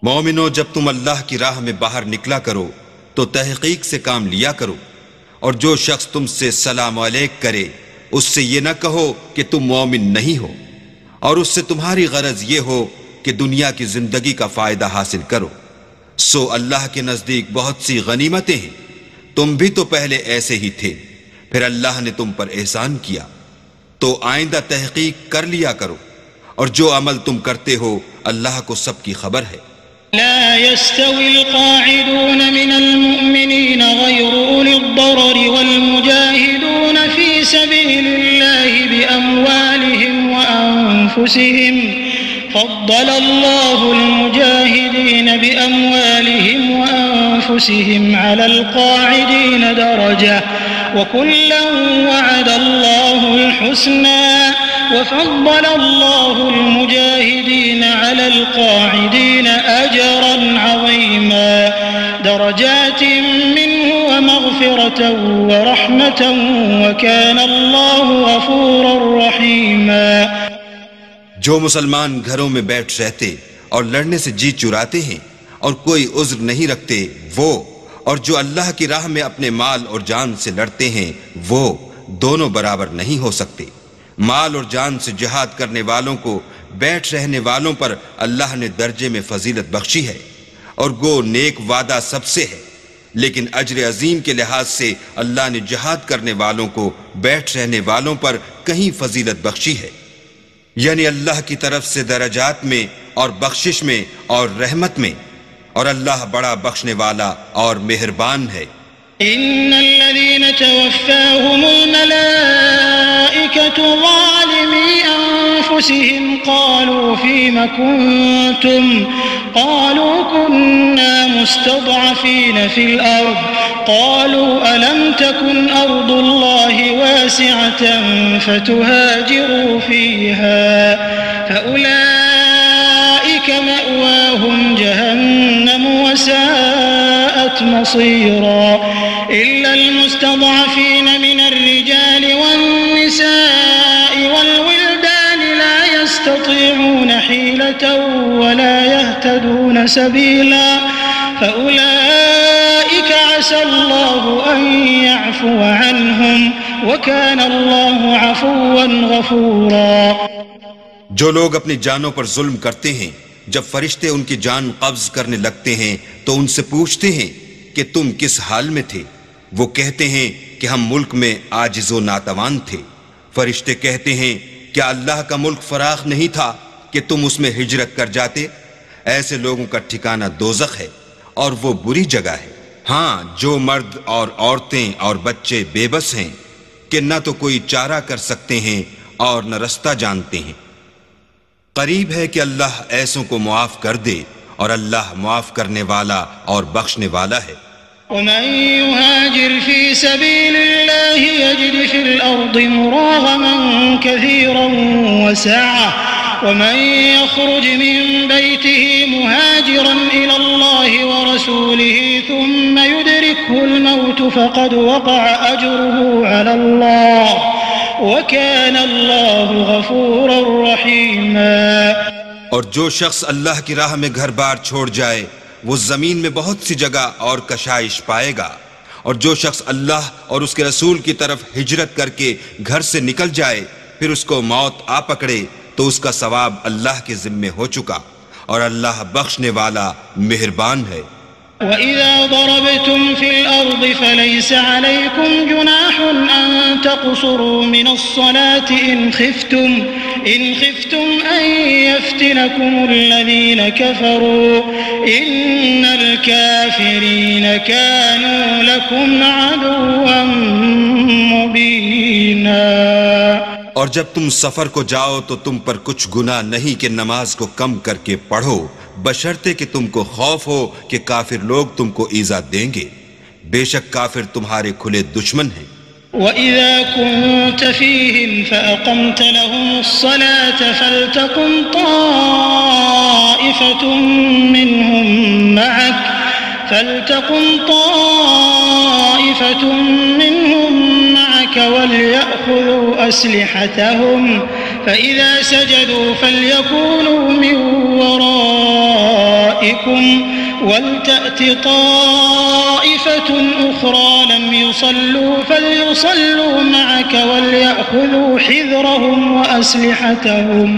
مومنو، جب تم اللہ کی راہ میں باہر نکلا کرو تو تحقیق سے کام لیا کرو، اور جو شخص تم سے سلام علیک کرے اس سے یہ نہ کہو کہ تم مومن نہیں ہو، اور اس سے تمہاری غرض یہ ہو کہ دنیا کی زندگی کا فائدہ حاصل کرو۔ سو اللہ کے نزدیک بہت سی غنیمتیں ہیں، تم بھی تو پہلے ایسے ہی تھے، پھر اللہ نے تم پر احسان کیا، تو آئندہ تحقیق کر لیا کرو، اور جو عمل تم کرتے ہو اللہ کو سب کی خبر ہے۔ لا يستوي القاعدون من المؤمنين غير أولي الضرر والمجاهدون في سبيل الله بأموالهم وأنفسهم فضل الله المجاهدين بأموالهم وأنفسهم على القاعدين درجة وكلا وعد الله الحسنى وفضل الله المجاهدين على القاعدين أجرا عظيما درجات منه ومغفرة ورحمة وكان الله غفورا رحيما۔ جو مسلمان گھروں میں بیٹھ رہتے اور لڑنے سے جی چراتے ہیں اور کوئی عذر نہیں رکھتے وہ، اور جو اللہ کی راہ میں اپنے مال اور جان سے لڑتے ہیں وہ دونوں برابر نہیں ہو سکتے۔ مال اور جان سے جہاد کرنے والوں کو بیٹھ رہنے والوں پر اللہ نے درجے میں فضیلت بخشی ہے، اور گو نیک وعدہ سب سے ہے، لیکن اجر عظیم کے لحاظ سے اللہ نے جہاد کرنے والوں کو بیٹھ رہنے والوں پر کہیں فضیلت بخشی ہے، یعنی اللہ کی طرف سے درجات میں اور بخشش میں اور رحمت میں، اور اللہ بڑا بخشنے والا اور مہربان ہے۔ ان الذين توفاهم الملائكة ظالمي انفسهم قالوا فيما كنتم قالوا كنا مستضعفين في الارض قالوا الم تكن ارض الله واسعة فتهاجروا فيها فاولئك مأواهم جهنم وساءت مصيرا إلا المستضعفين من الرجال والنساء والولدان لا يستطيعون يستطيعون حيلة ولا يهتدون سبيلا فأولئك عسى الله أن يعفو عنهم وكان الله عفوا غفورا۔ جو لوگ اپنی جانوں پر ظلم کرتے ہیں، جب فرشتے ان کی جان قبض کرنے لگتے ہیں تو ان سے پوچھتے ہیں کہ تم کس حال میں تھے؟ وہ کہتے ہیں کہ ہم ملک میں عاجز و ناتوان تھے۔ فرشتے کہتے ہیں کیا اللہ کا ملک فراخ نہیں تھا کہ تم اس میں ہجرت کر جاتے؟ ایسے لوگوں کا ٹھکانہ دوزخ ہے اور وہ بری جگہ ہے۔ ہاں، جو مرد اور عورتیں اور بچے بے بس ہیں کہ نہ تو کوئی چارہ کر سکتے ہیں اور نہ رستہ جانتے ہیں، قریب ہے کہ اللہ ایسوں کو معاف کر دے، اور اللہ معاف کرنے والا اور بخشنے والا ہے۔ ومن يهاجر في سبيل الله يجد في الأرض مراغما كثيرا وسعة ومن يخرج من بيته مهاجرا إلى الله ورسوله ثم يدركه الموت فقد وقع أجره على الله وكان الله غفورا رحيما۔ اور جو شخص اللہ کی راہ میں گھر بار چھوڑ جائے وہ زمین میں بہت سی جگہ اور کشائش پائے گا، اور جو شخص اللہ اور اس کے رسول کی طرف ہجرت کر کے گھر سے نکل جائے پھر اس کو موت آ پکڑے تو اس کا ثواب اللہ کے ذمے ہو چکا، اور اللہ بخشنے والا مہربان ہے۔ وَإِذَا ضَرَبْتُمْ فِي الْأَرْضِ فَلَيْسَ عَلَيْكُمْ جُنَاحٌ أَن تَقْصُرُوا مِنَ الصَّلَاةِ إِنْ خِفْتُمْ أَن يَفْتِنَكُمُ الَّذِينَ كَفَرُوا إِنَّ الْكَافِرِينَ كَانُوا لَكُمْ عَدُوًّا مُبِينًا۔ اور جب تم سفر کو جاؤ تو تم پر کچھ گناہ نہیں کہ نماز کو کم کر کے پڑھو، بشرطے کہ تم کو خوف ہو کہ کافر لوگ تم کو ایذا دیں گے، بے شک کافر تمہارے کھلے دشمن ہیں۔ وَإِذَا كُنْتَ فِيهِمْ فَأَقَمْتَ لَهُمُ الصَّلَاةَ فَلْتَقُمْ طَائِفَةٌ مِّنْهُمْ مَعَكَ وَلْيَأْخُذُوا أَسْلِحَتَهُمْ فَإِذَا سَجَدُوا فَلْيَكُونُوا مِنْ وَرَائِكُمْ وَلْتَأْتِ طَائِفَةٌ أُخْرَى لَمْ يُصَلُّوا فَلْيُصَلُّوا مَعَكَ وَلْيَأْخُذُوا حِذْرَهُمْ وَأَسْلِحَتَهُمْ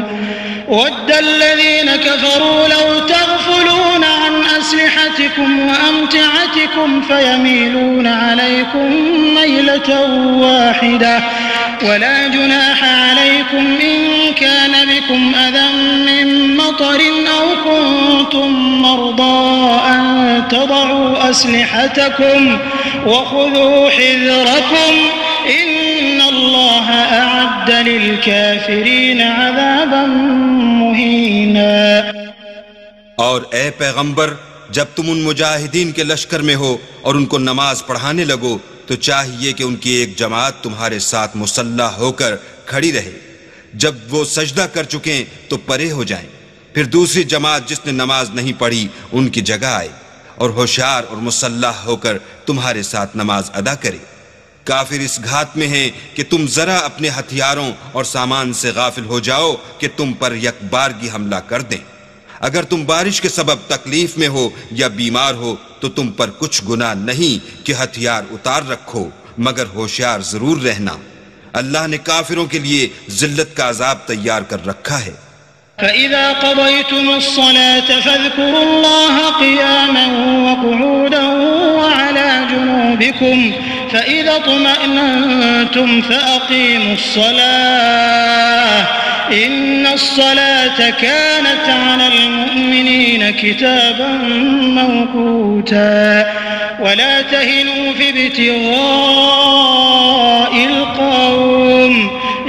وَدَّ الَّذِينَ كَفَرُوا لَوْ تَغْفُلُونَ عَنْ أَسْلِحَتِكُمْ وَأَمْتِعَتِكُمْ فَيَمِيلُونَ عَلَيْكُمْ مَيْلَةً وَاحِدَةً ولا جناح عليكم إن كان بكم أذى من مطر أو كنتم مرضى أن تضعوا أسلحتكم وخذوا حذركم إن الله أعد للكافرين عذابا مهينا۔ اور اے پیغمبر، جب تم ان مجاہدین کے لشکر میں ہو اور ان کو نماز پڑھانے لگو تو چاہیے کہ ان کی ایک جماعت تمہارے ساتھ مسلح ہو کر کھڑی رہے، جب وہ سجدہ کر چکیں تو پرے ہو جائیں، پھر دوسری جماعت جس نے نماز نہیں پڑھی ان کی جگہ آئے اور ہوشیار اور مسلح ہو کر تمہارے ساتھ نماز ادا کرے۔ کافر اس گھات میں ہیں کہ تم ذرا اپنے ہتھیاروں اور سامان سے غافل ہو جاؤ کہ تم پر یکبارگی حملہ کر دیں۔ اگر تم بارش کے سبب تکلیف میں ہو یا بیمار ہو تو تم پر کچھ گناہ نہیں کہ ہتھیار اتار رکھو، مگر ہوشیار ضرور رہنا، اللہ نے کافروں کے لیے ذلت کا عذاب تیار کر رکھا ہے۔ فَإِذَا قَضَيْتُمُ الصَّلَاةَ فَاذْكُرُوا اللَّهَ قِيَامًا وَقُعُودًا وَعَلَى جُنُوبِكُمْ فَإِذَا اطْمَأْنَنْتُمْ فَأَقِيمُوا الصَّلَاةَ إِنَّ الصَّلَاةَ كَانَتْ عَلَى الْمُؤْمِنِينَ كِتَابًا مَوْقُوتًا وَلَا تَهِنُوا فِي ابْتِغَاءِ الْقَوْمِ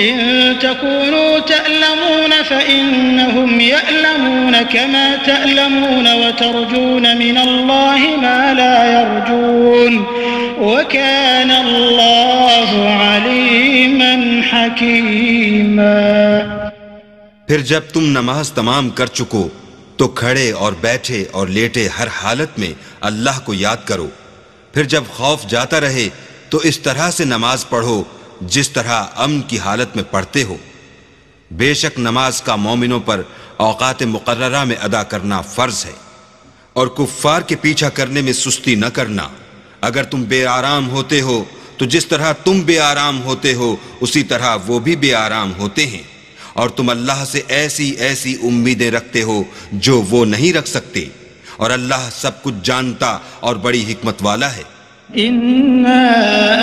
إِن تَكُونُوا تَأْلَمُونَ فَإِنَّهُمْ يَأْلَمُونَ كَمَا تَأْلَمُونَ وَتَرْجُونَ مِنَ اللَّهِ مَا لَا يَرْجُونَ وَكَانَ اللَّهُ عَلِيمًا حَكِيمًا۔ پھر جب تم نماز تمام کر چکو تو کھڑے اور بیٹھے اور لیٹے ہر حالت میں اللہ کو یاد کرو، پھر جب خوف جاتا رہے تو اس طرح سے نماز پڑھو جس طرح امن کی حالت میں پڑھتے ہو، بے شک نماز کا مومنوں پر اوقات مقررہ میں ادا کرنا فرض ہے، اور کفار کے پیچھا کرنے میں سستی نہ کرنا۔ اگر تم بے آرام ہوتے ہو تو جس طرح تم بے آرام ہوتے ہو اسی طرح وہ بھی بے آرام ہوتے ہیں، اور تم اللہ سے ایسی ایسی امیدیں رکھتے ہو جو وہ نہیں رکھ سکتے، اور اللہ سب کچھ جانتا اور بڑی حکمت والا ہے۔ إنا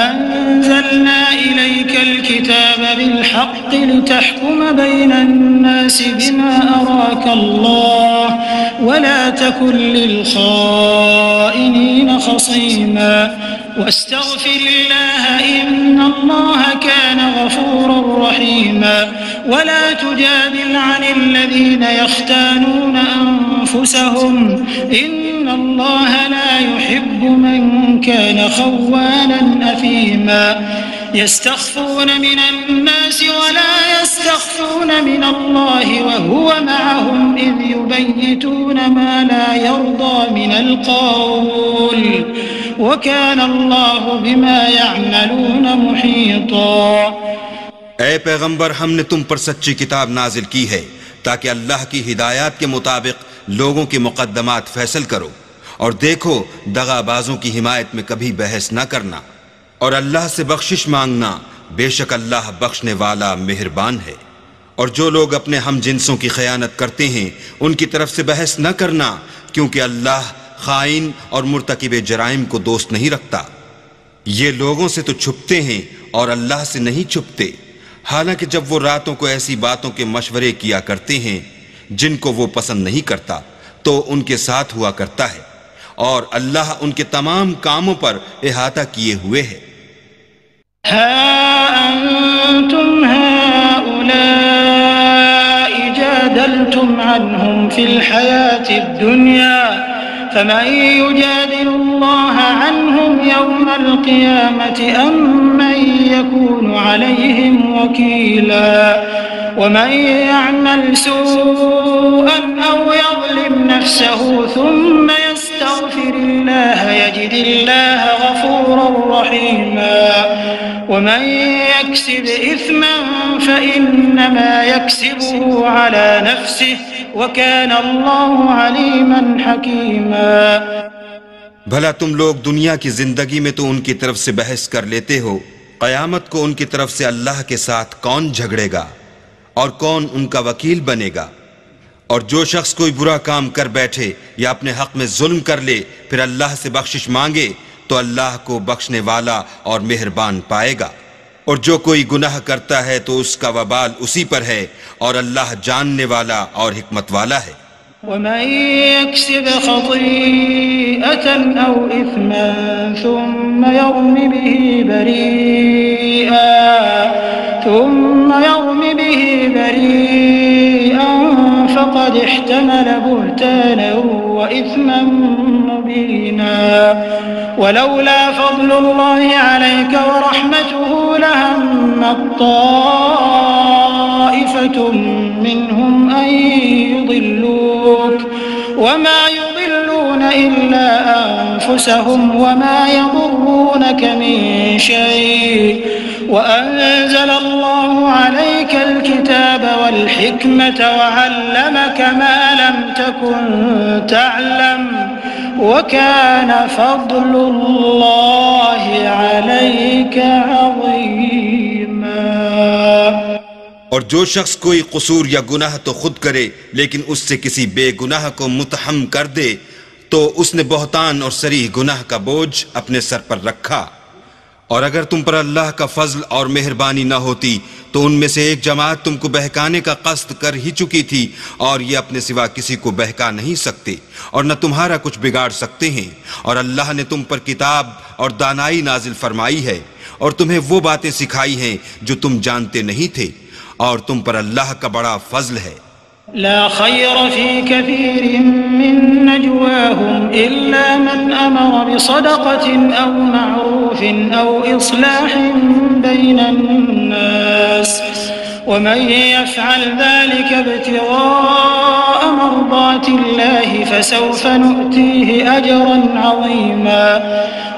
أنزلنا إليك الكتاب بالحق لتحكم بين الناس بما أراك الله ولا تكن للخائنين خصيما واستغفر الله إن الله كان غفورا رحيما ولا تجادل عن الذين يختانون أنفسهم إن الله لا يحب من كان خوانا أثيما يستخفون من الناس ولا يستخفون من الله وهو معهم إذ يبيتون ما لا يرضى من القول وكان الله بما يعملون محيطا۔ اے پیغمبر، ہم نے تم پر سچی کتاب نازل کی ہے تاکہ اللہ کی ہدایات کے مطابق لوگوں کے مقدمات فیصل کرو، اور دیکھو دغا بازوں کی حمایت میں کبھی بحث نہ کرنا، اور اللہ سے بخشش مانگنا، بے شک اللہ بخشنے والا مہربان ہے۔ اور جو لوگ اپنے ہم جنسوں کی خیانت کرتے ہیں ان کی طرف سے بحث نہ کرنا، کیونکہ اللہ خائن اور مرتکب جرائم کو دوست نہیں رکھتا۔ یہ لوگوں سے تو چھپتے ہیں اور اللہ سے نہیں چھپتے، حالانکہ جب وہ راتوں کو ایسی باتوں کے مشورے کیا کرتے ہیں جن کو وہ پسند نہیں کرتا تو ان کے ساتھ ہوا کرتا ہے، اور اللہ ان کے تمام کاموں پر احاطہ کیے ہوئے ہے۔ ها أنتم هؤلاء جادلتم عنهم في الحياة الدنيا فمن يجادل الله عنهم يوم القيامة أم من يكون عليهم وكيلا ومن يعمل سوءا أو يظلم نفسه ثم يستغفر الله يجد الله غفورا رحيما ومن يكسب إثما فإنما يكسبه على نفسه وكان الله عليما حكيما۔ بھلا تم لوگ دنیا کی زندگی میں تو ان کی طرف سے بحث کر لیتے ہو، قیامت کو ان کی طرف سے اللہ کے ساتھ کون جھگڑے گا اور کون ان کا وکیل بنے گا؟ اور جو شخص کوئی برا کام کر بیٹھے یا اپنے حق میں ظلم کر لے پھر اللہ سے بخشش مانگے تو اللہ کو بخشنے والا اور مہربان پائے گا، اور جو کوئی گناہ کرتا ہے تو اس کا وبال اسی پر ہے، اور اللہ جاننے والا اور حکمت والا ہے۔ ومن يكسب خطيئة أو إثما ثم يرم به بريئا فقد احتمل بهتانا وإثما مبينا ولولا فضل الله عليك ورحمته لهم طائفة منهم أن يضلوك وما يضلون إلا أنفسهم وما يضرونك من شيء وأنزل الله عليك الكتاب والحكمة وعلمك ما لم تكن تعلم وكان فضل الله عليك عظيما۔ اور جو شخص کوئی قصور یا گناہ تو خود کرے لیکن اس سے کسی بے گناہ کو متہم کر دے تو اس نے بہتان اور صریح گناہ کا بوجھ اپنے سر پر رکھا، اور اگر تم پر اللہ کا فضل اور مہربانی نہ ہوتی تو ان میں سے ایک جماعت تم کو بہکانے کا قصد کر ہی چکی تھی، اور یہ اپنے سوا کسی کو بہکا نہیں سکتے اور نہ تمہارا کچھ بگاڑ سکتے ہیں، اور اللہ نے تم پر کتاب اور دانائی نازل فرمائی ہے اور تمہیں وہ باتیں سکھائی ہیں جو تم جانتے نہیں تھے، اور تم پر اللہ کا بڑا فضل ہے۔ لا خير في كثير من نجواهم إلا من أمر بصدقة أو معروف أو إصلاح بين الناس ومن يفعل ذلك ابتغاء مرضات الله فسوف نؤتيه أجرا عظيما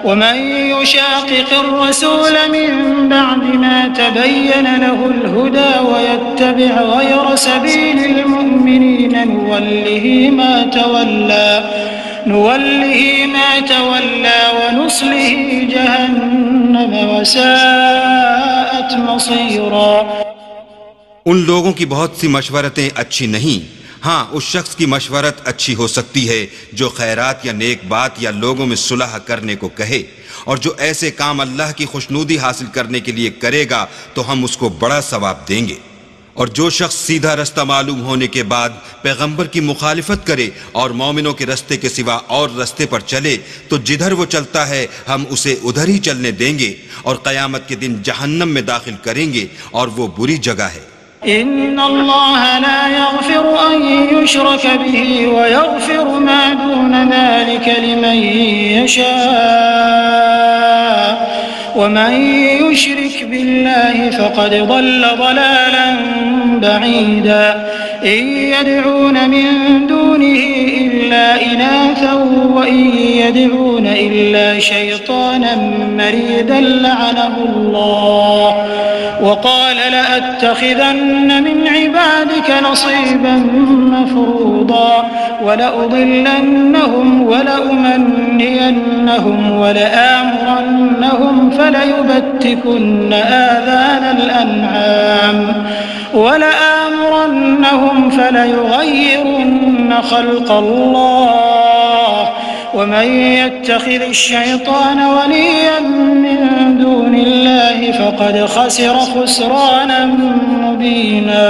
ومن يشاقق الرسول من بعد ما تبين له الهدى ويتبع غير سبيل المؤمنين نوله ما تولى ونصله جهنم وساءت مصيرا. ان لوگوں کی بہت سی مشورتیں اچھی نہیں، ہاں اس شخص کی مشورت اچھی ہو سکتی ہے جو خیرات یا نیک بات یا لوگوں میں صلح کرنے کو کہے، اور جو ایسے کام اللہ کی خوشنودی حاصل کرنے کے لیے کرے گا تو ہم اس کو بڑا ثواب دیں گے. اور جو شخص سیدھا رستہ معلوم ہونے کے بعد پیغمبر کی مخالفت کرے اور مومنوں کے رستے کے سوا اور رستے پر چلے تو جدھر وہ چلتا ہے ہم اسے ادھر ہی چلنے دیں گے اور قیامت کے دن جہنم میں داخل کریں گے اور وہ بری جگہ ہے. إن الله لا يغفر أن يشرك به ويغفر ما دون ذلك لمن يشاء ومن يشرك بالله فقد ضل ضلالا بعيدا. إن يدعون من دونه إلا إناثا وإن يدعون إلا شيطانا مريدا لعنه الله وقال لأتخذن من عبادك نصيبا مفروضا ولأضلنهم ولأمنينهم ولآمرنهم فليبتكن آذان الأنعام ولآمرنهم فليغيرن خلق الله ومن يتخذ الشيطان وليا من دون الله فقد خسر خسرانا مبينا.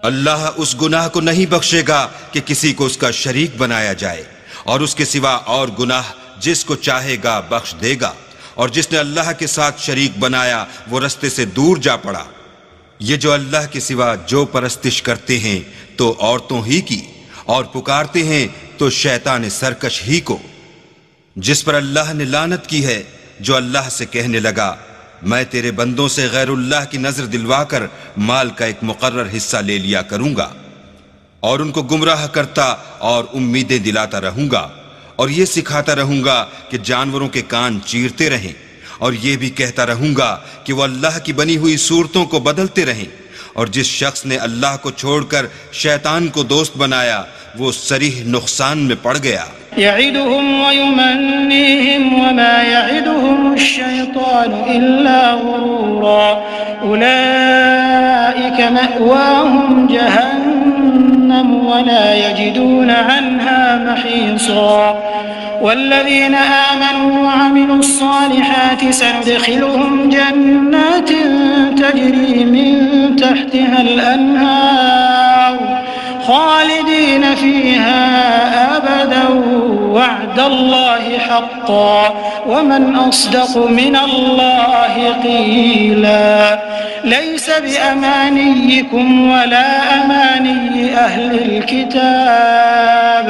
اللہ اس گناہ کو نہیں بخشے گا کہ کسی کو اس کا شریک بنایا جائے، اور اس کے سوا اور گناہ جس کو چاہے گا بخش دے گا، اور جس نے اللہ کے ساتھ شریک بنایا وہ رستے سے دور جا پڑا. یہ جو اللہ کے سوا جو پرستش کرتے ہیں تو عورتوں ہی کی، اور پکارتے ہیں تو شیطان سرکش ہی کو، جس پر اللہ نے لعنت کی ہے، جو اللہ سے کہنے لگا میں تیرے بندوں سے غیر اللہ کی نظر دلوا کر مال کا ایک مقرر حصہ لے لیا کروں گا، اور ان کو گمراہ کرتا اور امیدیں دلاتا رہوں گا، اور یہ سکھاتا رہوں گا کہ جانوروں کے کان چیرتے رہیں، اور یہ بھی کہتا رہوں گا کہ وہ اللہ کی بنی ہوئی صورتوں کو بدلتے رہیں. اور جس شخص نے اللہ کو چھوڑ کر شیطان کو دوست بنایا وہ صریح نقصان میں پڑ گیا. يعدهم ويمنيهم وما يعدهم الشيطان إلا غرورا أولئك مأواهم جهنم ولا يجدون عنها محيصا. والذين آمنوا وعملوا الصالحات سندخلهم جنات تجري من تحتها الأنهار خالدين فيها أبدا وعد الله حقا ومن أصدق من الله قيلا. ليس بأمانيكم ولا أماني أهل الكتاب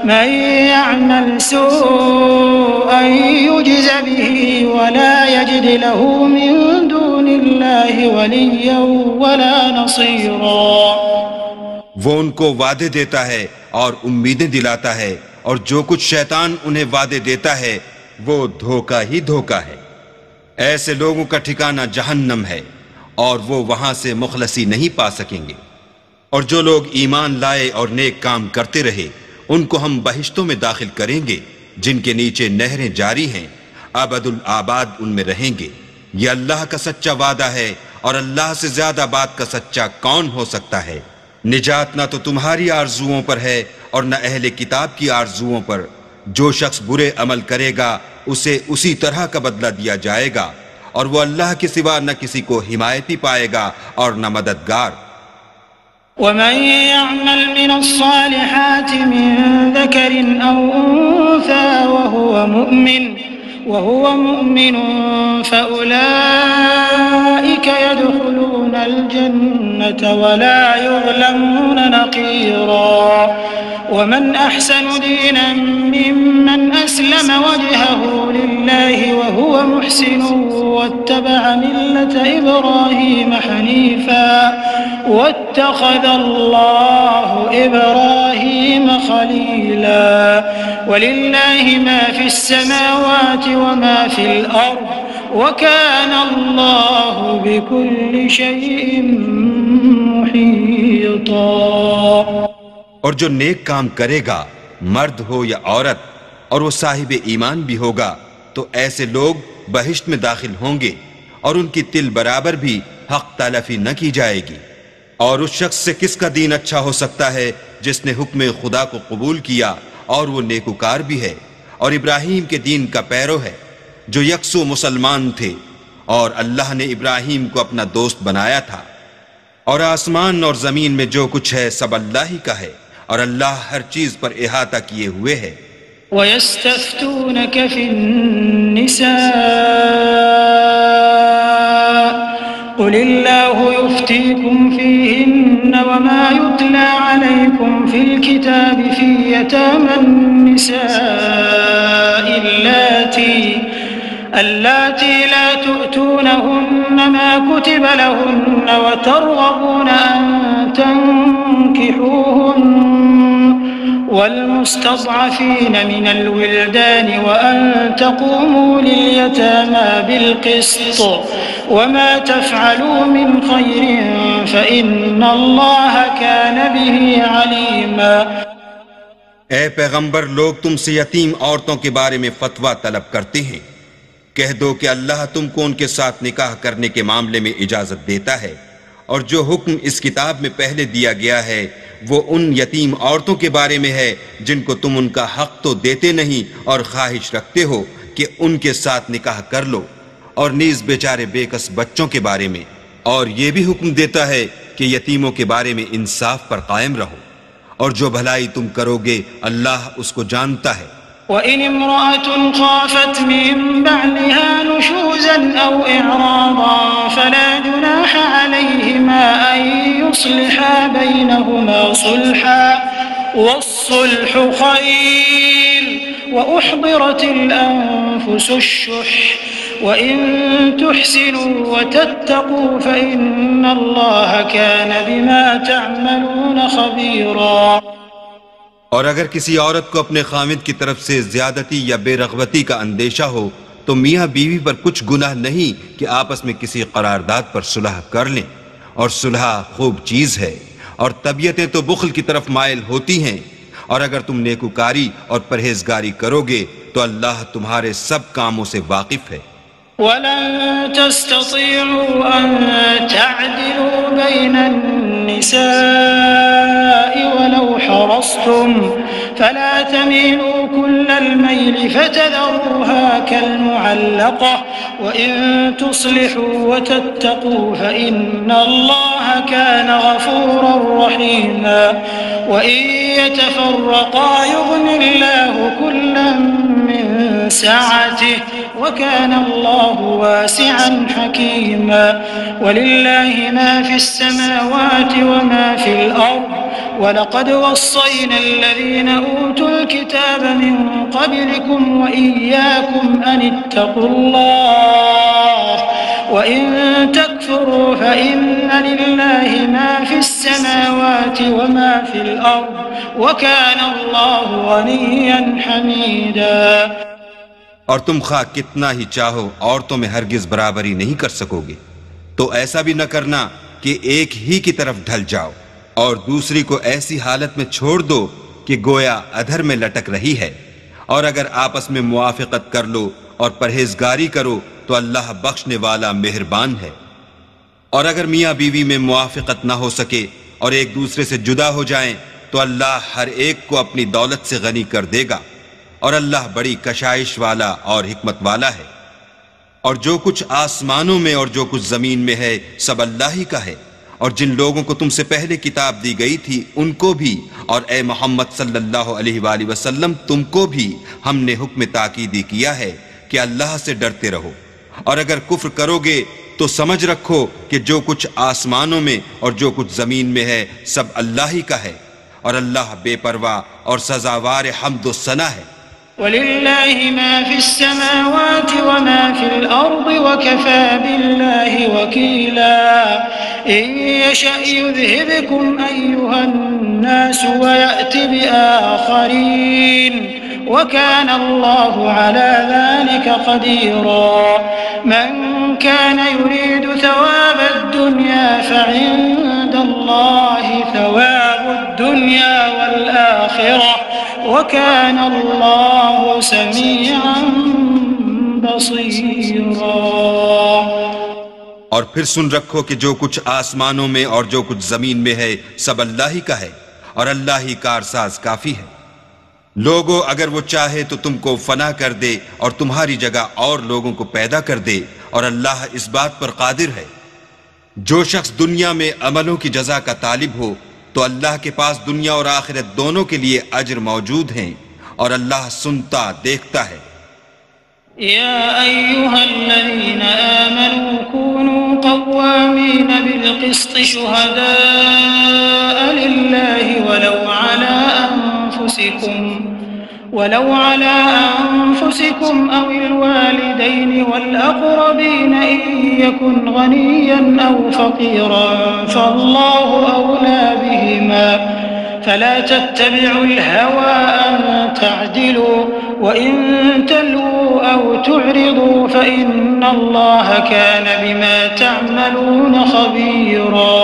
من يعمل سوءا يجز به ولا يجد له من دون الله وليا ولا نصيرا. وہ ان کو وعدے دیتا ہے اور امیدیں دلاتا ہے، اور جو کچھ شیطان انہیں وعدے دیتا ہے وہ دھوکہ ہی دھوکہ ہے. ایسے لوگوں کا ٹھکانہ جہنم ہے اور وہ وہاں سے مخلصی نہیں پا سکیں گے. اور جو لوگ ایمان لائے اور نیک کام کرتے رہے ان کو ہم بہشتوں میں داخل کریں گے جن کے نیچے نہریں جاری ہیں، ابد الآباد ان میں رہیں گے. یہ اللہ کا سچا وعدہ ہے، اور اللہ سے زیادہ بات کا سچا کون ہو سکتا ہے. نجات نہ تو تمہاری آرزوؤں پر ہے اور نہ اہل کتاب کی آرزوؤں پر. جو شخص برے عمل کرے گا اسے اسی طرح کا بدلہ دیا جائے گا، اور وہ اللہ کے سوا نہ کسی کو حمایتی پائے گا اور نہ مددگار. ومن يعمل من الصالحات من ذكر أو أنثى وهو مؤمن فأولئك يدخلون الجنة الجنة ولا يظلمون نقيرا ومن أحسن دينا ممن أسلم وجهه لله وهو محسن واتبع ملة إبراهيم حنيفا واتخذ الله إبراهيم خليلا ولله ما في السماوات وما في الأرض وكان الله بكل شيء محيطا۔ اور جو نیک کام کرے گا مرد ہو یا عورت اور وہ صاحب ایمان بھی ہوگا تو ایسے لوگ بہشت میں داخل ہوں گے اور ان کی تل برابر بھی حق تلفی نہ کی جائے گی۔ اور اس شخص سے کس کا دین اچھا ہو سکتا ہے جس نے حکم خدا کو قبول کیا اور وہ نیکوکار بھی ہے اور ابراہیم کے دین کا پیرو ہے جو یکسو مسلمان تھے، اور اللہ نے ابراہیم کو اپنا دوست بنایا تھا۔ اور آسمان اور زمین میں جو کچھ ہے سب اللہ ہی کا ہے، اور اللہ ہر چیز پر احاطہ کیے ہوئے ہے۔ وَيَسْتَفْتُونَكَ فِي النِّسَاءِ قُلِ اللَّهُ يُفْتِيكُمْ فِيهِنَّ وَمَا يُتْلَى عَلَيْكُمْ فِي الْكِتَابِ فِي يَتَامَى النِّسَاءِ اللَّاتِي لَا تُؤْتُونَهُنَّ مَا كُتِبَ لَهُنَّ وَتَرْغَبُونَ أَن تَنكِحُوهُنَّ والمستضعفين من الولدان وأن تقوموا لليتامى بالقسط وما تفعلوا من خير فإن الله كان به عليما۔ اے پیغمبر، لوگ تم سے یتیم عورتوں کے بارے میں فتویٰ طلب کرتے ہیں، کہہ دو کہ اللہ تم کو ان کے ساتھ نکاح کرنے کے معاملے میں اجازت دیتا ہے، اور جو حکم اس کتاب میں پہلے دیا گیا ہے وہ ان یتیم عورتوں کے بارے میں ہے جن کو تم ان کا حق تو دیتے نہیں اور خواہش رکھتے ہو کہ ان کے ساتھ نکاح کر لو، اور نیز بیچارے بے کس بچوں کے بارے میں، اور یہ بھی حکم دیتا ہے کہ یتیموں کے بارے میں انصاف پر قائم رہو، اور جو بھلائی تم کرو گے اللہ اس کو جانتا ہے۔ وَإِنِ امْرَأَةٌ خَافَتْ مِن بَعْلِهَا نُشُوزًا أَوْ إِعْرَاضًا فَلَا جُنَاحَ عَلَيْهِمَا أَن يُصْلِحَا بَيْنَهُمَا صُلْحًا وَالصُّلْحُ خَيْرٌ وَأُحْضِرَتِ الْأَنفُسُ الشُّحَّ وَإِن تُحْسِنُوا وَتَتَّقُوا فَإِنَّ اللَّهَ كَانَ بِمَا تَعْمَلُونَ خَبِيرًا۔ اور اگر کسی عورت کو اپنے خاوند کی طرف سے زیادتی یا بے رغبتی کا اندیشہ ہو تو میاں بیوی پر کچھ گناہ نہیں کہ آپس میں کسی قرارداد پر صلح کر لیں، اور صلح خوب چیز ہے، اور طبیعتیں تو بخل کی طرف مائل ہوتی ہیں، اور اگر تم نیکوکاری اور پرہیزگاری کرو گے تو اللہ تمہارے سب کاموں سے واقف ہے۔ وَلَن تَسْتَطِيعُوا أَن تَعْدِلُوا بَيْنَ النِّسَاءِ وَلَوْ حَرَصْتُمْ فَلَا تَمِيلُوا كُلَّ الْمَيْلِ فَتَذَرُوهَا كَالْمُعَلَّقَةِ وَإِن تُصْلِحُوا وَتَتَّقُوا فَإِنَّ اللَّهَ كَانَ غَفُورًا رَّحِيمًا۔ وَإِن يَتَفَرَّقَا يُغْنِ اللَّهُ كُلًّا مِّن سَعَتِهِ وَكَانَ اللَّهُ وَاسِعًا حَكِيمًا۔ وَلِلَّهِ مَا فِي السَّمَاوَاتِ وَمَا فِي الْأَرْضِ وَلَقَدْ وَصَّيْنَا الَّذِينَ أُوتُوا الْكِتَابَ مِن قَبْلِكُمْ وَإِيَّاكُمْ أَنِ اتَّقُوا اللَّهَ وَإِن تَكْفُرُوا فَإِنَّ لِلَّهِ مَا فِي السَّمَاوَاتِ وَمَا فِي الْأَرْضِ وَكَانَ اللَّهُ غَنِيًّا حَمِيدًا۔ اور تم خواہ کتنا ہی چاہو عورتوں میں ہرگز برابری نہیں کر سکو گے، تو ایسا بھی نہ کرنا کہ ایک ہی کی طرف ڈھل جاؤ اور دوسری کو ایسی حالت میں چھوڑ دو کہ گویا ادھر میں لٹک رہی ہے، اور اگر آپس میں موافقت کر لو اور پرہیزگاری کرو تو اللہ بخشنے والا مہربان ہے۔ اور اگر میاں بیوی میں موافقت نہ ہو سکے اور ایک دوسرے سے جدا ہو جائیں تو اللہ ہر ایک کو اپنی دولت سے غنی کر دے گا، اور اللہ بڑی کشائش والا اور حکمت والا ہے۔ اور جو کچھ آسمانوں میں اور جو کچھ زمین میں ہے سب اللہ ہی کا ہے، اور جن لوگوں کو تم سے پہلے کتاب دی گئی تھی ان کو بھی، اور اے محمد صلی اللہ علیہ وآلہ وسلم تم کو بھی ہم نے حکم تاکیدی کیا ہے کہ اللہ سے ڈرتے رہو، اور اگر کفر کرو گے تو سمجھ رکھو کہ جو کچھ آسمانوں میں اور جو کچھ زمین میں ہے سب اللہ ہی کا ہے، اور اللہ بے پرواہ اور سزاوار حمد و ثنا ہے۔ وَلِلَّهِ مَا فِي السَّمَاوَاتِ وَمَا فِي الْأَرْضِ وَكَفَى بِاللَّهِ وَكِيلًا إِن يَشَأْ يُذْهِبْكُمْ أَيُّهَا النَّاسُ وَيَأْتِ بِآخَرِينَ وَكَانَ اللَّهُ عَلَى ذَلِكَ قَدِيرًا مَنْ كَانَ يُرِيدُ ثَوَابَ الدُّنْيَا فَعِندَ اللَّهِ ثَوَابُ الدُّنْيَا وَالْآخِرَةِ وَكَانَ اللَّهُ سَمِيعًا بَصِيرًا۔ اور پھر سن رکھو کہ جو کچھ آسمانوں میں اور جو کچھ زمین میں ہے سب اللہ ہی کا ہے، اور اللہ ہی کارساز کافی ہے۔ لوگوں اگر وہ چاہے تو تم کو فنا کر دے اور تمہاری جگہ اور لوگوں کو پیدا کر دے، اور اللہ اس بات پر قادر ہے۔ جو شخص دنیا میں عملوں کی جزا کا طالب ہو تو اللہ کے پاس دنیا اور آخرت دونوں کے لیے اجر موجود ہیں، اور اللہ سنتا دیکھتا ہے۔ يا أيها الذين آمنوا كونوا قوامين بالقسط شهداء لله ولو على أنفسكم أو الوالدين والأقربين إن يكن غنيا أو فقيرا فالله أولى بهما فلا تتبعوا الهوى أن تعدلوا وإن تلووا أو تعرضوا فإن الله كان بما تعملون خبيرا۔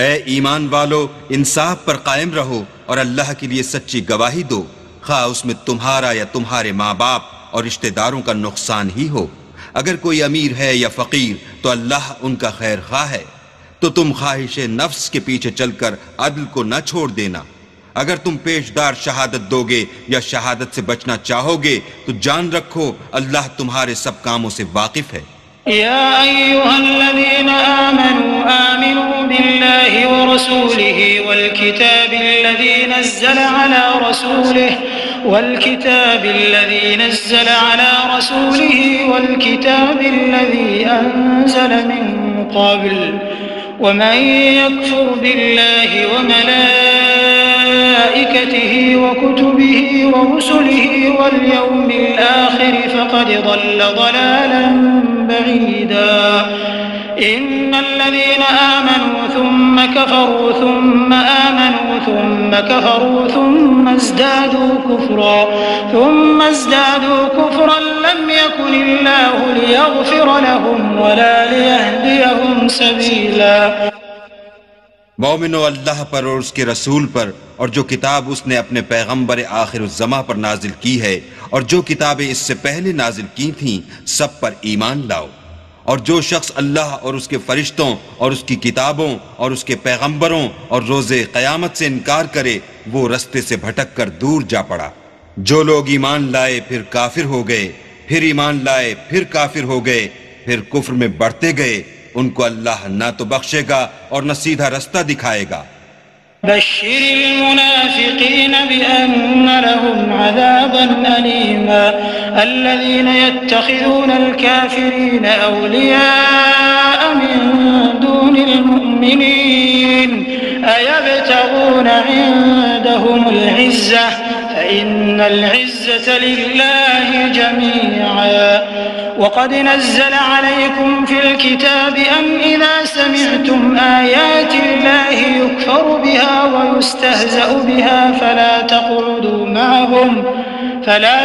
اے ایمان والو، انصاف پر قائم رہو اور اللہ کے لیے سچی گواہی دو، خواہ اس میں تمہارا یا تمہارے ماں باپ اور رشتہ داروں کا نقصان ہی ہو۔ اگر کوئی امیر ہے یا فقیر تو اللہ ان کا خیر خواہ ہے، تو تم خواہش نفس کے پیچھے چل کر عدل کو نہ چھوڑ دینا۔ اگر تم پیشدار شہادت دو گے یا شہادت سے بچنا چاہو گے تو جان رکھو اللہ تمہارے سب کاموں سے واقف ہے۔ يا أيها الذين آمنوا بالله ورسوله والكتاب الذي نزل على رسوله والكتاب الذي أنزل من قبل ومن يكفر بالله وملائكته وكتبه ورسله واليوم الآخر فقد ضل ضلالا بعيدا۔ إن الذين آمنوا ثم كفروا ثم آمنوا ثم كفروا ثم ازدادوا كفرا لم يكن الله ليغفر لهم ولا ليهديهم سبيلا۔ مومنو، اللہ پر اور اس کے رسول پر اور جو کتاب اس نے اپنے پیغمبر آخر الزماں پر نازل کی ہے اور جو کتابیں اس سے پہلے نازل کی تھیں سب پر ایمان لاؤ۔ اور جو شخص اللہ اور اس کے فرشتوں اور اس کی کتابوں اور اس کے پیغمبروں اور روز قیامت سے انکار کرے وہ رستے سے بھٹک کر دور جا پڑا۔ جو لوگ ایمان لائے پھر کافر ہو گئے، پھر ایمان لائے پھر کافر ہو گئے، پھر کفر میں بڑھتے گئے، ان کو اللہ نہ تو بخشے گا اور نہ سیدھا رستہ دکھائے گا۔ بشر المنافقين بأن لهم عذابا أليما الذين يتخذون الكافرين أولياء من دون المؤمنين أيبتغون عندهم العزة فإن العزة لله جميعا وقد نزل عليكم في الكتاب أن إذا سمعتم آيات الله يكفر بها ويستهزأ بها فلا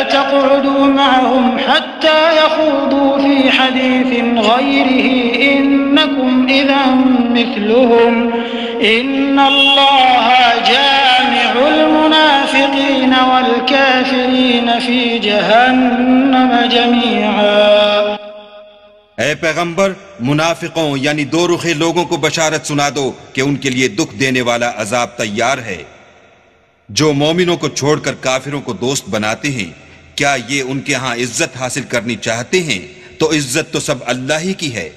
تقعدوا معهم حتى يخوضوا في حديث غيره إنكم إذا مثلهم إن الله جامع المنافقين والكافرين في جهنم جميعا۔ اے پیغمبر، منافقوں یعنی دو رخے لوگوں کو بشارت سنا دو کہ ان کے لیے دکھ دینے والا عذاب تیار ہے۔ جو مومنوں کو چھوڑ کر کافروں کو دوست بناتے ہیں، کیا یہ ان کے ہاں عزت حاصل کرنی چاہتے ہیں؟ تو عزت تو سب اللہ ہی کی ہے۔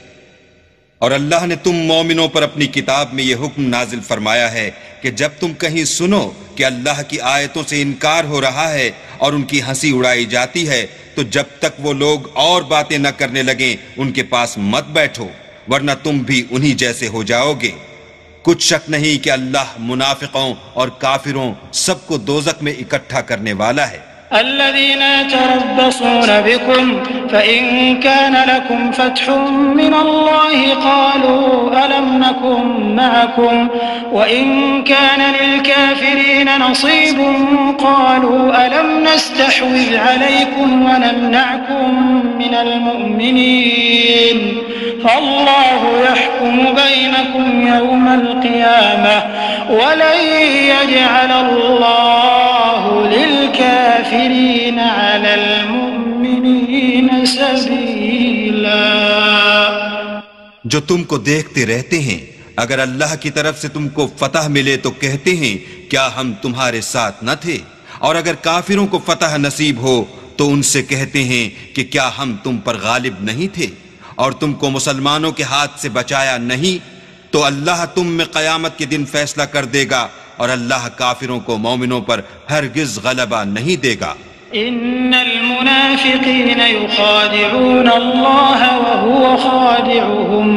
اور اللہ نے تم مومنوں پر اپنی کتاب میں یہ حکم نازل فرمایا ہے کہ جب تم کہیں سنو کہ اللہ کی آیتوں سے انکار ہو رہا ہے اور ان کی ہنسی اڑائی جاتی ہے تو جب تک وہ لوگ اور باتیں نہ کرنے لگیں ان کے پاس مت بیٹھو، ورنہ تم بھی انہی جیسے ہو جاؤ گے۔ کچھ شک نہیں کہ اللہ منافقوں اور کافروں سب کو دوزخ میں اکٹھا کرنے والا ہے۔ الذين يتربصون بكم فإن كان لكم فتح من الله قالوا ألم نكن معكم وإن كان للكافرين نصيب قالوا ألم نستحوذ عليكم ونمنعكم من المؤمنين فالله يحكم بينكم يوم القيامة ولن يجعل الله للكافرين على المؤمنين سبيلا۔ جو تم کو دیکھتے رہتے ہیں، اگر اللہ کی طرف سے تم کو فتح ملے تو کہتے ہیں کیا ہم تمہارے ساتھ نہ تھے، اور اگر کافروں کو فتح نصیب ہو تو ان سے کہتے ہیں کہ کیا ہم تم پر غالب نہیں تھے اور تم کو مسلمانوں کے ہاتھ سے بچایا نہیں، تو اللہ تم میں قیامت کے دن فیصلہ کر دے گا اور اللہ کافروں کو مومنوں پر ہرگز غلبہ نہیں دے گا۔ ان المنافقین یخادعون اللہ وهو خادعهم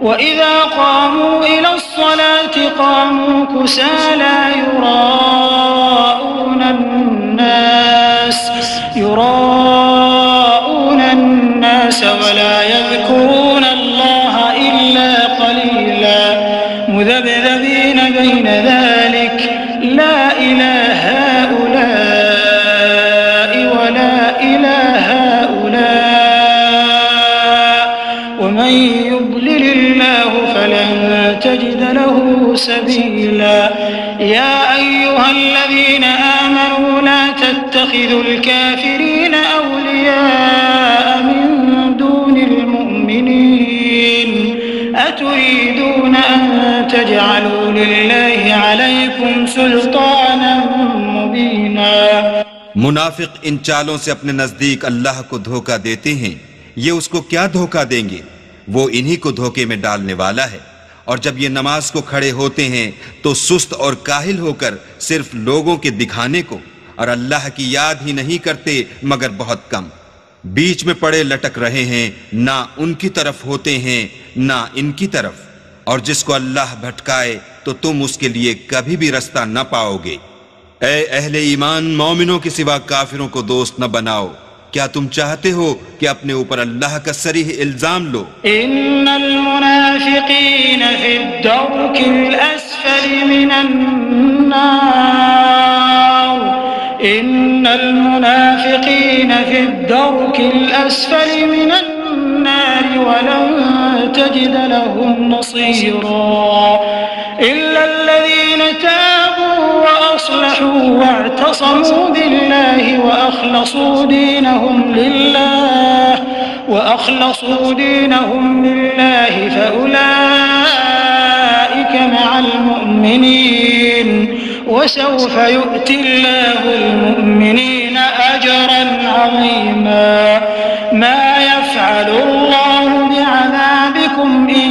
وإذا قاموا إلى الصلاة قاموا كسالى يراءون الناس ولا يذكرون الله إلا قليلا مذبذبين بين ذلك لا إلى هؤلاء ولا إلى هؤلاء ومن يضلل الله فلن تجد له سبيلا يا أيها الذين آمنوا لا تتخذوا الكافرين أولياء من دون المؤمنين أتريدون أن تجعلوا لله عليكم سلطانا مبينا۔ منافق ان چالوں سے اپنے نزدیک اللہ کو دھوکہ دیتے ہیں، یہ اس کو کیا دھوکہ دیں گے، وہ انہی کو دھوکے میں ڈالنے والا ہے۔ اور جب یہ نماز کو کھڑے ہوتے ہیں تو سست اور کاہل ہو کر صرف لوگوں کے دکھانے کو اور اللہ کی یاد ہی نہیں کرتے مگر بہت کم، بیچ میں پڑے لٹک رہے ہیں، نہ ان کی طرف ہوتے ہیں نہ ان کی طرف، اور جس کو اللہ بھٹکائے تو تم اس کے لیے کبھی بھی رستہ نہ پاؤ گے۔ اے اہل ایمان، مومنوں کے سوا کافروں کو دوست نہ بناؤ، کیا تم چاہتے ہو کہ اپنے اوپر اللہ کا صریح الزام لو؟ ان المنافقین فی الدرک الاسفل من النار ان المنافقین فی الدرک الاسفل من النار ولن تجد لهم نصيرا الا الذين تابوا واصلحوا واعتصموا بالله واخلصوا دينهم لله فأولئك مع المؤمنين وسوف يؤتي الله المؤمنين أجرا عظيما ما يفعل الله بعذابكم إن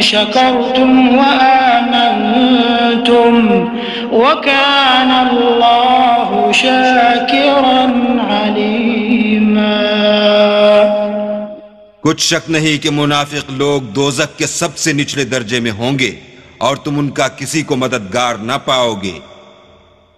شكرتم وآمنتم وكان الله شاكرا عليما۔ کچھ شک نہیں کہ منافق لوگ دوزخ کے سب سے نچلے درجے میں ہوں گے اور تم ان کا کسی کو مددگار نہ پاؤ گے۔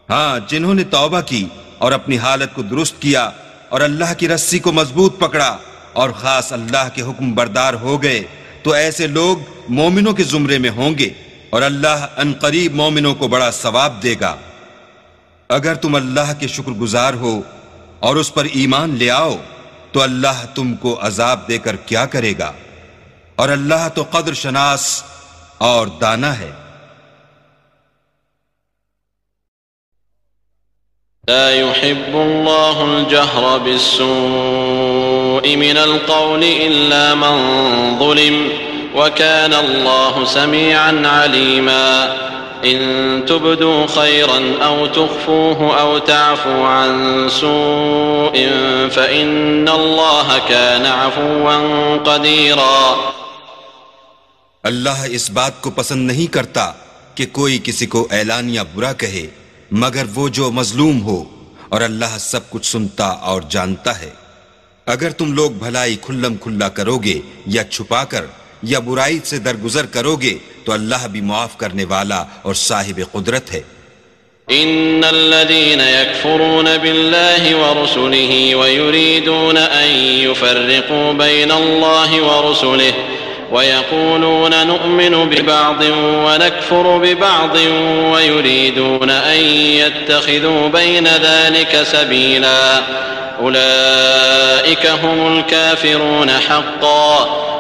ہاں، جنہوں نے توبہ کی اور اپنی حالت کو درست کیا اور اللہ کی رسی کو مضبوط پکڑا اور خاص اللہ کے حکم بردار ہو گئے تو ایسے لوگ مومنوں کے زمرے میں ہوں گے اور اللہ ان قریب مومنوں کو بڑا ثواب دے گا۔ اگر تم اللہ کے شکر گزار ہو اور اس پر ایمان لے آؤ تو اللہ تم کو عذاب دے کر کیا کرے گا، اور اللہ تو قدر شناس اور دانا ہے۔ لا يحب الله الجهر بالسوء من القول إلا من ظلم وكان الله سميعا عليما إن تبدوا خيرا أو تخفوه أو تعفوا عن سوء فإن الله كان عفوا قديرا۔ اللہ اس بات کو پسند نہیں کرتا کہ کوئی کسی کو اعلانیہ برا کہے مگر وہ جو مظلوم ہو، اور اللہ سب کچھ سنتا اور جانتا ہے۔ اگر تم لوگ بھلائی کھلم کھلا کرو گے یا چھپا کر یا برائی سے درگزر کرو گے تو اللہ بھی معاف کرنے والا اور صاحب قدرت ہے۔ إن الذين يكفرون بالله ورسله ويريدون أن يفرقوا بين الله ورسله ويقولون نؤمن ببعض ونكفر ببعض ويريدون أن يتخذوا بين ذلك سبيلا أولئك هم الكافرون حقا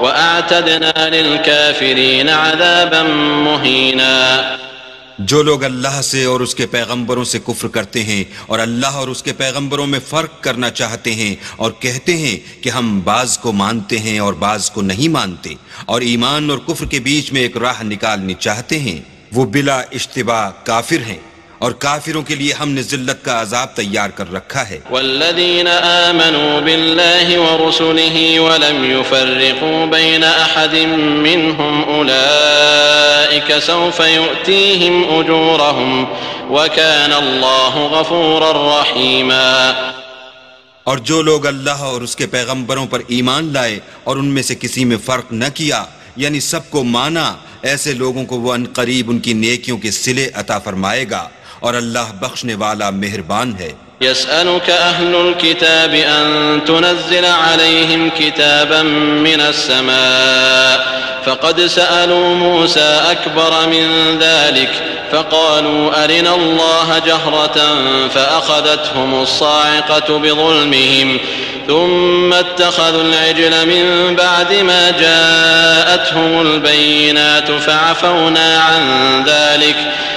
وأعتدنا للكافرين عذابا مهينا۔ جو لوگ اللہ سے اور اس کے پیغمبروں سے کفر کرتے ہیں اور اللہ اور اس کے پیغمبروں میں فرق کرنا چاہتے ہیں اور کہتے ہیں کہ ہم بعض کو مانتے ہیں اور بعض کو نہیں مانتے اور ایمان اور کفر کے بیچ میں ایک راہ نکالنی چاہتے ہیں، وہ بلا اشتباہ کافر ہیں، اور کافروں کے لیے ہم نے ذلت کا عذاب تیار کر رکھا ہے۔ والذین آمنوا باللہ ورسلہ ولم يفرقوا بین احد منہم اولئک سوف یؤتیہم اجورہم وکان اللہ غفورا رحیما۔ اور جو لوگ اللہ اور اس کے پیغمبروں پر ایمان لائے اور ان میں سے کسی میں فرق نہ کیا، یعنی سب کو مانا، ایسے لوگوں کو وہ عنقریب ان کی نیکیوں کے صلے عطا فرمائے گا، اور اللہ بخشنے والا مہربان ہے۔ يسألك أهل الكتاب أن تنزل عليهم كتابا من السماء فقد سألوا موسى أكبر من ذلك فقالوا أرنا الله جهرة فأخذتهم الصاعقة بظلمهم ثم اتخذوا العجل من بعد ما جاءتهم البينات فعفونا عن ذلك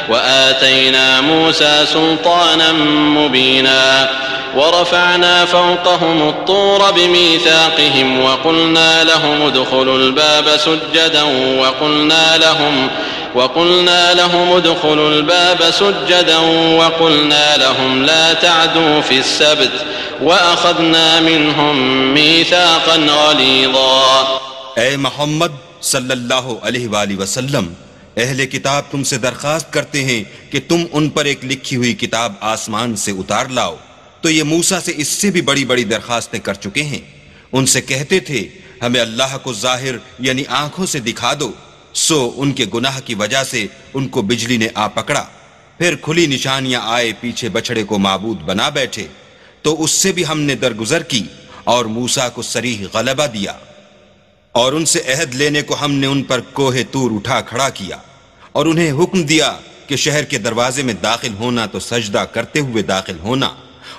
وآتينا موسى سلطانا مبينا ورفعنا فوقهم الطور بميثاقهم وقلنا لهم ادخلوا الباب سجدا وقلنا لهم لا تعدوا في السبت وأخذنا منهم ميثاقا غليظا۔ اے محمد صلی اللہ علیہ وآلہ وسلم، اہل کتاب تم سے درخواست کرتے ہیں کہ تم ان پر ایک لکھی ہوئی کتاب آسمان سے اتار لاؤ، تو یہ موسیٰ سے اس سے بھی بڑی بڑی درخواستیں کر چکے ہیں۔ ان سے کہتے تھے ہمیں اللہ کو ظاہر یعنی آنکھوں سے دکھا دو، سو ان کے گناہ کی وجہ سے ان کو بجلی نے آ پکڑا، پھر کھلی نشانیاں آئے پیچھے بچڑے کو معبود بنا بیٹھے، تو اس سے بھی ہم نے درگزر کی اور موسیٰ کو صریح غلبہ دیا، اور ان سے عہد لینے کو ہم نے ان پر کوہ طور اٹھا کھڑا کیا، اور انہیں حکم دیا کہ شہر کے دروازے میں داخل ہونا تو سجدہ کرتے ہوئے داخل ہونا،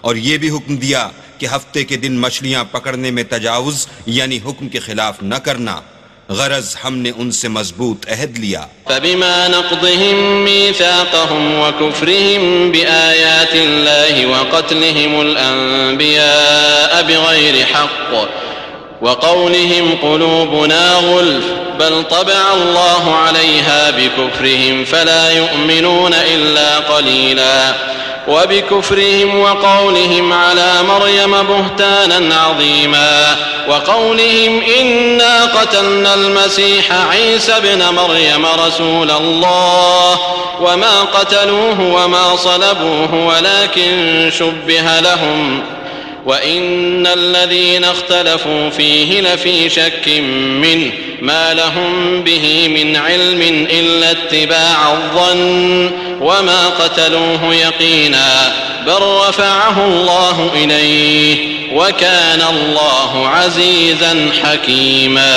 اور یہ بھی حکم دیا کہ ہفتے کے دن مچھلیاں پکڑنے میں تجاوز یعنی حکم کے خلاف نہ کرنا، غرض ہم نے ان سے مضبوط عہد لیا۔ فبما نقضهم ميثاقهم وكفرهم بآيات الله وقتلهم الأنبياء بغير حق وقولهم قلوبنا غلف بل طبع الله عليها بكفرهم فلا يؤمنون إلا قليلا وبكفرهم وقولهم على مريم بهتانا عظيما وقولهم إنا قتلنا المسيح عيسى ابن مريم رسول الله وما قتلوه وما صلبوه ولكن شبه لهم وإن الذين اختلفوا فيه لفي شك منه ما لهم به من علم إلا اتباع الظن وما قتلوه يقينا بل رفعه الله إليه وكان الله عزيزا حكيما۔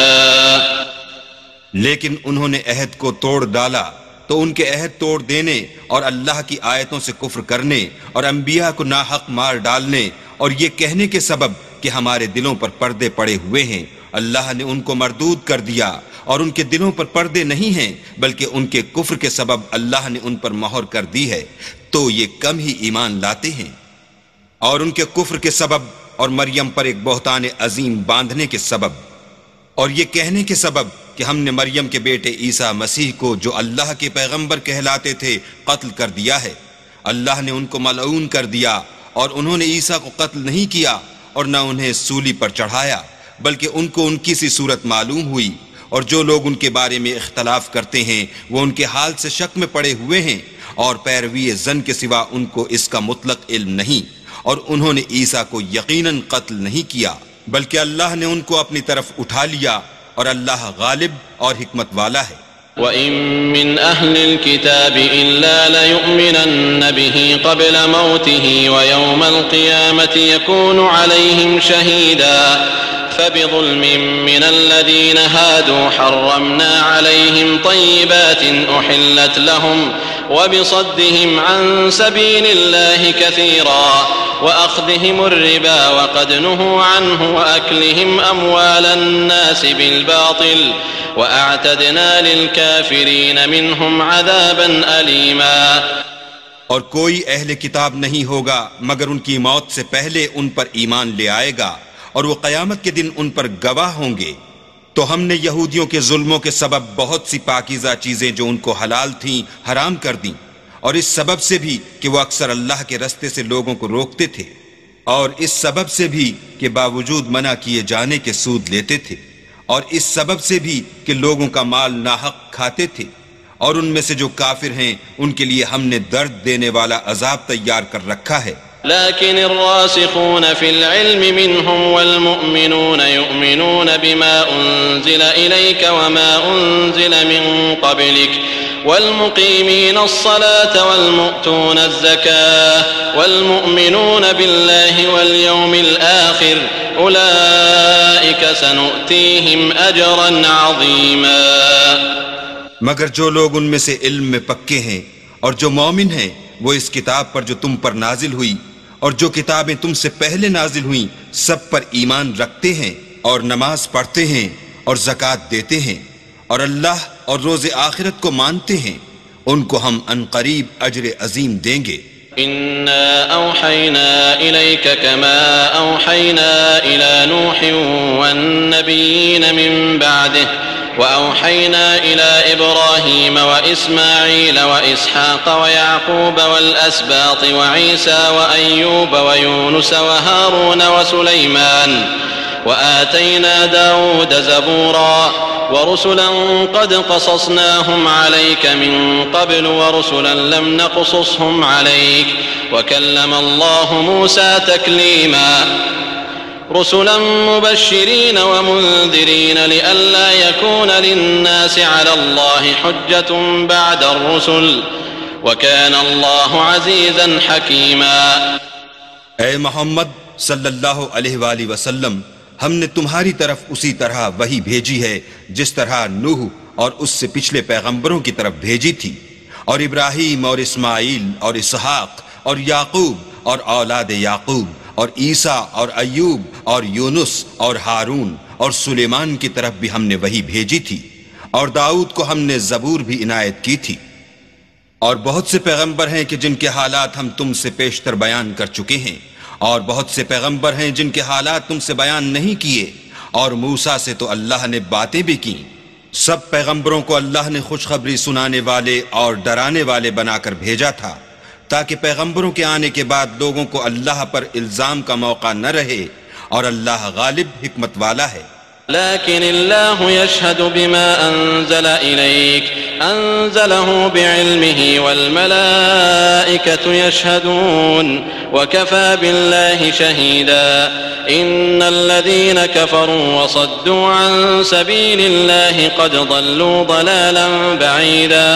لیکن انہوں نے عہد کو توڑ ڈالا تو ان کے عہد توڑ دینے اور اللہ کی آیتوں سے کفر کرنے اور انبیاء کو ناحق مار ڈالنے اور یہ کہنے کے سبب کہ ہمارے دلوں پر پردے پڑے ہوئے ہیں، اللہ نے ان کو مردود کر دیا، اور ان کے دلوں پر پردے نہیں ہیں بلکہ ان کے کفر کے سبب اللہ نے ان پر مہر کر دی ہے، تو یہ کم ہی ایمان لاتے ہیں۔ اور ان کے کفر کے سبب اور مریم پر ایک بہتان عظیم باندھنے کے سبب اور یہ کہنے کے سبب کہ ہم نے مریم کے بیٹے عیسیٰ مسیح کو جو اللہ کے پیغمبر کہلاتے تھے قتل کر دیا ہے، اللہ نے ان کو ملعون کر دیا، اور انہوں نے عیسیٰ کو قتل نہیں کیا اور نہ انہیں سولی پر چڑھایا، بلکہ ان کو ان کی سی صورت معلوم ہوئی، اور جو لوگ ان کے بارے میں اختلاف کرتے ہیں وہ ان کے حال سے شک میں پڑے ہوئے ہیں، اور پیروی زن کے سوا ان کو اس کا مطلق علم نہیں، اور انہوں نے عیسیٰ کو یقیناً قتل نہیں کیا بلکہ اللہ نے ان کو اپنی طرف اٹھا لیا، اور اللہ غالب اور حکمت والا ہے۔ وَإِن مِّنْ أَهْلِ الْكِتَابِ إِلَّا لَيُؤْمِنَنَّ بِهِ قَبْلَ مَوْتِهِ وَيَوْمَ الْقِيَامَةِ يَكُونُ عَلَيْهِمْ شَهِيدًا فَبِظُلْمٍ مِّنَ الَّذِينَ هَادُوا حَرَّمْنَا عَلَيْهِمْ طَيِّبَاتٍ أُحِلَّتْ لَهُمْ وَبِصَدِّهِمْ عَن سَبِيلِ اللَّهِ كَثِيرًا وَأَخْذِهِمُ الرِّبَا وَقَدْ نُهُوا عَنْهُ وَأَكْلِهِمْ أَمْوَالَ النَّاسِ بِالْبَاطِلِ وَأَعْتَدْنَا لِلْكَافِرِينَ مِنْهُمْ عَذَابًا أَلِيمًا۔ اور کوئی اہل کتاب نہیں ہوگا مگر ان کی موت سے پہلے ان پر ایمان لے آئے گا، اور وہ قیامت کے دن ان پر گواہ ہوں گے۔ تو ہم نے یہودیوں کے ظلموں کے سبب بہت سی پاکیزہ چیزیں جو ان کو حلال تھیں حرام کر دیں، اور اس سبب سے بھی کہ وہ اکثر اللہ کے رستے سے لوگوں کو روکتے تھے، اور اس سبب سے بھی کہ باوجود منع کیے جانے کے سود لیتے تھے، اور اس سبب سے بھی کہ لوگوں کا مال ناحق کھاتے تھے، اور ان میں سے جو کافر ہیں ان کے لیے ہم نے درد دینے والا عذاب تیار کر رکھا ہے۔ لكن الراسخون في العلم منهم والمؤمنون يؤمنون بما أنزل إليك وما أنزل من قبلك والمقيمين الصلاة والمؤتون الزكاة والمؤمنون بالله واليوم الآخر أولئك سنؤتيهم أجرا عظيما۔ مگر جو لوگ ان میں سے علم میں پکے ہیں اور جو مومن ہیں وہ اس کتاب پر جو تم پر نازل ہوئی اور جو کتابیں تم سے پہلے نازل ہوئیں سب پر ایمان رکھتے ہیں اور نماز پڑھتے ہیں اور زکوٰۃ دیتے ہیں اور اللہ اور روز آخرت کو مانتے ہیں، ان کو ہم عنقریب اجر عظیم دیں گے۔ إنا أوحينا إليك كما أوحينا إلى نوح والنبيين من بعده وأوحينا إلى إبراهيم وإسماعيل وإسحاق ويعقوب والأسباط وعيسى وأيوب ويونس وهارون وسليمان وآتينا داود زبورا ورسلا قد قصصناهم عليك من قبل ورسلا لم نقصصهم عليك وكلم الله موسى تكليما رسلا مبشرين ومنذرين لئلا يكون للناس على الله حجة بعد الرسل وكان الله عزيزا حكيما۔ اے محمد صلی اللہ علیہ وآلہ وسلم، ہم نے تمہاری طرف اسی طرح وحی بھیجی ہے جس طرح نوح اور اس سے پچھلے پیغمبروں کی طرف بھیجی تھی، اور ابراہیم اور اسماعیل اور اسحاق اور یعقوب اور اولاد یعقوب اور عیسیٰ اور ایوب اور یونس اور ہارون اور سلیمان کی طرف بھی ہم نے وحی بھیجی تھی، اور داؤد کو ہم نے زبور بھی عنایت کی تھی۔ اور بہت سے پیغمبر ہیں کہ جن کے حالات ہم تم سے پیشتر بیان کر چکے ہیں، اور بہت سے پیغمبر ہیں جن کے حالات تم سے بیان نہیں کیے، اور موسیٰ سے تو اللہ نے باتیں بھی کیں۔ سب پیغمبروں کو اللہ نے خوشخبری سنانے والے اور ڈرانے والے بنا کر بھیجا تھا، تاکہ پیغمبروں کے آنے کے بعد لوگوں کو اللہ پر الزام کا موقع نہ رہے، اور اللہ غالب حکمت والا ہے۔ لكن الله يشهد بما أنزل إليك أنزله بعلمه والملائكة يشهدون وكفى بالله شهيدا إن الذين كفروا وصدوا عن سبيل الله قد ضلوا ضلالا بعيدا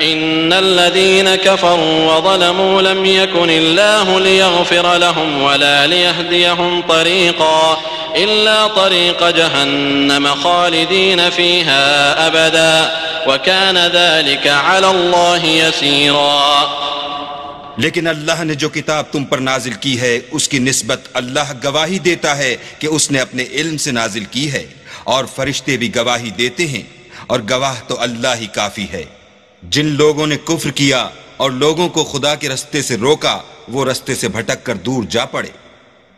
إن الذين كفروا وظلموا لم يكن الله ليغفر لهم ولا ليهديهم طريقا إلا طريق جهنم خالدين فيها أبدا وكان ذلك على الله يسيرا۔ لیکن اللہ نے جو کتاب تم پر نازل کی ہے اس کی نسبت اللہ گواہی دیتا ہے کہ اس نے اپنے علم سے نازل کی ہے، اور فرشتے بھی گواہی دیتے ہیں، اور گواہ تو اللہ ہی کافی ہے۔ جن لوگوں نے کفر کیا اور لوگوں کو خدا کے رستے سے روکا وہ رستے سے بھٹک کر دور جا پڑے۔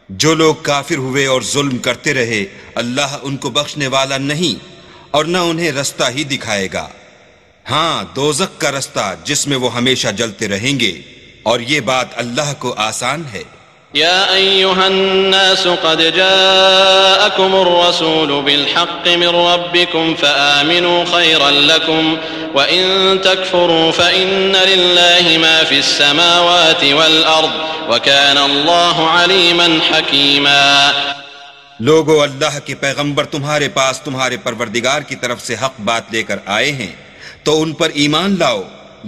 جو لوگ کافر ہوئے اور ظلم کرتے رہے اللہ ان کو بخشنے والا نہیں، اور نہ انہیں رستہ ہی دکھائے گا۔ ہاں، دوزخ کا رستہ جس میں وہ ہمیشہ جلتے رہیں گے، اور یہ بات اللہ کو آسان ہے۔ يا أيها الناس قد جاءكم الرسول بالحق من ربكم فآمنوا خيرا لكم وإن تكفروا فإن لله ما في السماوات والأرض وكان الله عليما حكيما. لوگو، اللہ کے پیغمبر تمہارے پاس تمہارے پروردگار کی طرف سے حق بات لے کر آئے ہیں تو ان پر ایمان لاؤ،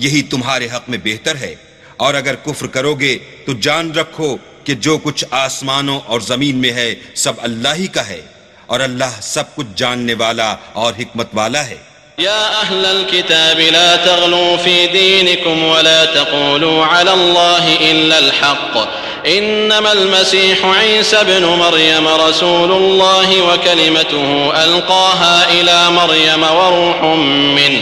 یہی تمہارے حق میں بہتر ہے. اور اگر کفر کرو گے تو جان رکھو کہ جو کچھ آسمانوں اور زمین میں ہے سب اللہ ہی کا ہے، اور اللہ سب کچھ جاننے والا اور حکمت والا ہے. يا أهل الكتاب لا تغلوا في دينكم ولا تقولوا على الله إلا الحق إنما المسيح عيسى ابن مريم رسول الله وكلمته ألقاها إلى مريم وروح منه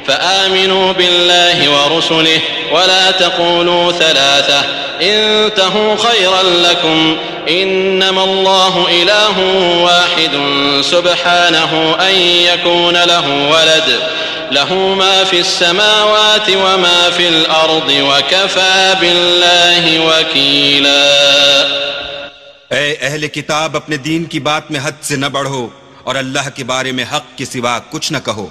فآمنوا بالله ورسله ولا تقولوا ثلاثة انتهوا خيرا لكم إنما الله إله واحد سبحانه أن يكون له ولد له ما في السماوات وما في الأرض وكفى بالله وكيلا. اے اہل کتاب، اپنے دین کی بات میں حد سے نہ بڑھو اور اللہ کے بارے میں حق کے سوا کچھ نہ کہو.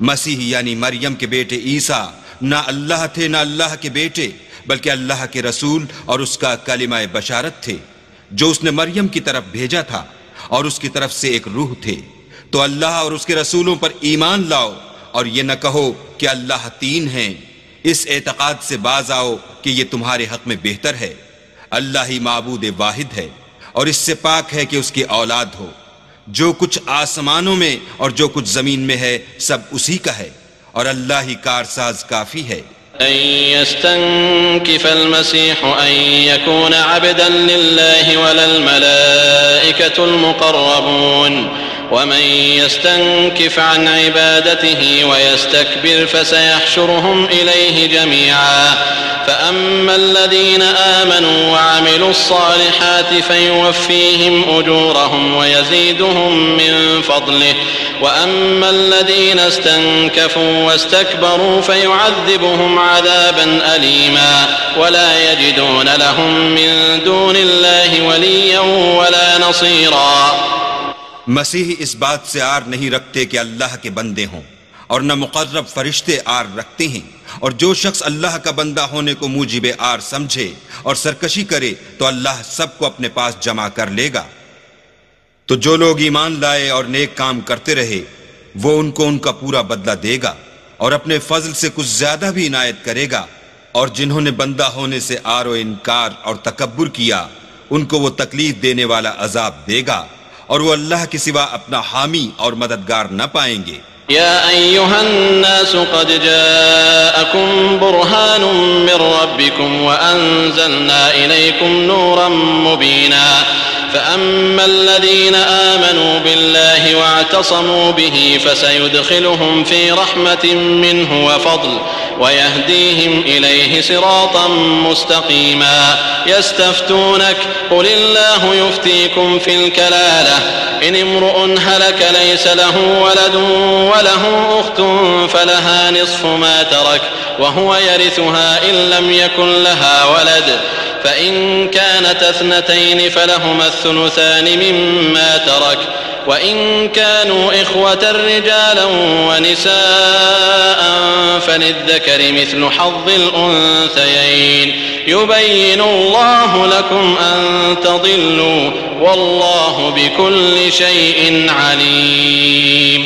مسیح یعنی مریم کے بیٹے عیسیٰ نہ اللہ تھے نہ اللہ کے بیٹے، بلکہ اللہ کے رسول اور اس کا کلمہ بشارت تھے جو اس نے مریم کی طرف بھیجا تھا، اور اس کی طرف سے ایک روح تھے. تو اللہ اور اس کے رسولوں پر ایمان لاؤ اور یہ نہ کہو کہ اللہ تین ہیں. اس اعتقاد سے باز آؤ کہ یہ تمہارے حق میں بہتر ہے. اللہ ہی معبود واحد ہے اور اس سے پاک ہے کہ اس کی اولاد ہو. جو کچھ آسمانوں میں اور جو کچھ زمین میں ہے سب اسی کا ہے، اور اللہ ہی کارساز کافی ہے. أن يستنكف المسيح أن يكون عبدا لله ولا الملائكة المقربون ومن يستنكف عن عبادته ويستكبر فسيحشرهم إليه جميعا فأما الذين آمنوا وعملوا الصالحات فيوفيهم أجورهم ويزيدهم من فضله وأما الذين استنكفوا واستكبروا فيعذبهم عذابا أليما ولا يجدون لهم من دون الله وليا ولا نصيرا. مسیح اس بات سے آر نہیں رکھتے کہ اللہ کے بندے ہوں، اور نہ مقرب فرشتے آر رکھتے ہیں، اور جو شخص اللہ کا بندہ ہونے کو موجب آر سمجھے اور سرکشی کرے تو اللہ سب کو اپنے پاس جمع کر لے گا. تو جو لوگ ایمان لائے اور نیک کام کرتے رہے وہ ان کو ان کا پورا بدلہ دے گا اور اپنے فضل سے کچھ زیادہ بھی عنایت کرے گا. اور جنہوں نے بندہ ہونے سے آر و انکار اور تکبر کیا ان کو وہ تکلیف دینے والا عذاب دے گا، اور وہ اللہ کے سوا اپنا حامی اور مددگار نہ پائیں گے. يا أيها الناس قد جاءكم برهان من ربكم وأنزلنا إليكم نورا مبينا فأما الذين آمنوا بالله واعتصموا به فسيدخلهم في رحمة منه وفضل ويهديهم إليه صراطا مستقيما. يستفتونك قل الله يفتيكم في الكلالة إن امرؤ هلك ليس له ولد وله أخت فلها نصف ما ترك وهو يرثها إن لم يكن لها ولد فإن كانت اثنتين فلهما الثلثان مما ترك وإن كانوا إخوة رجالا ونساء فللذكر مثل حظ الأنثيين يبين الله لكم أن تضلوا والله بكل شيء عليم.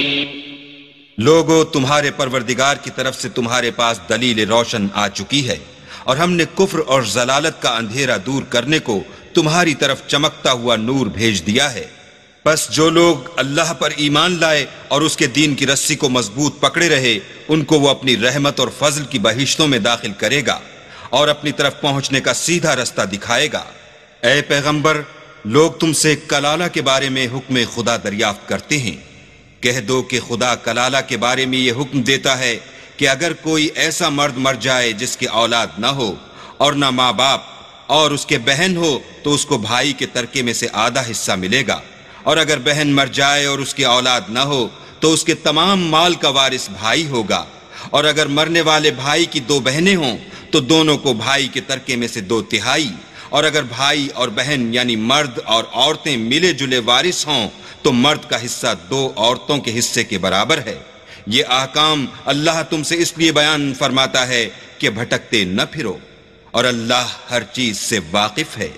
لوگو، تمہارے پروردگار کی طرف سے تمہارے پاس دلیل روشن آ چکی ہے، اور ہم نے کفر اور ضلالت کا اندھیرا دور کرنے کو تمہاری طرف چمکتا ہوا نور بھیج دیا ہے. بس جو لوگ اللہ پر ایمان لائے اور اس کے دین کی رسی کو مضبوط پکڑے رہے ان کو وہ اپنی رحمت اور فضل کی بہشتوں میں داخل کرے گا اور اپنی طرف پہنچنے کا سیدھا رستہ دکھائے گا. اے پیغمبر، لوگ تم سے کلالہ کے بارے میں حکم خدا دریافت کرتے ہیں. کہہ دو کہ خدا کلالہ کے بارے میں یہ حکم دیتا ہے کہ اگر کوئی ایسا مرد مر جائے جس کی اولاد نہ ہو اور نہ ماں باپ اور اس کے بہن ہو تو اس کو بھائی کے ترکے میں سے آدھا حصہ ملے گا، اور اگر بہن مر جائے اور اس کی اولاد نہ ہو تو اس کے تمام مال کا وارث بھائی ہوگا، اور اگر مرنے والے بھائی کی دو بہنیں ہوں تو دونوں کو بھائی کے ترکے میں سے 2/3، اور اگر بھائی اور بہن یعنی مرد اور عورتیں ملے جلے وارث ہوں تو مرد کا حصہ 2 عورتوں کے حصے کے برابر ہے۔ یہ احکام اللہ تم سے اس لیے بیان فرماتا ہے کہ بھٹکتے نہ پھرو، اور اللہ ہر چیز سے واقف ہے۔